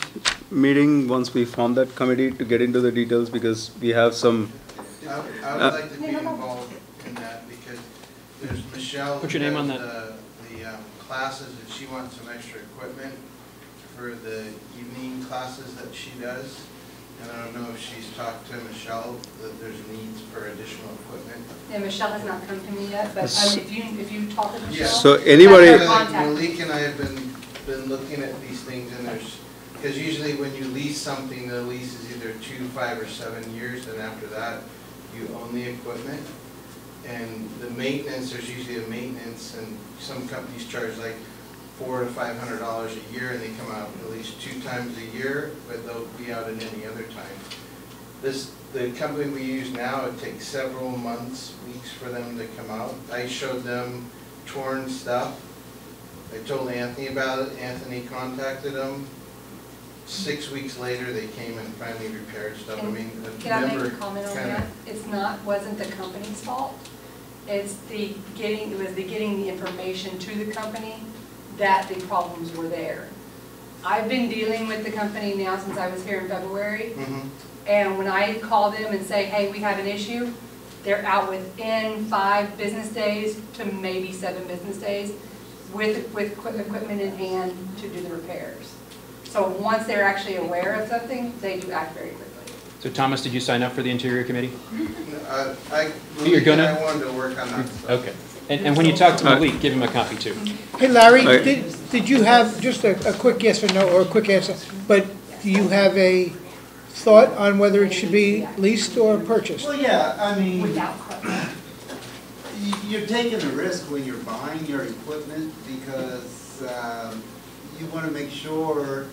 meeting once we form that committee to get into the details, because we have some. I would like to be involved in that, because there's Michelle. What's your name on that? The classes, and she wants some extra equipment for the evening classes that she does. And I don't know if she's talked to Michelle that there's needs for additional equipment. Yeah, Michelle has not come to me yet, but if you talk to Michelle. Yeah. So anybody. Malik and I have been looking at these things, and there's, because usually when you lease something, the lease is either 2, 5, or 7 years, and after that, you own the equipment. And the maintenance, there's usually a maintenance, and some companies charge like $400 to $500 a year, and they come out at least 2 times a year, but they'll be out at any other time. The company we use now, it takes several months, weeks for them to come out. I showed them torn stuff. I told Anthony about it. Anthony contacted them. 6 weeks later, they came and finally repaired stuff. Can I make a comment on that? Wasn't the company's fault. It's getting the information to the company that the problems were there. I've been dealing with the company now since I was here in February. And when I call them and say, hey, we have an issue, they're out within 5 business days to maybe 7 business days with equipment in hand to do the repairs. So once they're actually aware of something, they do act very quickly. So Thomas, did you sign up for the Interior Committee? You're gonna? I wanted to work on that stuff. Okay. And when you talk to Malik, give him a copy too. Hey, Larry, did you have, just a quick yes or no, or a quick answer, but do you have a thought on whether it should be leased or purchased? Well, yeah, I mean, you're taking a risk when you're buying your equipment, because you want to make sure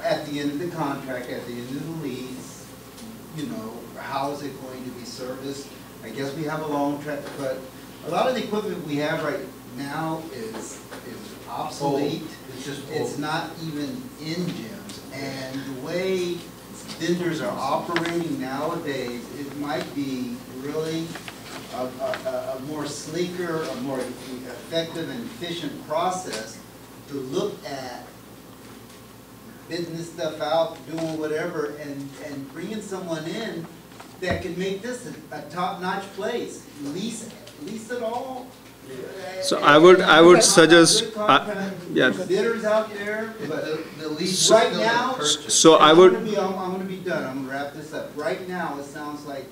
at the end of the contract, at the end of the lease, you know, how is it going to be serviced? I guess we have a long track, but a lot of the equipment we have right now is obsolete. It's not even in gyms. And the way vendors are operating nowadays, it might be really a more sleeker, a more effective and efficient process to look at bidding this stuff out, doing whatever, and bringing someone in that can make this a top-notch place. Lease it all. So I would suggest, yeah. Bidders out there, but the lease right now. So I would. I'm going to be done. I'm going to wrap this up. Right now, it sounds like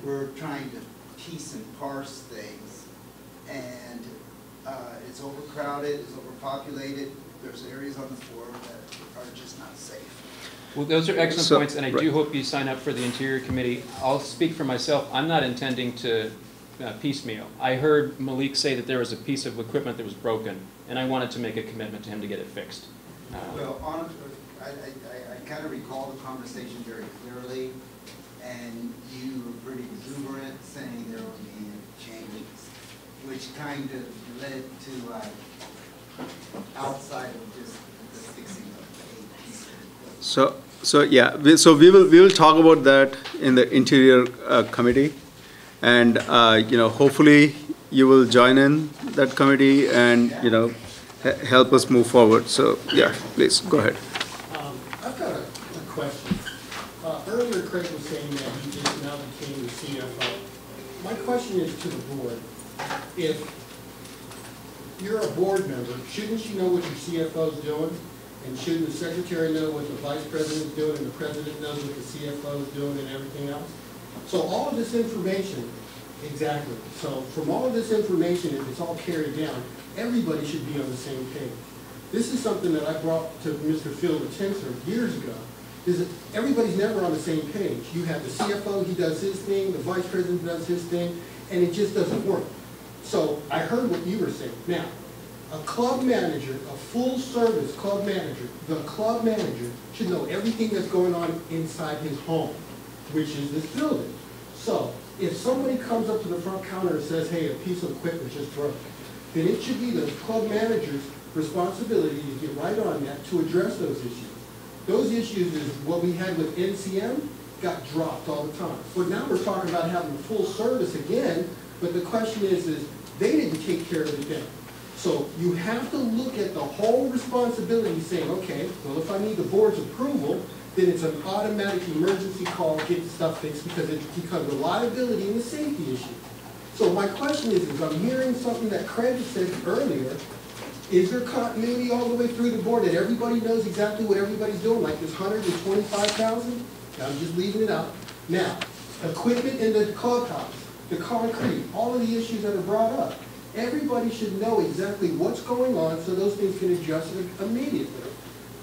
we're trying to piece and parse things, and it's overcrowded, it's overpopulated. There's areas on the floor that are just not safe. Well, those are excellent points, and I do hope you sign up for the Interior Committee. I'll speak for myself. I'm not intending to piecemeal. I heard Malik say that there was a piece of equipment that was broken, and I wanted to make a commitment to him to get it fixed. Well, honestly, I kind of recall the conversation very clearly, and you were pretty exuberant saying there will be changes, which kind of led to outside of just the fixing of a piece of equipment. So yeah, we will talk about that in the Interior Committee, and you know, hopefully you will join in that committee and you know, help us move forward. So yeah, please go ahead. I've got a question. Earlier, Craig was saying that he just now became the CFO. My question is to the board: if you're a board member, shouldn't you know what your CFO is doing? And shouldn't the secretary know what the vice president is doing, and the president knows what the CFO is doing, and everything else? So all of this information, exactly. So from all of this information, if it's all carried down, everybody should be on the same page. This is something that I brought to Mr. Phil Tenser years ago, is that everybody's never on the same page. You have the CFO, he does his thing, the vice president does his thing, and it just doesn't work. So I heard what you were saying. Now, a club manager, a full-service club manager, the club manager should know everything that's going on inside his home, which is this building. So if somebody comes up to the front counter and says, hey, a piece of equipment just broke, then it should be the club manager's responsibility to get right on that to address those issues. Those issues is what we had with NCM got dropped all the time. But now we're talking about having full service again, but the question is they didn't take care of it then. So you have to look at the whole responsibility saying, okay, well, if I need the board's approval, then it's an automatic emergency call, get the stuff fixed, because it becomes a liability and a safety issue. So my question is I'm hearing something that Craig said earlier, is there continuity all the way through the board that everybody knows exactly what everybody's doing, like this 125,000? I'm just leaving it out. Now, equipment in the clubhouse, the concrete, all of the issues that are brought up. Everybody should know exactly what's going on so those things can adjust immediately.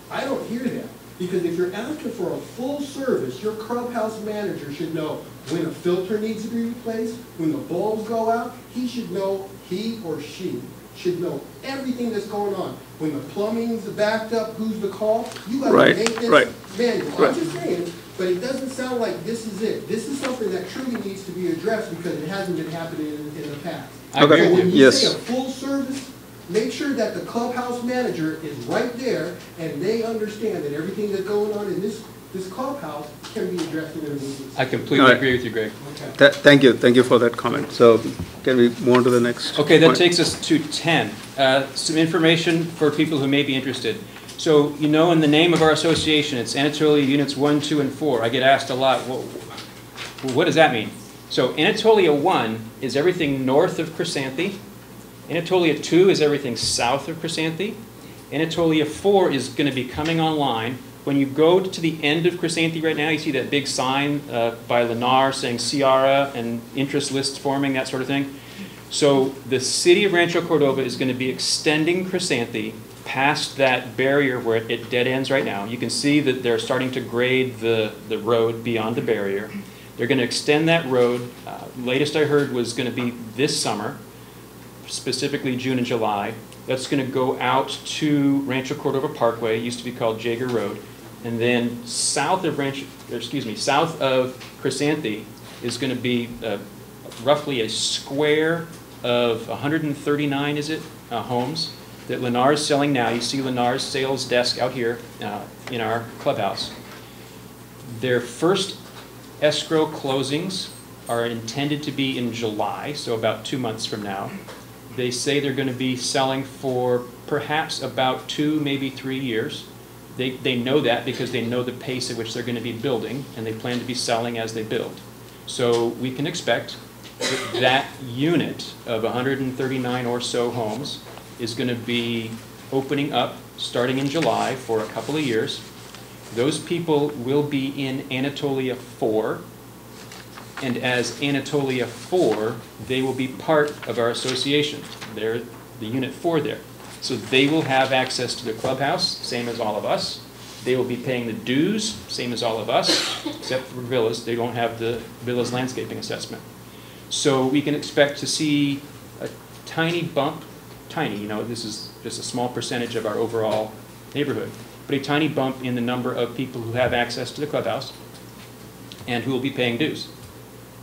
I don't hear that. Because if you're asking for a full service, your clubhouse manager should know when a filter needs to be replaced, when the bulbs go out, he should know, he or she should know everything that's going on. When the plumbing's backed up, who's the call? You got to make this manual. I'm just saying, but it doesn't sound like this is it. This is something that truly needs to be addressed because it hasn't been happening in the past. Okay. So when you Yes. say a full service, make sure that the clubhouse manager is right there and they understand that everything that's going on in this clubhouse can be addressed in an emergency. I completely agree with you, Greg. Okay. Thank you for that comment. So can we move on to the next? Okay, that point? takes us to 10. Some information for people who may be interested. So, you know, in the name of our association, it's Anatolia Units 1, 2, and 4. I get asked a lot, well, what does that mean? So Anatolia 1 is everything north of Chrysanthi. Anatolia 2 is everything south of Chrysanthi. Anatolia 4 is going to be coming online. When you go to the end of Chrysanthi right now, you see that big sign by Lennar saying Ciara and interest lists forming, that sort of thing. So the city of Rancho Cordova is going to be extending Chrysanthi past that barrier where it dead ends right now. You can see that they're starting to grade the road beyond the barrier. They're going to extend that road. Latest I heard was going to be this summer, specifically June and July. That's going to go out to Rancho Cordova Parkway. It used to be called Jaeger Road. And then south of Chrysanthi is going to be roughly a square of 139, is it, homes that Lennar is selling now. You see Lennar's sales desk out here in our clubhouse. Their first escrow closings are intended to be in July, so about 2 months from now. They say they're going to be selling for perhaps about 2, maybe 3 years. They know that because they know the pace at which they're going to be building, and they plan to be selling as they build. So we can expect that unit of 139 or so homes is going to be opening up starting in July for a couple of years. Those people will be in Anatolia 4, and as Anatolia 4, they will be part of our association. They're the Unit 4 there. So they will have access to the clubhouse, same as all of us. They will be paying the dues, same as all of us, except for villas. They don't have the villas landscaping assessment. So we can expect to see a tiny bump, you know, this is just a small percentage of our overall neighborhood, but a tiny bump in the number of people who have access to the clubhouse and who will be paying dues.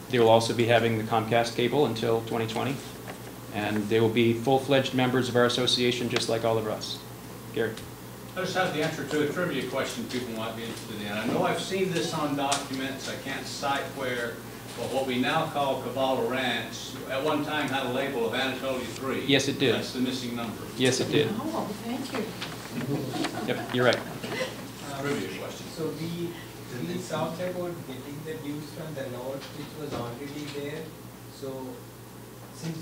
They will also be having the Comcast cable until 2020, and they will be full-fledged members of our association just like all of us. Gary. I just have the answer to a trivia question people might be interested in. I know I've seen this on documents, I can't cite where, but what we now call Cavallo Ranch, at one time had a label of Anatolia 3. Yes, it did. That's the missing number. Yes, it did. Oh, thank you. Yep, you're right. Trivia question. So we talked about getting the dues from the lot which was already there. So since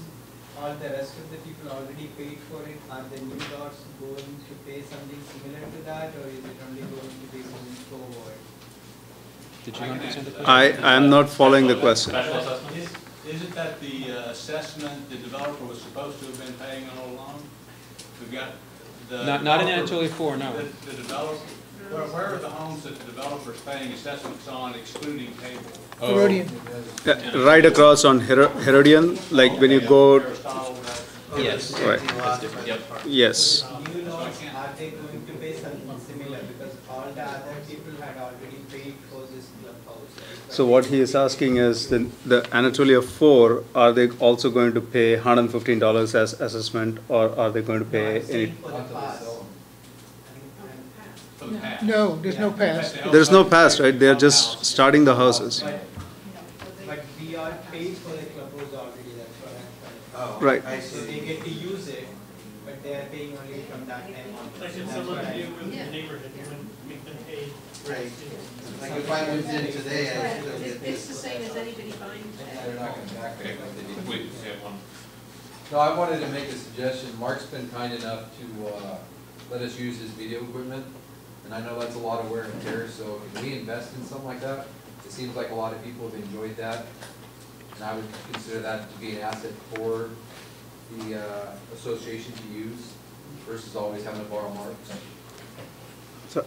all the rest of the people already paid for it, are the new lots going to pay something similar to that, or is it only going to be moving forward? Did you understand the question? I am not following the question. Is it that the assessment the developer was supposed to have been paying all along? We've got the Not in Anatolia 4, no. The developer, where are the homes that the developer's paying assessments on excluding cable? Herodian. Right across on Herodian, like when you go. Yes. Right. That's different. Yep. Yes. New lots, are they going to pay something similar, because all the other people had already paid for this clubhouse, right? So what he is asking is the Anatolia 4, are they also going to pay $115 as assessment, or are they going to pay any? No, there's no pass. There's no pass, right? They're just starting the houses. But we are paid for the clubhouse already, that's what I'm trying to. Right. So they get to use it, but they are paying only from that time on. Like it's something to do with the neighborhood, you wouldn't make them pay. Right. Like if I moved in today, I still get It's this. the same as anybody buying. They're not gonna back pay like they did. Wait, have one. No, I wanted to make a suggestion. Mark's been kind enough to let us use his video equipment, and I know that's a lot of wear and tear, so can we invest in something like that? It seems like a lot of people have enjoyed that, and I would consider that to be an asset for the association to use versus always having to borrow Mark's. So,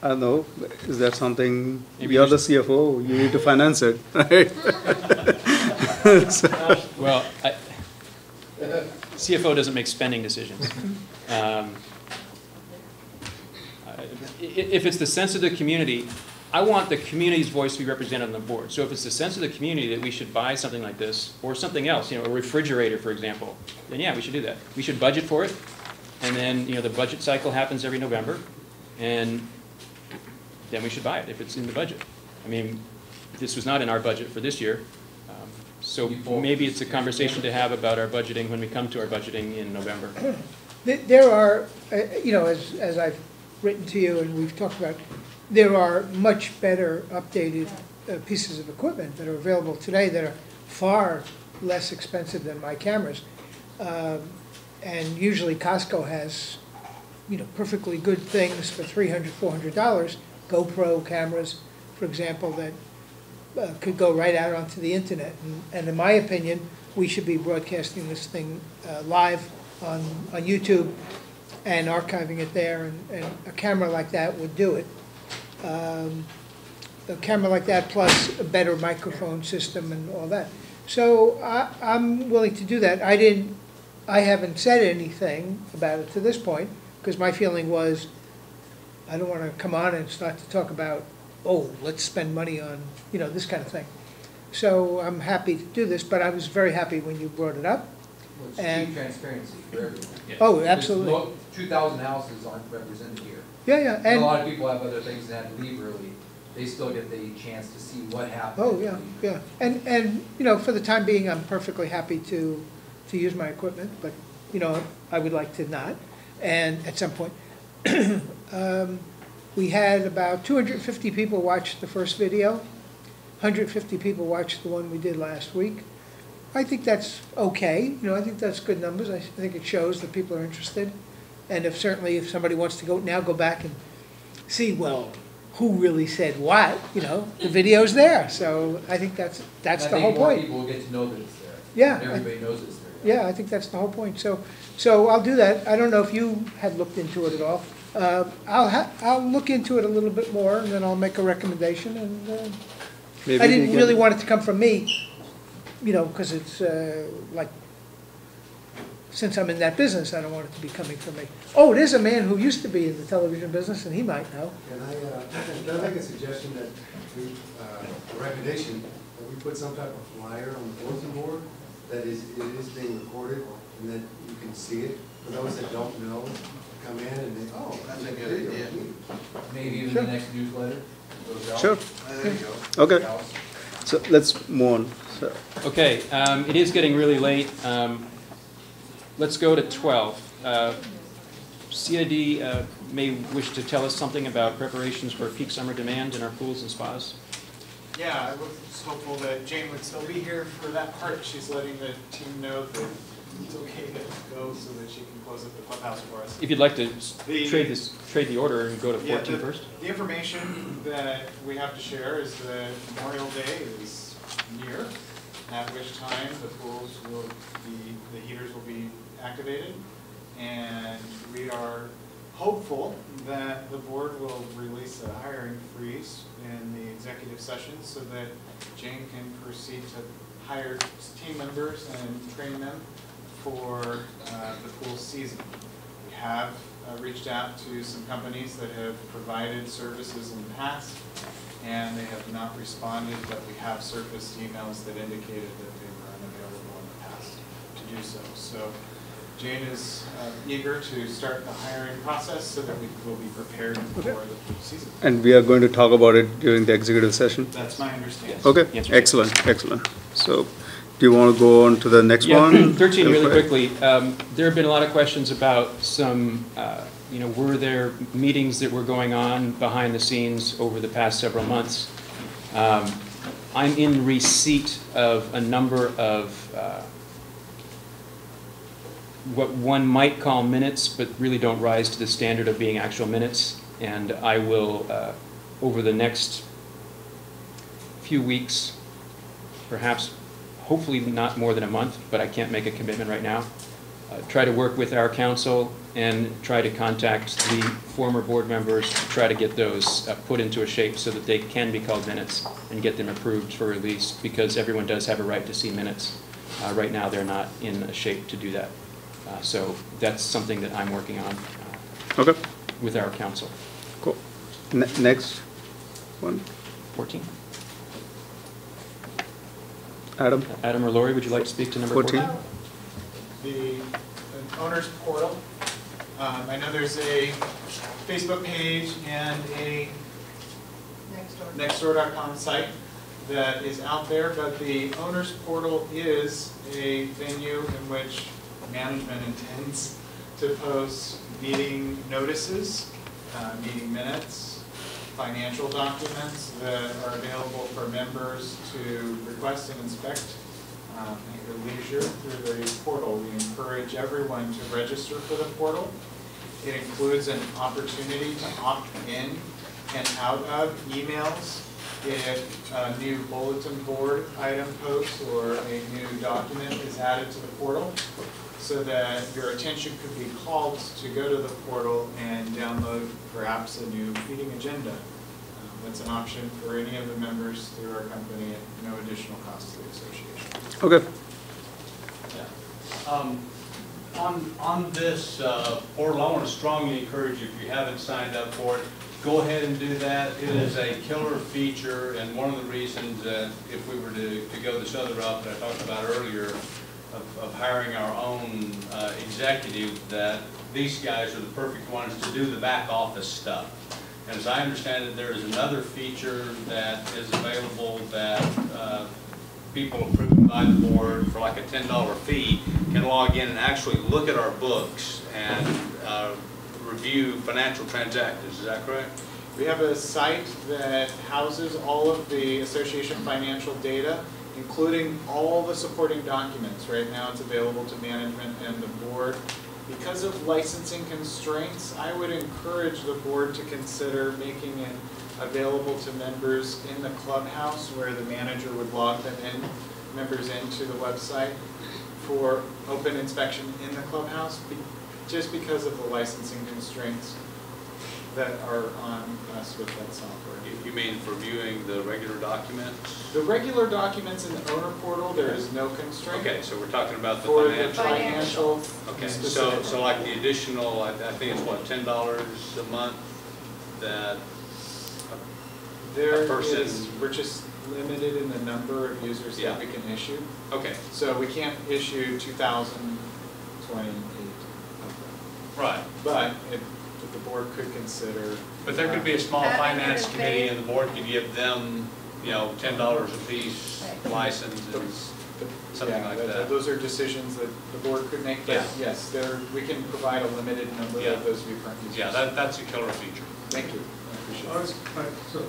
I don't know, is that something, Maybe you're the there's- CFO, you need to finance it, right? Well, CFO doesn't make spending decisions. If it's the sense of the community, I want the community's voice to be represented on the board. So if it's the sense of the community that we should buy something like this, or something else, a refrigerator, for example, then yeah, we should do that. We should budget for it, and then, the budget cycle happens every November, and then we should buy it if it's in the budget. I mean, this was not in our budget for this year, so maybe it's a conversation to have about our budgeting when we come to our budgeting in November. There are, as I've written to you and we've talked about, there are much better updated pieces of equipment that are available today that are far less expensive than my cameras. And usually Costco has, perfectly good things for $300, $400. GoPro cameras, for example, that could go right out onto the internet. And in my opinion, we should be broadcasting this thing live on YouTube and archiving it there, and a camera like that would do it. A camera like that plus a better microphone system and all that. So I'm willing to do that. I haven't said anything about it to this point, because my feeling was, I don't want to come on and start to talk about, oh, let's spend money on, this kind of thing. So I'm happy to do this, but I was very happy when you brought it up. Well, it's And- cheap transparency for everyone. Oh, absolutely. Because 2,000 houses aren't represented here. Yeah. And a lot of people have other things that have to leave early. They still get the chance to see what happened. Oh, yeah. And for the time being, I'm perfectly happy to use my equipment, but, I would like to not. And at some point, we had about 250 people watch the first video. 150 people watched the one we did last week. I think that's okay. I think that's good numbers. I think it shows that people are interested. And if somebody wants to go back and see, well, who really said what, the video's there. So I think that's the whole point. I think more people will get to know that it's there. Yeah. And everybody knows it's there. Yeah, I think that's the whole point. So I'll do that. I don't know if you had looked into it at all. I'll look into it a little bit more, and then I'll make a recommendation. And I didn't really want it to come from me, because it's since I'm in that business, I don't want it to be coming from me. Oh, there's a man who used to be in the television business, and he might know. Can I make a suggestion that a recommendation, that we put some type of flyer on the bulletin board that it is being recorded and that you can see it? For those that don't know, come in and they, oh, that's a good idea. Maybe even Sure. the next newsletter goes out. Sure. There you go. Okay. So let's move on. So, Okay, it is getting really late. Let's go to 12. CID may wish to tell us something about preparations for peak summer demand in our pools and spas. Yeah, I was hopeful that Jane would still be here for that part. She's letting the team know that it's okay to go so that she can close up the clubhouse for us. If you'd like to trade the order and go to 14 the, first. The information that we have to share is that Memorial Day is near, at which time the pools will be, the heaters will be activated, and we are hopeful that the board will release a hiring freeze in the executive session so that Jane can proceed to hire team members and train them for the pool season. We have reached out to some companies that have provided services in the past, and they have not responded, but we have surfaced emails that indicated that they were unavailable in the past to do so. So Jane is eager to start the hiring process so that we will be prepared for the pool season. and we are going to talk about it during the executive session? That's my understanding. Okay, Yes. excellent. So do you want to go on to the next one? 13 really quickly. There have been a lot of questions about some, were there meetings that were going on behind the scenes over the past several months? I'm in receipt of a number of what one might call minutes, but really don't rise to the standard of being actual minutes. And I will, over the next few weeks, perhaps, hopefully not more than a month, but I can't make a commitment right now, try to work with our council and try to contact the former board members to try to get those put into a shape so that they can be called minutes and get them approved for release, because everyone does have a right to see minutes. Right now, they're not in a shape to do that. So that's something that I'm working on okay. with our council. Cool. Next one. 14. Adam. Adam or Lori, would you like to speak to number 14? The owner's portal. I know there's a Facebook page and a Nextdoor.com site that is out there, but the owner's portal is a venue in which management intends to post meeting notices, meeting minutes, financial documents that are available for members to request and inspect at your leisure through the portal. We encourage everyone to register for the portal. It includes an opportunity to opt in and out of emails if a new bulletin board item post or a new document is added to the portal, so that your attention could be called to go to the portal and download perhaps a new meeting agenda. That's an option for any of the members through our company at no additional cost to the association. Okay. Yeah. On this portal, I want to strongly encourage you, if you haven't signed up for it, go ahead and do that. It is a killer feature, and one of the reasons that if we were to go this other route that I talked about earlier, of hiring our own executive, that these guys are the perfect ones to do the back office stuff. And as I understand it, there is another feature that is available that people approved by the board for like a $10 fee can log in and actually look at our books and review financial transactions. Is that correct? We have a site that houses all of the association financial data, including all the supporting documents. Right now it's available to management and the board. Because of licensing constraints, I would encourage the board to consider making it available to members in the clubhouse, where the manager would log them in, members into the website for open inspection in the clubhouse, just because of the licensing constraints that are on us with that software. You mean for viewing the regular documents? The regular documents in the owner portal, there is no constraint. Okay, so we're talking about the for financial. The financial. Okay, so like the additional, I think it's what, $10 a month that there a person. we're just limited in the number of users that we can issue. Okay. So we can't issue 2,028. Right. But if the board could consider. But there could be a small finance committee and the board could give them, $10 a piece license and something like that. Those are decisions that the board could make, but yes, we can provide a limited number of those recurrent users. Yeah, that's a killer feature. Thank you. I appreciate it.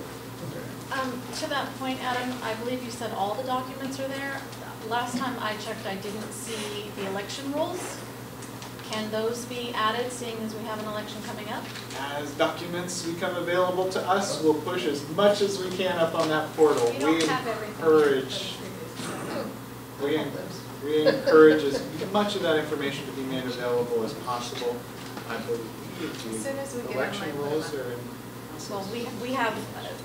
To that point, Adam, I believe you said all the documents are there. Last time I checked, I didn't see the election rules. Can those be added, seeing as we have an election coming up? As documents become available to us, we'll push as much as we can up on that portal. We encourage as much of that information to be made available as possible. I believe As soon as we the get election online. rules are in. Well, we have,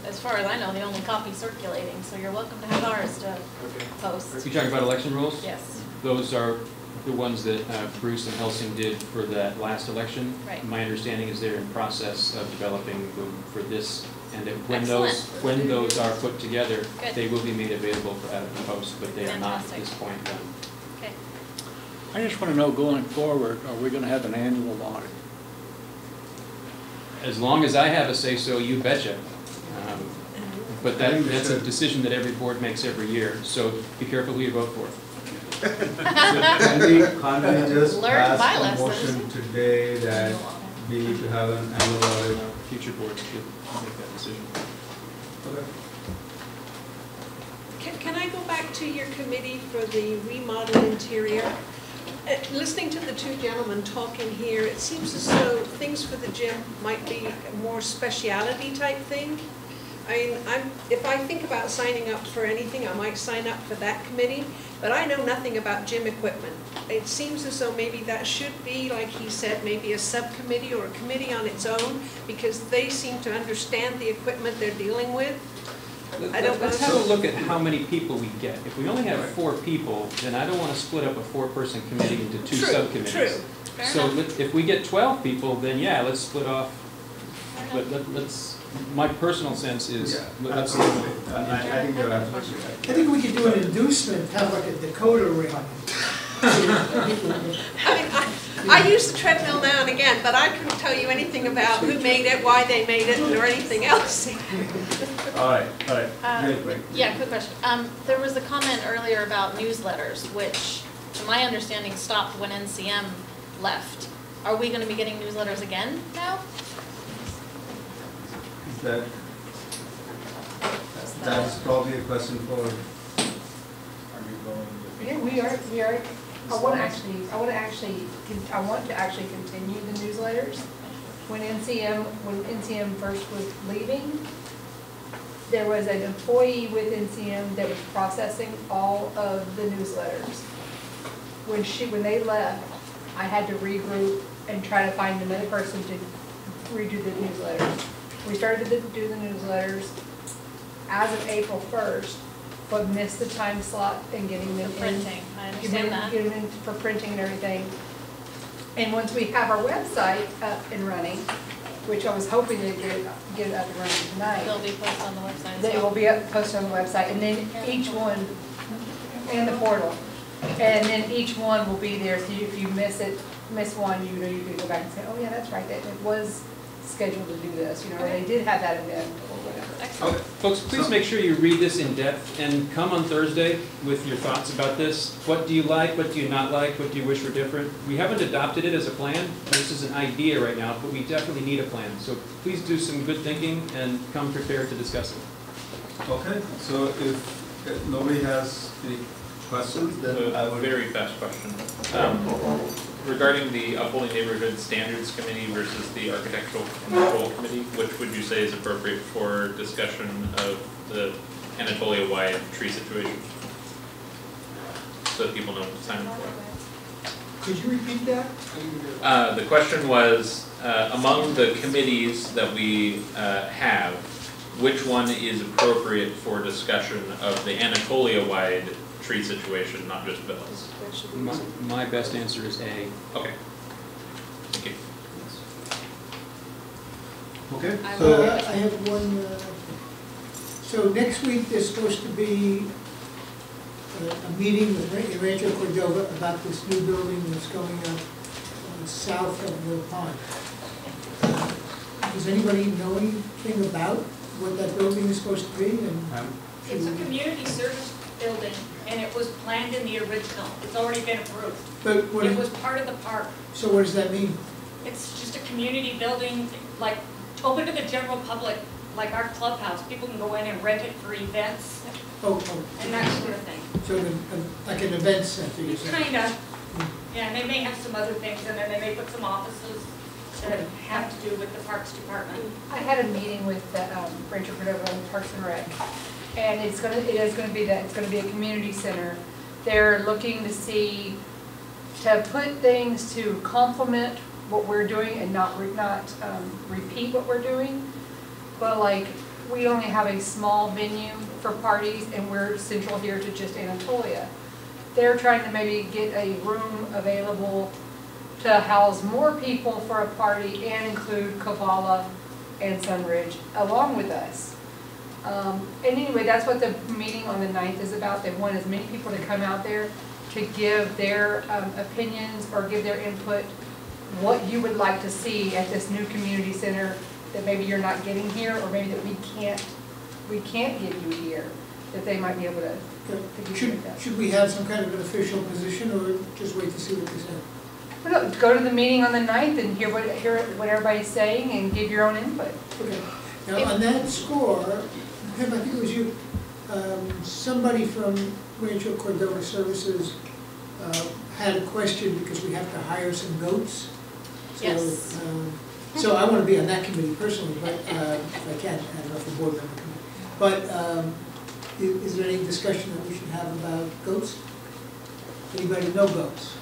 as far as I know, the only copy circulating, so you're welcome to have ours to post. Are you talking about election rules? Yes. Those are the ones that Bruce and Helsing did for that last election. Right. My understanding is they're in process of developing them for this, and that when Excellent. those are put together, Good. they will be made available for out of the post, but they are not at Fantastic. this point done. Okay. I just want to know, going forward, are we going to have an annual audit? As long as I have a say-so, you betcha. But that's a decision that every board makes every year, so be careful who you vote for. Can we just Learn my pass a lesson. motion today that we need to have an annual audit? Future boards should make that decision. Can I go back to your committee for the remodel interior? Listening to the two gentlemen talking here, it seems as though things for the gym might be a more speciality type thing. I mean, if I think about signing up for anything, I might sign up for that committee, but I know nothing about gym equipment. It seems as though maybe that should be, like he said, maybe a subcommittee or a committee on its own, because they seem to understand the equipment they're dealing with. Let's have a look at how many people we get. If we only have 4 people, then I don't want to split up a 4-person committee into 2 subcommittees. True. So if we get 12 people, then yeah, let's split off. But let's. My personal sense is let's. I think you're absolutely right. I think we could do an inducement, have like a Dakota ring. I use the treadmill now and again, but I couldn't tell you anything about who made it, why they made it, or anything else. All right. Great. Yeah, quick question. There was a comment earlier about newsletters, which, to my understanding, stopped when NCM left. Are we going to be getting newsletters again now? That is probably a question for. Yeah, we are. I want to actually continue the newsletters. When NCM first was leaving, there was an employee with NCM that was processing all of the newsletters. When they left, I had to regroup and try to find another person to redo the newsletters. We started to do the newsletters as of April 1st, but missed the time slot in getting them For printing, I understand that. Getting them in for printing and everything. And once we have our website up and running, which I was hoping to get it up and running tonight. They'll be posted on the website as They well. will be posted on the website, and then each one, and the portal. And then each one will be there, so if you miss one, you can go back and say, oh yeah, that's right, that it was scheduled to do this, or they did have that event, or whatever. Okay. Folks, please make sure you read this in depth and come on Thursday with your thoughts about this. What do you like? What do you not like? What do you wish were different? We haven't adopted it as a plan. This is an idea right now, but we definitely need a plan. So please do some good thinking and come prepared to discuss it. Okay, so if nobody has any questions, then I would. Very fast question. Regarding the Upholding Neighborhood Standards Committee versus the Architectural Control Committee, which would you say is appropriate for discussion of the Anatolia-wide tree situation? So that people know what to sign up for. Could you repeat that? The question was, among the committees that we have, which one is appropriate for discussion of the Anatolia-wide tree situation, not just Bill's? My best answer is A. Okay. Thank you. Okay. So I have one. So next week there's supposed to be a meeting with Rancho Cordova about this new building that's going up south of the pond. Does anybody know anything about what that building is supposed to be? It's a community service building, and it was planned in the original. It's already been approved. But It was part of the park. So what does that mean? It's just a community building, like, open to the general public, like our clubhouse. People can go in and rent it for events Oh. and that sort of thing. So like an event center, you're saying? Kinda. Yeah, and they may have some other things, and then they may put some offices that have to do with the Parks Department. I had a meeting with Rancho Cordova and Parks and Rec, and it's going to be a community center. They're looking to put things to complement what we're doing and not repeat what we're doing. But like, we only have a small venue for parties, and we're central here to just Anatolia. They're trying to maybe get a room available to house more people for a party and include Kavala and Sunridge along with us. And anyway, that's what the meeting on the 9th is about. They want as many people to come out there to give their opinions or give their input, what you would like to see at this new community center that maybe you're not getting here, or maybe that we can't give you here. that they might be able to communicate that. Should we have some kind of an official position, or just wait to see what they say? Well, no, go to the meeting on the 9th and hear what everybody's saying and give your own input. Okay. Now, on that score, Pam, I think it was you, somebody from Rancho Cordova Services had a question because we have to hire some goats. So, Yes. So I want to be on that committee personally, but if I can, I don't know if the board member can. But is there any discussion that we should have about goats? Anybody know goats?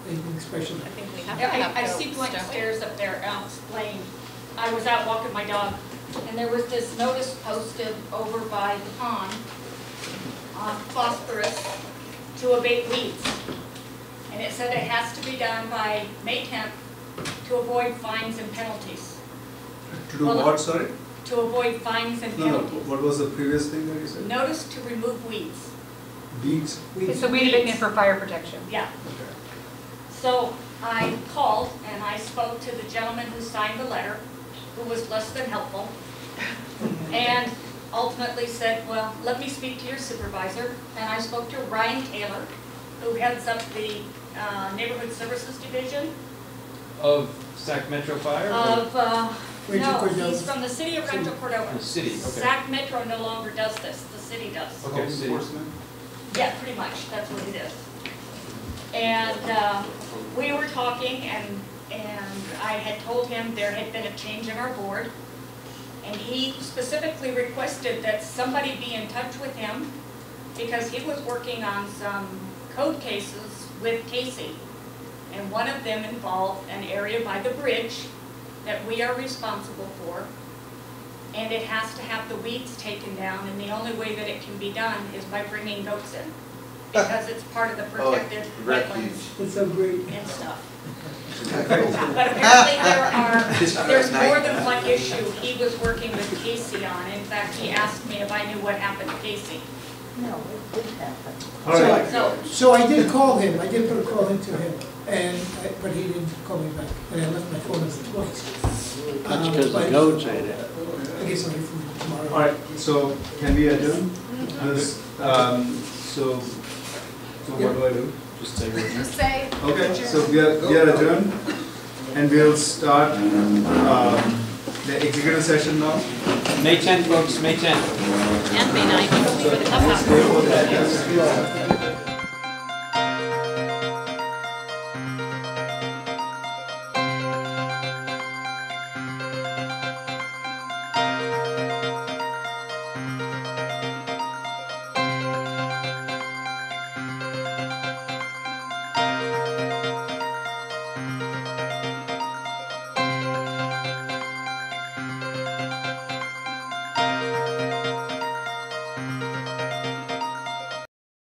Anything special? I think we have to have I goats, see blank don't we? stairs up there playing. I was out walking my dog, and there was this notice posted over by the pond on phosphorus to abate weeds. And it said it has to be done by May 10th to avoid fines and penalties. To do what, sorry? To avoid fines and No, no, penalties. what was the previous thing that you said? Notice to remove weeds. Weeds? It's a weed abatement for fire protection. Yeah. So I called and I spoke to the gentleman who signed the letter, who was less than helpful, and ultimately said, well, let me speak to your supervisor. And I spoke to Ryan Taylor, who heads up the Neighborhood Services Division. Of Sac Metro Fire? Of, Rancho no, Cordova. he's from the city of Rancho Cordova. The city, okay. Sac Metro no longer does this, the city does. Okay, city. Yeah, pretty much, that's what it is. And we were talking, and I had told him there had been a change in our board, and he specifically requested that somebody be in touch with him because he was working on some code cases with Casey, and one of them involved an area by the bridge that we are responsible for, and it has to have the weeds taken down, and the only way that it can be done is by bringing goats in, because it's part of the protected wetlands It's so great. and stuff. But apparently there's more than one issue he was working with Casey on. In fact, he asked me if I knew what happened to Casey. No, it did happen. All right. So I did call him, I did put a call into him, but he didn't call me back, and I left my phone number twice. That's because the goats ate it. I guess I'll hear from him tomorrow. All right, so can we adjourn this? So what do I do? Just say what Just say. Okay, so we are adjourned, and we'll start the executive session now. May 10th, folks, May 10th. And May 9th for the clubhouse. Stay for that.